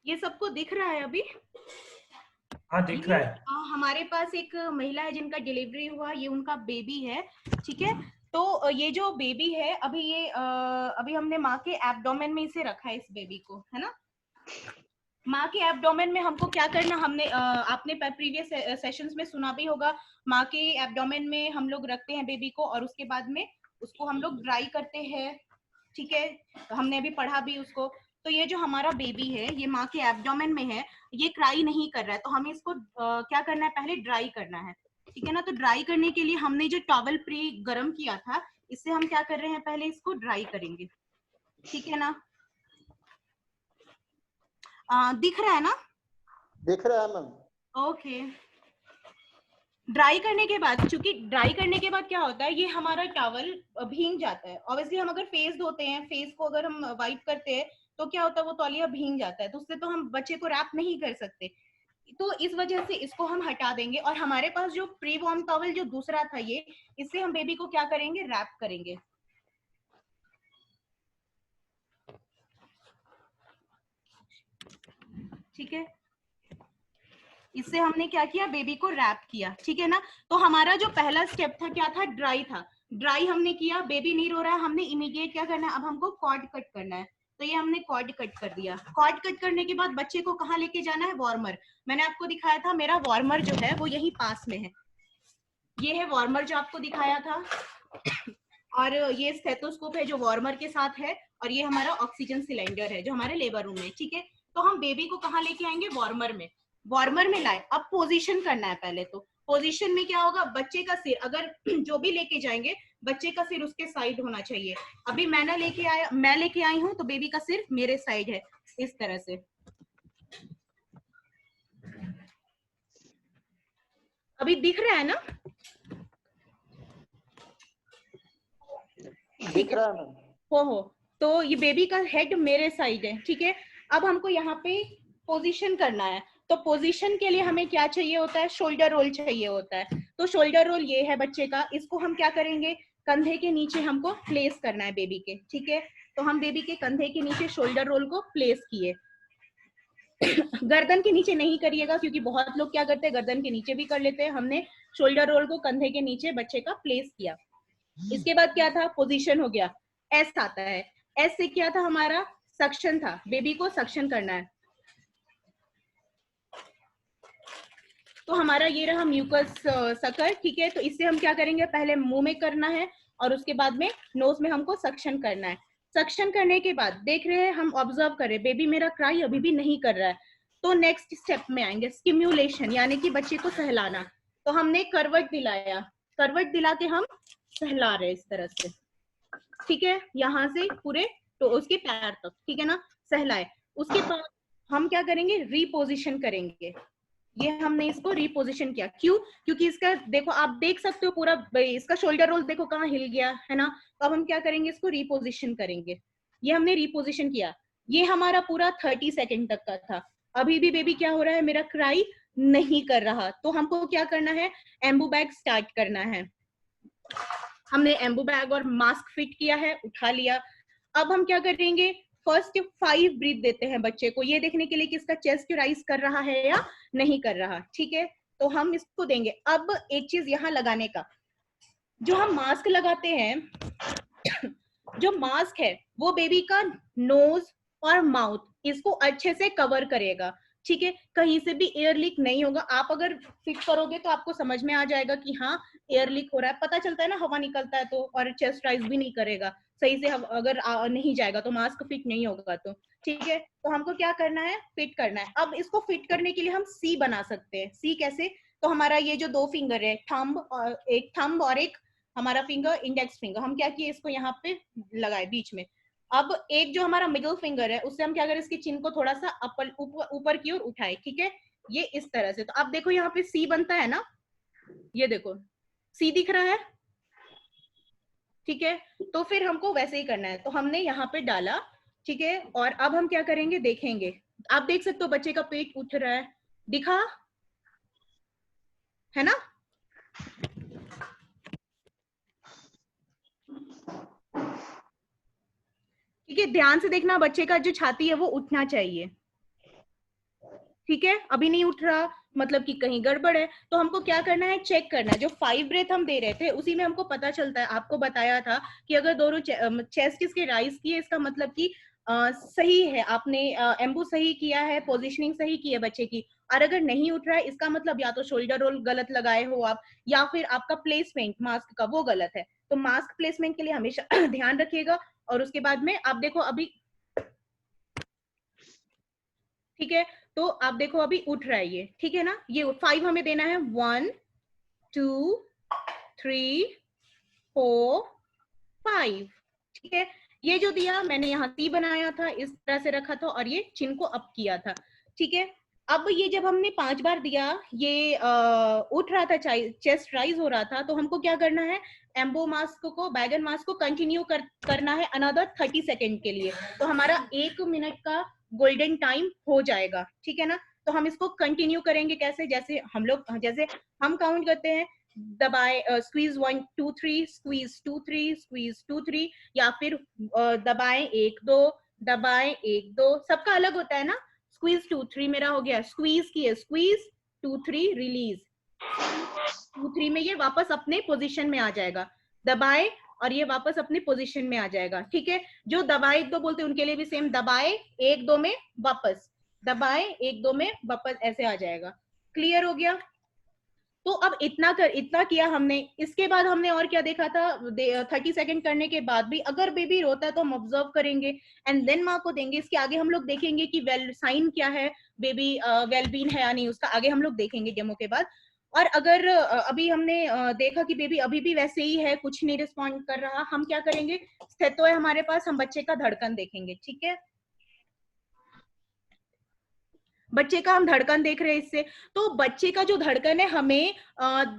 ये सबको दिख रहा है अभी? हाँ दिख रहा है। हमारे पास एक महिला है जिनका डिलीवरी हुआ, ये उनका बेबी है, ठीक है। तो ये जो बेबी है अभी ये अभी हमने माँ के एब्डोमेन में इसे रखा है, इस बेबी को, है ना। माँ के एब्डोमेन में हमको क्या करना, हमने आपने प्रीवियस सेशंस में सुना भी होगा, माँ के एब्डोमेन में हम लोग रखते हैं बेबी को और उसके बाद में उसको हम लोग ड्राई करते हैं, ठीक है। हमने अभी पढ़ा भी उसको। तो ये जो हमारा बेबी है ये माँ के एब्डोमेन में है, ये क्राई नहीं कर रहा है, तो हमें इसको क्या करना है, पहले ड्राई करना है, ठीक है ना। तो ड्राई करने के लिए हमने जो टॉवल प्री गरम किया था, इससे हम क्या कर रहे हैं, पहले इसको ड्राई करेंगे, ठीक है ना। दिख रहा है ना? दिख रहा है मैम। ओके। ड्राई करने के बाद, चूंकि ड्राई करने के बाद क्या होता है, ये हमारा टॉवल भीग जाता है। ऑब्वियसली हम अगर फेस धोते हैं, फेस को अगर हम वाइप करते हैं तो क्या होता है, वो तौलिया भीग जाता है, तो उससे तो हम बच्चे को रैप नहीं कर सकते। तो इस वजह से इसको हम हटा देंगे और हमारे पास जो प्री वॉर्म टॉवल जो दूसरा था ये, इससे हम बेबी को क्या करेंगे, रैप करेंगे, ठीक है। इससे हमने क्या किया, बेबी को रैप किया, ठीक है ना। तो हमारा जो पहला स्टेप था क्या था, ड्राई था। ड्राई हमने किया, बेबी नहीं रो रहा है, हमने इमीडिएट क्या करना है, अब हमको कॉर्ड कट करना है। तो ये हमने कॉर्ड कट कर दिया। कॉर्ड कट करने के बाद बच्चे को कहाँ लेके जाना है, वार्मर। मैंने आपको दिखाया था मेरा वार्मर जो है वो यही पास में है, ये है वार्मर जो आपको दिखाया था। और ये स्टेथोस्कोप है जो वार्मर के साथ है, और ये हमारा ऑक्सीजन सिलेंडर है जो हमारे लेबर रूम में, ठीक है। तो हम बेबी को कहाँ लेके आएंगे, वार्मर में। वार्मर में लाए, अब पोजीशन करना है पहले। तो पोजीशन में क्या होगा, बच्चे का सिर, अगर जो भी लेके जाएंगे बच्चे का सिर उसके साइड होना चाहिए। अभी मैं लेके आई हूँ तो बेबी का सिर मेरे साइड है, इस तरह से। अभी दिख रहा है ना? दिख रहा है मैम। हो तो ये बेबी का हेड मेरे साइड है, ठीक है। अब हमको यहाँ पे पोजीशन करना है। तो पोजीशन के लिए हमें क्या चाहिए होता है, शोल्डर रोल चाहिए होता है। तो शोल्डर रोल ये है बच्चे का, इसको हम क्या करेंगे, कंधे के नीचे हमको प्लेस करना है बेबी के, ठीक है। तो हम बेबी के कंधे के नीचे शोल्डर रोल को प्लेस किए। गर्दन के नीचे नहीं करिएगा, क्योंकि बहुत लोग क्या करते हैं, गर्दन के नीचे भी कर लेते हैं। हमने शोल्डर रोल को कंधे के नीचे बच्चे का प्लेस किया। इसके बाद क्या था, पोजीशन हो गया। एस आता है, एस से क्या था, हमारा सक्शन था, बेबी को सक्शन करना है। तो हमारा ये रहा म्यूकस सकर, ठीक है। तो इससे हम क्या करेंगे, पहले मुंह में करना है और उसके बाद में नोज में हमको सक्शन करना है। सक्शन करने के बाद देख रहे हैं, हम ऑब्जर्व कर रहे हैं बेबी मेरा क्राई अभी भी नहीं कर रहा है। तो नेक्स्ट स्टेप में आएंगे, स्टिम्युलेशन, यानी कि बच्चे को सहलाना। तो हमने करवट दिलाया, करवट दिला के हम सहला रहे इस तरह से, ठीक है, यहाँ से पूरे तो उसके पैर तक, ठीक है ना, सहलाए। उसके बाद हम क्या करेंगे, रिपोजिशन करेंगे। ये हमने इसको रिपोजिशन किया, क्यों, क्योंकि इसका देखो, आप देख सकते हो पूरा इसका शोल्डर रोल देखो कहाँ हिल गया है ना। तो अब हम क्या करेंगे, इसको रिपोजिशन करेंगे। ये हमने रिपोजिशन किया। ये हमारा पूरा 30 सेकेंड तक का था। अभी भी बेबी क्या हो रहा है, मेरा क्राई नहीं कर रहा। तो हमको क्या करना है, एम्बू बैग स्टार्ट करना है। हमने एम्बू बैग और मास्क फिट किया है, उठा लिया। अब हम क्या करेंगे, फर्स्ट 5 ब्रीथ देते हैं बच्चे को, ये देखने के लिए कि इसका चेस्ट राइज कर रहा है या नहीं कर रहा, ठीक है। तो हम इसको देंगे। अब एक चीज यहाँ लगाने का, जो हम मास्क लगाते हैं, जो मास्क है वो बेबी का नोज और माउथ इसको अच्छे से कवर करेगा, ठीक है। कहीं से भी एयर लीक नहीं होगा। आप अगर फिट करोगे तो आपको समझ में आ जाएगा कि हाँ एयर लीक हो रहा है, पता चलता है ना, हवा निकलता है तो, और चेस्ट राइज भी नहीं करेगा सही से। अगर नहीं जाएगा तो मास्क फिट नहीं होगा, तो ठीक है। तो हमको क्या करना है, फिट करना है। अब इसको फिट करने के लिए हम सी बना सकते हैं। सी कैसे, तो हमारा ये जो 2 फिंगर है, एक थंब और एक हमारा फिंगर, इंडेक्स फिंगर, हम क्या किए, इसको यहाँ पे लगाए बीच में। अब एक जो हमारा मिडिल फिंगर है, उससे हम क्या करें, इसकी चिन को थोड़ा सा ऊपर की ओर उठाए, ठीक है, ये इस तरह से। तो अब देखो यहाँ पे सी बनता है ना, ये देखो सी दिख रहा है, ठीक है। तो फिर हमको वैसे ही करना है। तो हमने यहाँ पे डाला, ठीक है। और अब हम क्या करेंगे, देखेंगे, आप देख सकते हो बच्चे का पेट उठ रहा है, दिखा है ना। ठीक है, ध्यान से देखना, बच्चे का जो छाती है वो उठना चाहिए। ठीक है, अभी नहीं उठ रहा मतलब कि कहीं गड़बड़ है, तो हमको क्या करना है, चेक करना है। जो 5 ब्रेथ हम दे रहे थे उसी में हमको पता चलता है, आपको बताया था कि अगर दोनों चेस्ट इसके राइज की है, इसका मतलब कि सही है, आपने एम्बू सही किया है, पोजीशनिंग सही की है बच्चे की। और अगर नहीं उठ रहा है, इसका मतलब या तो शोल्डर रोल गलत लगाए हो आप, या फिर आपका प्लेसमेंट मास्क का वो गलत है। तो मास्क प्लेसमेंट के लिए हमेशा ध्यान रखिएगा। और उसके बाद में आप देखो अभी, ठीक है, तो आप देखो अभी उठ रहा है ये, ठीक है ना। ये 5 हमें देना है, 1 2 3 4 5, ठीक है। ये जो दिया मैंने यहाँ सी बनाया था, इस तरह से रखा था और ये चिन को अप किया था, ठीक है। अब ये जब हमने 5 बार दिया, ये उठ रहा था, चेस्ट राइज हो रहा था, तो हमको क्या करना है, एम्बो मास्क को, बैगन मास्क को कंटिन्यू करना है अनदर 30 सेकेंड के लिए। तो हमारा 1 मिनट का गोल्डन टाइम हो जाएगा, ठीक है ना। तो हम इसको कंटिन्यू करेंगे कैसे, जैसे हम काउंट करते हैं, दबाए स्क्वीज 1 2 3, स्क्वीज 2 3, स्क्वीज 2 3, या फिर दबाएं 1 2, दबाएं 1 2, सबका अलग होता है ना। स्क्वीज 2 3 मेरा हो गया, स्क्वीज किए, स्क्वीज 2 3, रिलीज 2 3 में ये वापस अपने पोजीशन में आ जाएगा, दबाए और ये वापस अपने पोजीशन में आ जाएगा, ठीक है। जो दबाए 1 2 बोलते हैं उनके लिए भी सेम, दबाए 1 2 में वापस, दबाए 1 2 में वापस, ऐसे आ जाएगा। क्लियर हो गया। तो अब इतना किया हमने। इसके बाद हमने और क्या देखा था, 30 सेकंड करने के बाद भी अगर बेबी रोता है तो हम ऑब्जर्व करेंगे एंड देन माँ को देंगे। इसके आगे हम लोग देखेंगे कि वेल साइन क्या है, बेबी वेलबीन है या नहीं, उसका आगे हम लोग देखेंगे डेमो के बाद। और अगर अभी हमने देखा कि बेबी अभी भी वैसे ही है, कुछ नहीं रिस्पॉन्ड कर रहा, हम क्या करेंगे, स्टेथो है हमारे पास, हम बच्चे का धड़कन देखेंगे, ठीक है। बच्चे का हम धड़कन देख रहे हैं इससे। तो बच्चे का जो धड़कन है हमें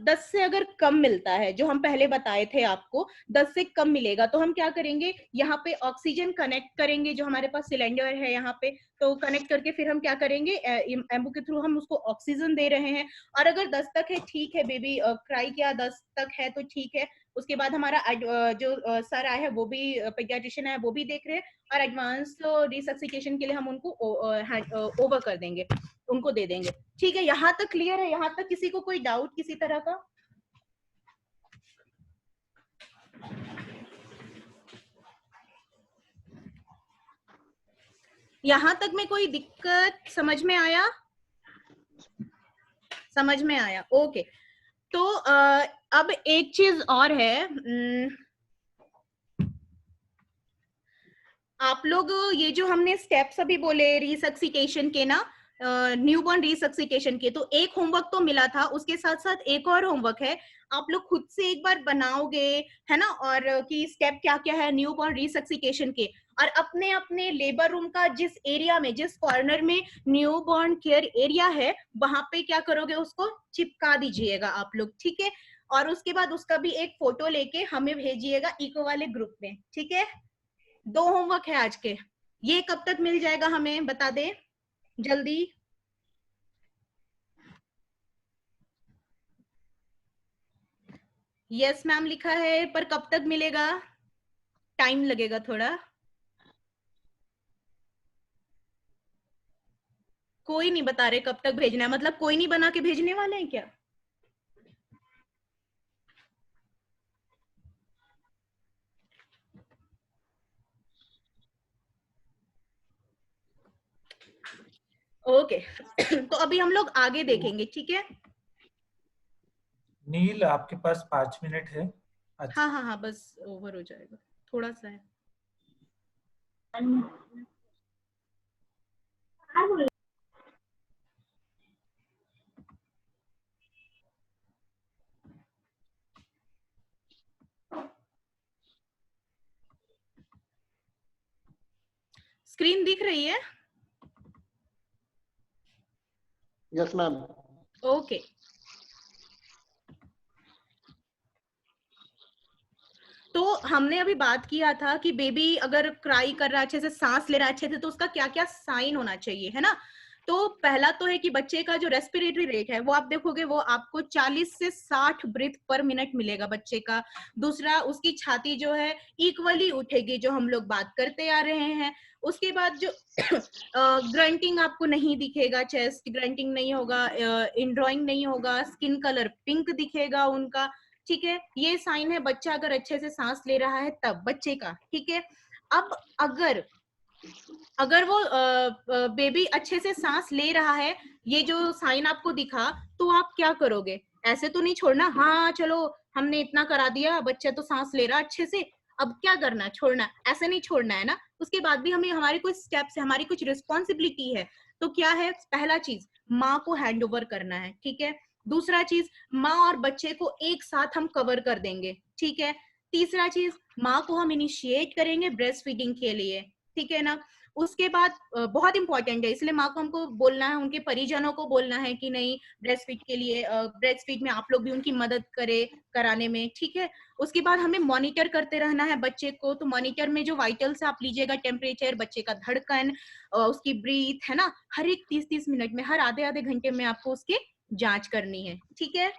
10 से अगर कम मिलता है, जो हम पहले बताए थे आपको 10 से कम मिलेगा, तो हम क्या करेंगे, यहाँ पे ऑक्सीजन कनेक्ट करेंगे, जो हमारे पास सिलेंडर है यहाँ पे, तो कनेक्ट करके फिर हम क्या करेंगे, एम्बू के थ्रू हम उसको ऑक्सीजन दे रहे हैं। और अगर 10 तक है ठीक है, बेबी क्राई किया 10 तक है तो ठीक है। उसके बाद हमारा जो सर आए हैं वो भी, पीडियाट्रिशियन है वो भी देख रहे हैं, और एडवांस रिसक्सिकेशन के लिए हम उनको ओवर कर देंगे, उनको दे देंगे, ठीक है। यहाँ तक क्लियर है, यहाँ तक किसी को कोई डाउट किसी तरह का? यहाँ तक में कोई दिक्कत समझ में आया? समझ में आया, ओके। तो अब एक चीज और है, आप लोग ये जो हमने स्टेप्स अभी बोले रिसक्सिकेशन के ना, न्यूबॉर्न रिसक्सिकेशन के, तो एक होमवर्क तो मिला था, उसके साथ साथ एक और होमवर्क है, आप लोग खुद से एक बार बनाओगे, है ना, और कि स्टेप क्या क्या है न्यूबॉर्न रिसक्सिकेशन के, और अपने अपने लेबर रूम का जिस एरिया में, जिस कॉर्नर में न्यूबॉर्न केयर एरिया है, वहां पे क्या करोगे, उसको चिपका दीजिएगा आप लोग, ठीक है। और उसके बाद उसका भी एक फोटो लेके हमें भेजिएगा इको वाले ग्रुप में, ठीक है। 2 होमवर्क है आज के। ये कब तक मिल जाएगा हमें बता दे जल्दी। यस मैम लिखा है, पर कब तक मिलेगा, टाइम लगेगा थोड़ा। कोई नहीं बता रहे कब तक भेजना है, मतलब कोई नहीं बना के भेजने वाले हैं क्या? ओके तो अभी हम लोग आगे देखेंगे, ठीक है। नील आपके पास 5 मिनट है। हाँ हाँ हाँ, बस ओवर हो जाएगा, थोड़ा सा है। स्क्रीन दिख रही है? Yes ma'am. ओके तो हमने अभी बात किया था कि बेबी अगर क्राई कर रहा है, अच्छे से सांस ले रहा है अच्छे से, तो उसका क्या क्या साइन होना चाहिए, है ना। तो पहला तो है कि बच्चे का जो रेस्पिरेटरी रेट है वो आप देखोगे वो आपको 40 से 60 ब्रीथ पर मिनट मिलेगा बच्चे का। दूसरा, उसकी छाती जो है इक्वली उठेगी, जो हम लोग बात करते आ रहे हैं। उसके बाद जो ग्रंटिंग आपको नहीं दिखेगा, चेस्ट ग्रंटिंग नहीं होगा, इनड्रॉइंग नहीं होगा, स्किन कलर पिंक दिखेगा उनका, ठीक है। ये साइन है बच्चा अगर अच्छे से सांस ले रहा है तब बच्चे का, ठीक है। अब अगर वो बेबी अच्छे से सांस ले रहा है, ये जो साइन आपको दिखा, तो आप क्या करोगे? ऐसे तो नहीं छोड़ना, हाँ चलो हमने इतना करा दिया, बच्चा तो सांस ले रहा अच्छे से, अब क्या करना, छोड़ना, ऐसे नहीं छोड़ना है ना। उसके बाद भी हमें हमारे कुछ स्टेप्स है, हमारी कुछ रिस्पॉन्सिबिलिटी है। तो क्या है? पहला चीज, माँ को हैंड ओवर करना है, ठीक है। दूसरा चीज, माँ और बच्चे को एक साथ हम कवर कर देंगे, ठीक है। तीसरा चीज, माँ को हम इनिशिएट करेंगे ब्रेस्ट फीडिंग के लिए, ठीक है ना। उसके बाद बहुत इंपॉर्टेंट है, इसलिए माँ को हमको बोलना है, उनके परिजनों को बोलना है कि नहीं, ब्रेस्ट फीड के लिए, ब्रेस्ट फीड में आप लोग भी उनकी मदद करे कराने में, ठीक है। उसके बाद हमें मॉनिटर करते रहना है बच्चे को। तो मॉनिटर में जो वाइटल्स आप लीजिएगा, टेम्परेचर, बच्चे का धड़कन, उसकी ब्रीथ, है ना, हर एक 30-30 मिनट में, हर आधे घंटे में आपको उसकी जांच करनी है, ठीक है।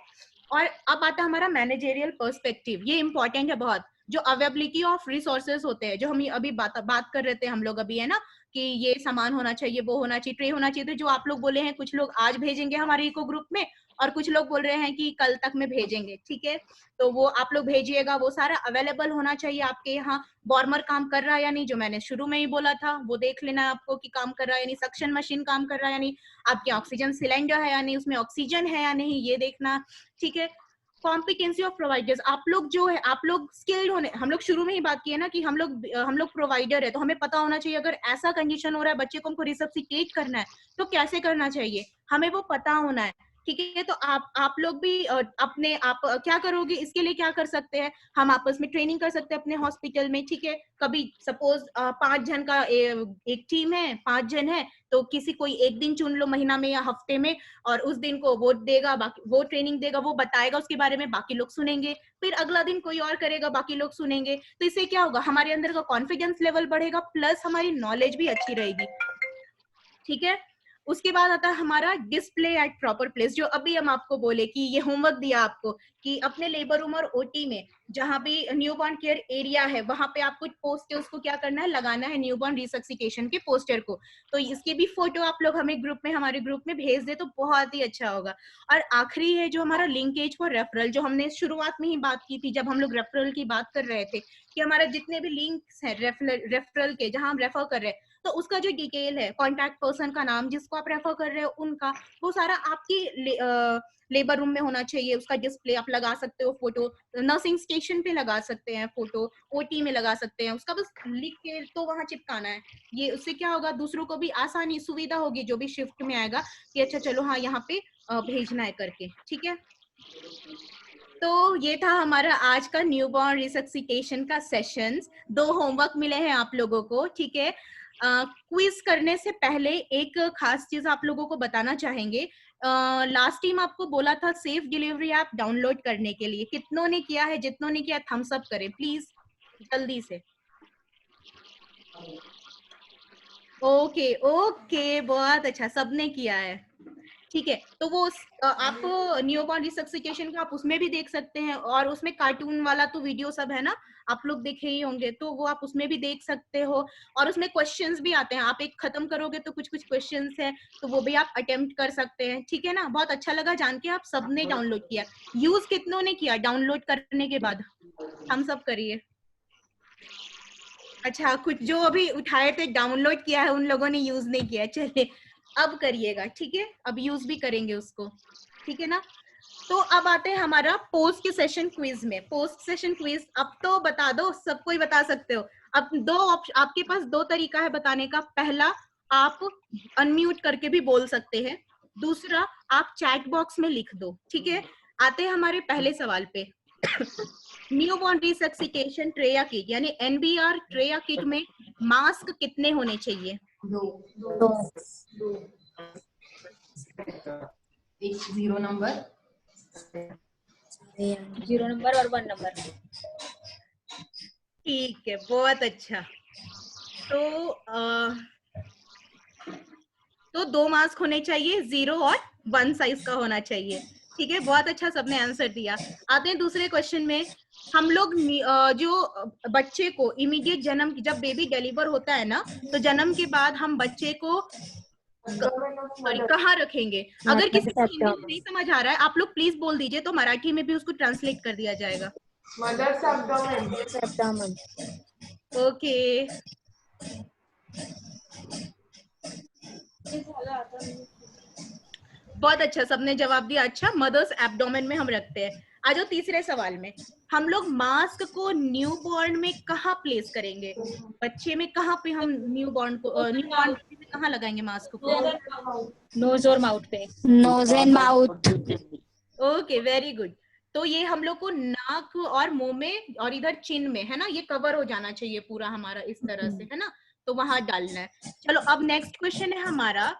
और अब आता है हमारा मैनेजेरियल पर्सपेक्टिव, ये इंपॉर्टेंट है बहुत। जो अवेलेबिलिटी ऑफ रिसोर्सेज होते हैं, जो हम अभी बात कर रहे थे हम लोग अभी, है ना, कि ये सामान होना चाहिए, वो होना चाहिए, ट्रे होना चाहिए। तो जो आप लोग बोले हैं, कुछ लोग आज भेजेंगे हमारे इको ग्रुप में, और कुछ लोग बोल रहे हैं कि कल तक में भेजेंगे, ठीक है। तो वो आप लोग भेजिएगा, वो सारा अवेलेबल होना चाहिए आपके यहाँ। वार्मर काम कर रहा है या नहीं, जो मैंने शुरू में ही बोला था, वो देख लेना आपको कि काम कर रहा है या नहीं। सक्शन मशीन काम कर रहा है या नहीं, आपके ऑक्सीजन सिलेंडर है या नहीं, उसमें ऑक्सीजन है या नहीं, ये देखना, ठीक है। कॉम्पिटेंसी ऑफ प्रोवाइडर्स, आप लोग जो है, आप लोग स्किल्ड होने, हम लोग शुरू में ही बात की है ना कि हम लोग प्रोवाइडर है, तो हमें पता होना चाहिए अगर ऐसा कंडीशन हो रहा है, बच्चे को हमको रिसब्सिटेट करना है, तो कैसे करना चाहिए, हमें वो पता होना है, ठीक है। तो आप लोग भी अपने आप क्या करोगे, इसके लिए क्या कर सकते हैं, हम आपस में ट्रेनिंग कर सकते हैं अपने हॉस्पिटल में, ठीक है। कभी सपोज 5 जन का एक टीम है, 5 जन है, तो किसी कोई एक दिन चुन लो महीना में या हफ्ते में, और उस दिन को वो देगा, बाकी वो ट्रेनिंग देगा, वो बताएगा उसके बारे में, बाकी लोग सुनेंगे। फिर अगला दिन कोई और करेगा, बाकी लोग सुनेंगे। तो इससे क्या होगा, हमारे अंदर का कॉन्फिडेंस लेवल बढ़ेगा, प्लस हमारी नॉलेज भी अच्छी रहेगी, ठीक है। उसके बाद आता है हमारा डिस्प्ले एट प्रॉपर प्लेस, जो अभी हम आपको बोले कि ये होमवर्क दिया आपको कि अपने लेबर रूम और ओटी में जहां भी न्यूबॉर्न केयर एरिया है, वहां पे आपको पोस्टर्स को क्या करना है, लगाना है न्यूबॉर्न रिसक्सिटेशन के पोस्टर को। तो इसकी भी फोटो आप लोग हमें हमारे ग्रुप में भेज दे तो बहुत ही अच्छा होगा। और आखिरी है जो हमारा लिंकेज फॉर रेफरल, जो हमने शुरुआत में ही बात की थी जब हम लोग रेफरल की बात कर रहे थे, कि हमारा जितने भी लिंक्स हैं रेफरल के, जहां हम रेफर कर रहे हैं, तो उसका जो डिटेल है, कॉन्टैक्ट पर्सन का नाम, जिसको आप रेफर कर रहे हो उनका, वो सारा आपकी लेबर रूम में होना चाहिए। उसका डिस्प्ले आप लगा सकते हो, फोटो नर्सिंग स्टेशन पे लगा सकते हैं, फोटो ओटी में लगा सकते हैं, उसका बस लिख के तो वहां चिपकाना है। ये उससे क्या होगा, दूसरों को भी आसानी सुविधा होगी, जो भी शिफ्ट में आएगा, कि अच्छा चलो हाँ यहाँ पे भेजना है करके, ठीक है। तो ये था हमारा आज का न्यूबॉर्न रिसक्सिटेशन का सेशंस। 2 होमवर्क मिले हैं आप लोगों को, ठीक है। क्विज करने से पहले एक खास चीज आप लोगों को बताना चाहेंगे। लास्ट टाइम आपको बोला था सेफ डिलीवरी ऐप डाउनलोड करने के लिए, कितनों ने किया है? जितनों ने किया थम्स अप करें प्लीज, जल्दी से। ओके ओके, बहुत अच्छा, सबने किया है, ठीक है। तो वो आप न्यूबॉर्न रिसक्सिटेशन का आप उसमें भी देख सकते हैं, और उसमें कार्टून वाला तो वीडियो सब है ना, आप लोग देखे ही होंगे, तो वो आप उसमें भी देख सकते हो। और उसमें क्वेश्चंस भी आते हैं, आप एक खत्म करोगे तो कुछ कुछ क्वेश्चंस हैं, तो वो भी आप अटेम्प्ट कर सकते हैं, ठीक है ना। बहुत अच्छा लगा जान के आप सबने डाउनलोड किया। यूज कितनों ने किया डाउनलोड करने के बाद? हम सब करिए। अच्छा, कुछ जो अभी उठाए थे डाउनलोड किया है, उन लोगों ने यूज नहीं किया, चलिए अब करिएगा, ठीक है। अब यूज भी करेंगे उसको, ठीक है ना। तो अब आते हैं हमारा पोस्ट सेशन क्विज में। पोस्ट सेशन क्विज अब तो बता दो, सबको ही बता सकते हो। अब आपके पास 2 तरीका है बताने का। पहला, आप अनम्यूट करके भी बोल सकते हैं। दूसरा, आप चैट बॉक्स में लिख दो, ठीक है। आते हैं हमारे पहले सवाल पे। न्यूबॉर्न रिसक्सिटेशन ट्रेया किट यानी एनबीआर ट्रेया किट में मास्क कितने होने चाहिए? 2 एक 0 नंबर, 0 नंबर और 1 नंबर। ठीक है, बहुत अच्छा। तो तो 2 मास्क होने चाहिए, 0 और 1 साइज का होना चाहिए। ठीक है, बहुत अच्छा सबने आंसर दिया। आते हैं दूसरे क्वेश्चन में। हम लोग जो बच्चे को इमीडिएट जन्म, जब बेबी डिलीवर होता है ना, तो जन्म के बाद हम बच्चे को कहाँ रखेंगे? अगर किसी को हिंदी में नहीं समझ आ रहा है, आप लोग प्लीज बोल दीजिए, तो मराठी में भी उसको ट्रांसलेट कर दिया जाएगा। Mother's abdomen. ओके, बहुत अच्छा, सबने जवाब दिया। अच्छा, मदर्स एब्डोमेन में हम रखते हैं। आ जाओ तीसरे सवाल में। हम लोग मास्क को न्यू बॉर्न में कहाँ प्लेस करेंगे? बच्चे में कहाँ पे हम न्यू बॉर्न में कहाँ लगाएंगे मास्क को? नोज और माउथ पे। Nose and mouth. Okay, very good. तो ये हम लोग को नाक और मुंह में और इधर चिन में, है ना, ये कवर हो जाना चाहिए पूरा हमारा इस तरह से, है ना, तो वहां डालना है। चलो अब नेक्स्ट क्वेश्चन है हमारा,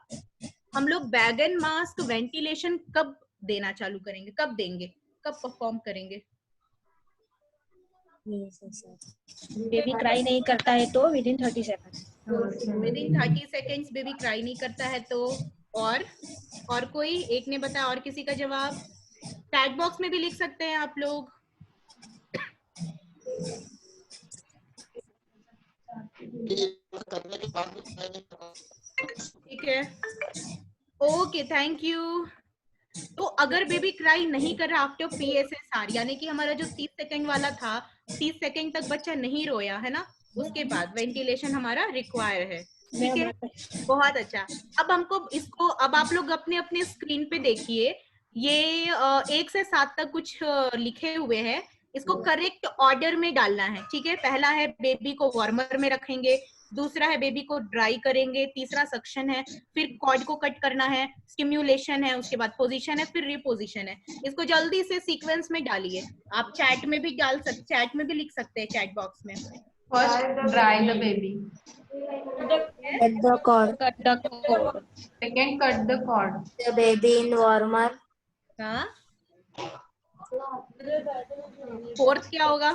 हम लोग बैग एंड मास्क वेंटिलेशन कब देना चालू करेंगे, कब देंगे, कब परफॉर्म करेंगे? बेबी क्राई नहीं करता है तो within 30 second. Within 30 seconds baby cry नहीं करता है तो। और कोई एक ने बताया, और किसी का जवाब? चैट बॉक्स में भी लिख सकते हैं आप लोग। ठीक है, ओके, थैंक यू। तो अगर बेबी क्राई नहीं कर रहा आफ्टर PSSR, यानी कि हमारा जो 30 सेकंड वाला था, 30 सेकंड तक बच्चा नहीं रोया, है ना, उसके बाद वेंटिलेशन हमारा रिक्वायर है। ठीक है, बहुत अच्छा। अब हमको इसको, अब आप लोग अपने अपने स्क्रीन पे देखिए, ये 1 से 7 तक कुछ लिखे हुए हैं, इसको करेक्ट ऑर्डर में डालना है। ठीक है, पहला है बेबी को वार्मर में रखेंगे, दूसरा है बेबी को ड्राई करेंगे, तीसरा सक्शन है, फिर कॉर्ड को कट करना है, स्टिम्युलेशन है, उसके बाद पोजीशन है, फिर रिपोजिशन है। इसको जल्दी से सीक्वेंस में डालिए। आप चैट में भी चैट में भी लिख सकते हैं, चैट बॉक्स में। First dry the baby, Cut the cord. Second cut the cord, The baby in warmer. हाँ, फोर्थ क्या होगा?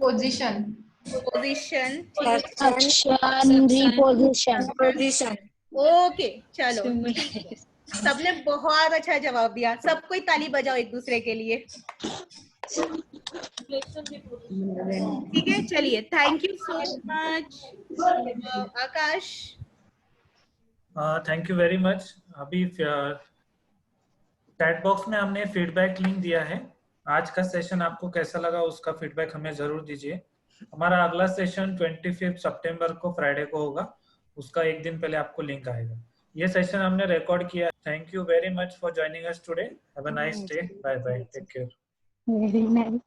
Position, position. Action. Reposition. Okay, चलो ठीक है। सबने बहुत अच्छा जवाब दिया, सब कोई ताली बजाओ एक दूसरे के लिए। ठीक है, चलिए, thank you so much Akash. Thank you very much. अभी चैट बॉक्स में हमने फीडबैक लिंक दिया है। आज का सेशन आपको कैसा लगा उसका फीडबैक हमें जरूर दीजिए। हमारा अगला सेशन 25 सितंबर को फ्राइडे को होगा, उसका एक दिन पहले आपको लिंक आएगा। ये सेशन हमने रिकॉर्ड किया। Thank you very much for joining us today. Have a nice day. Bye bye, take care. Very nice.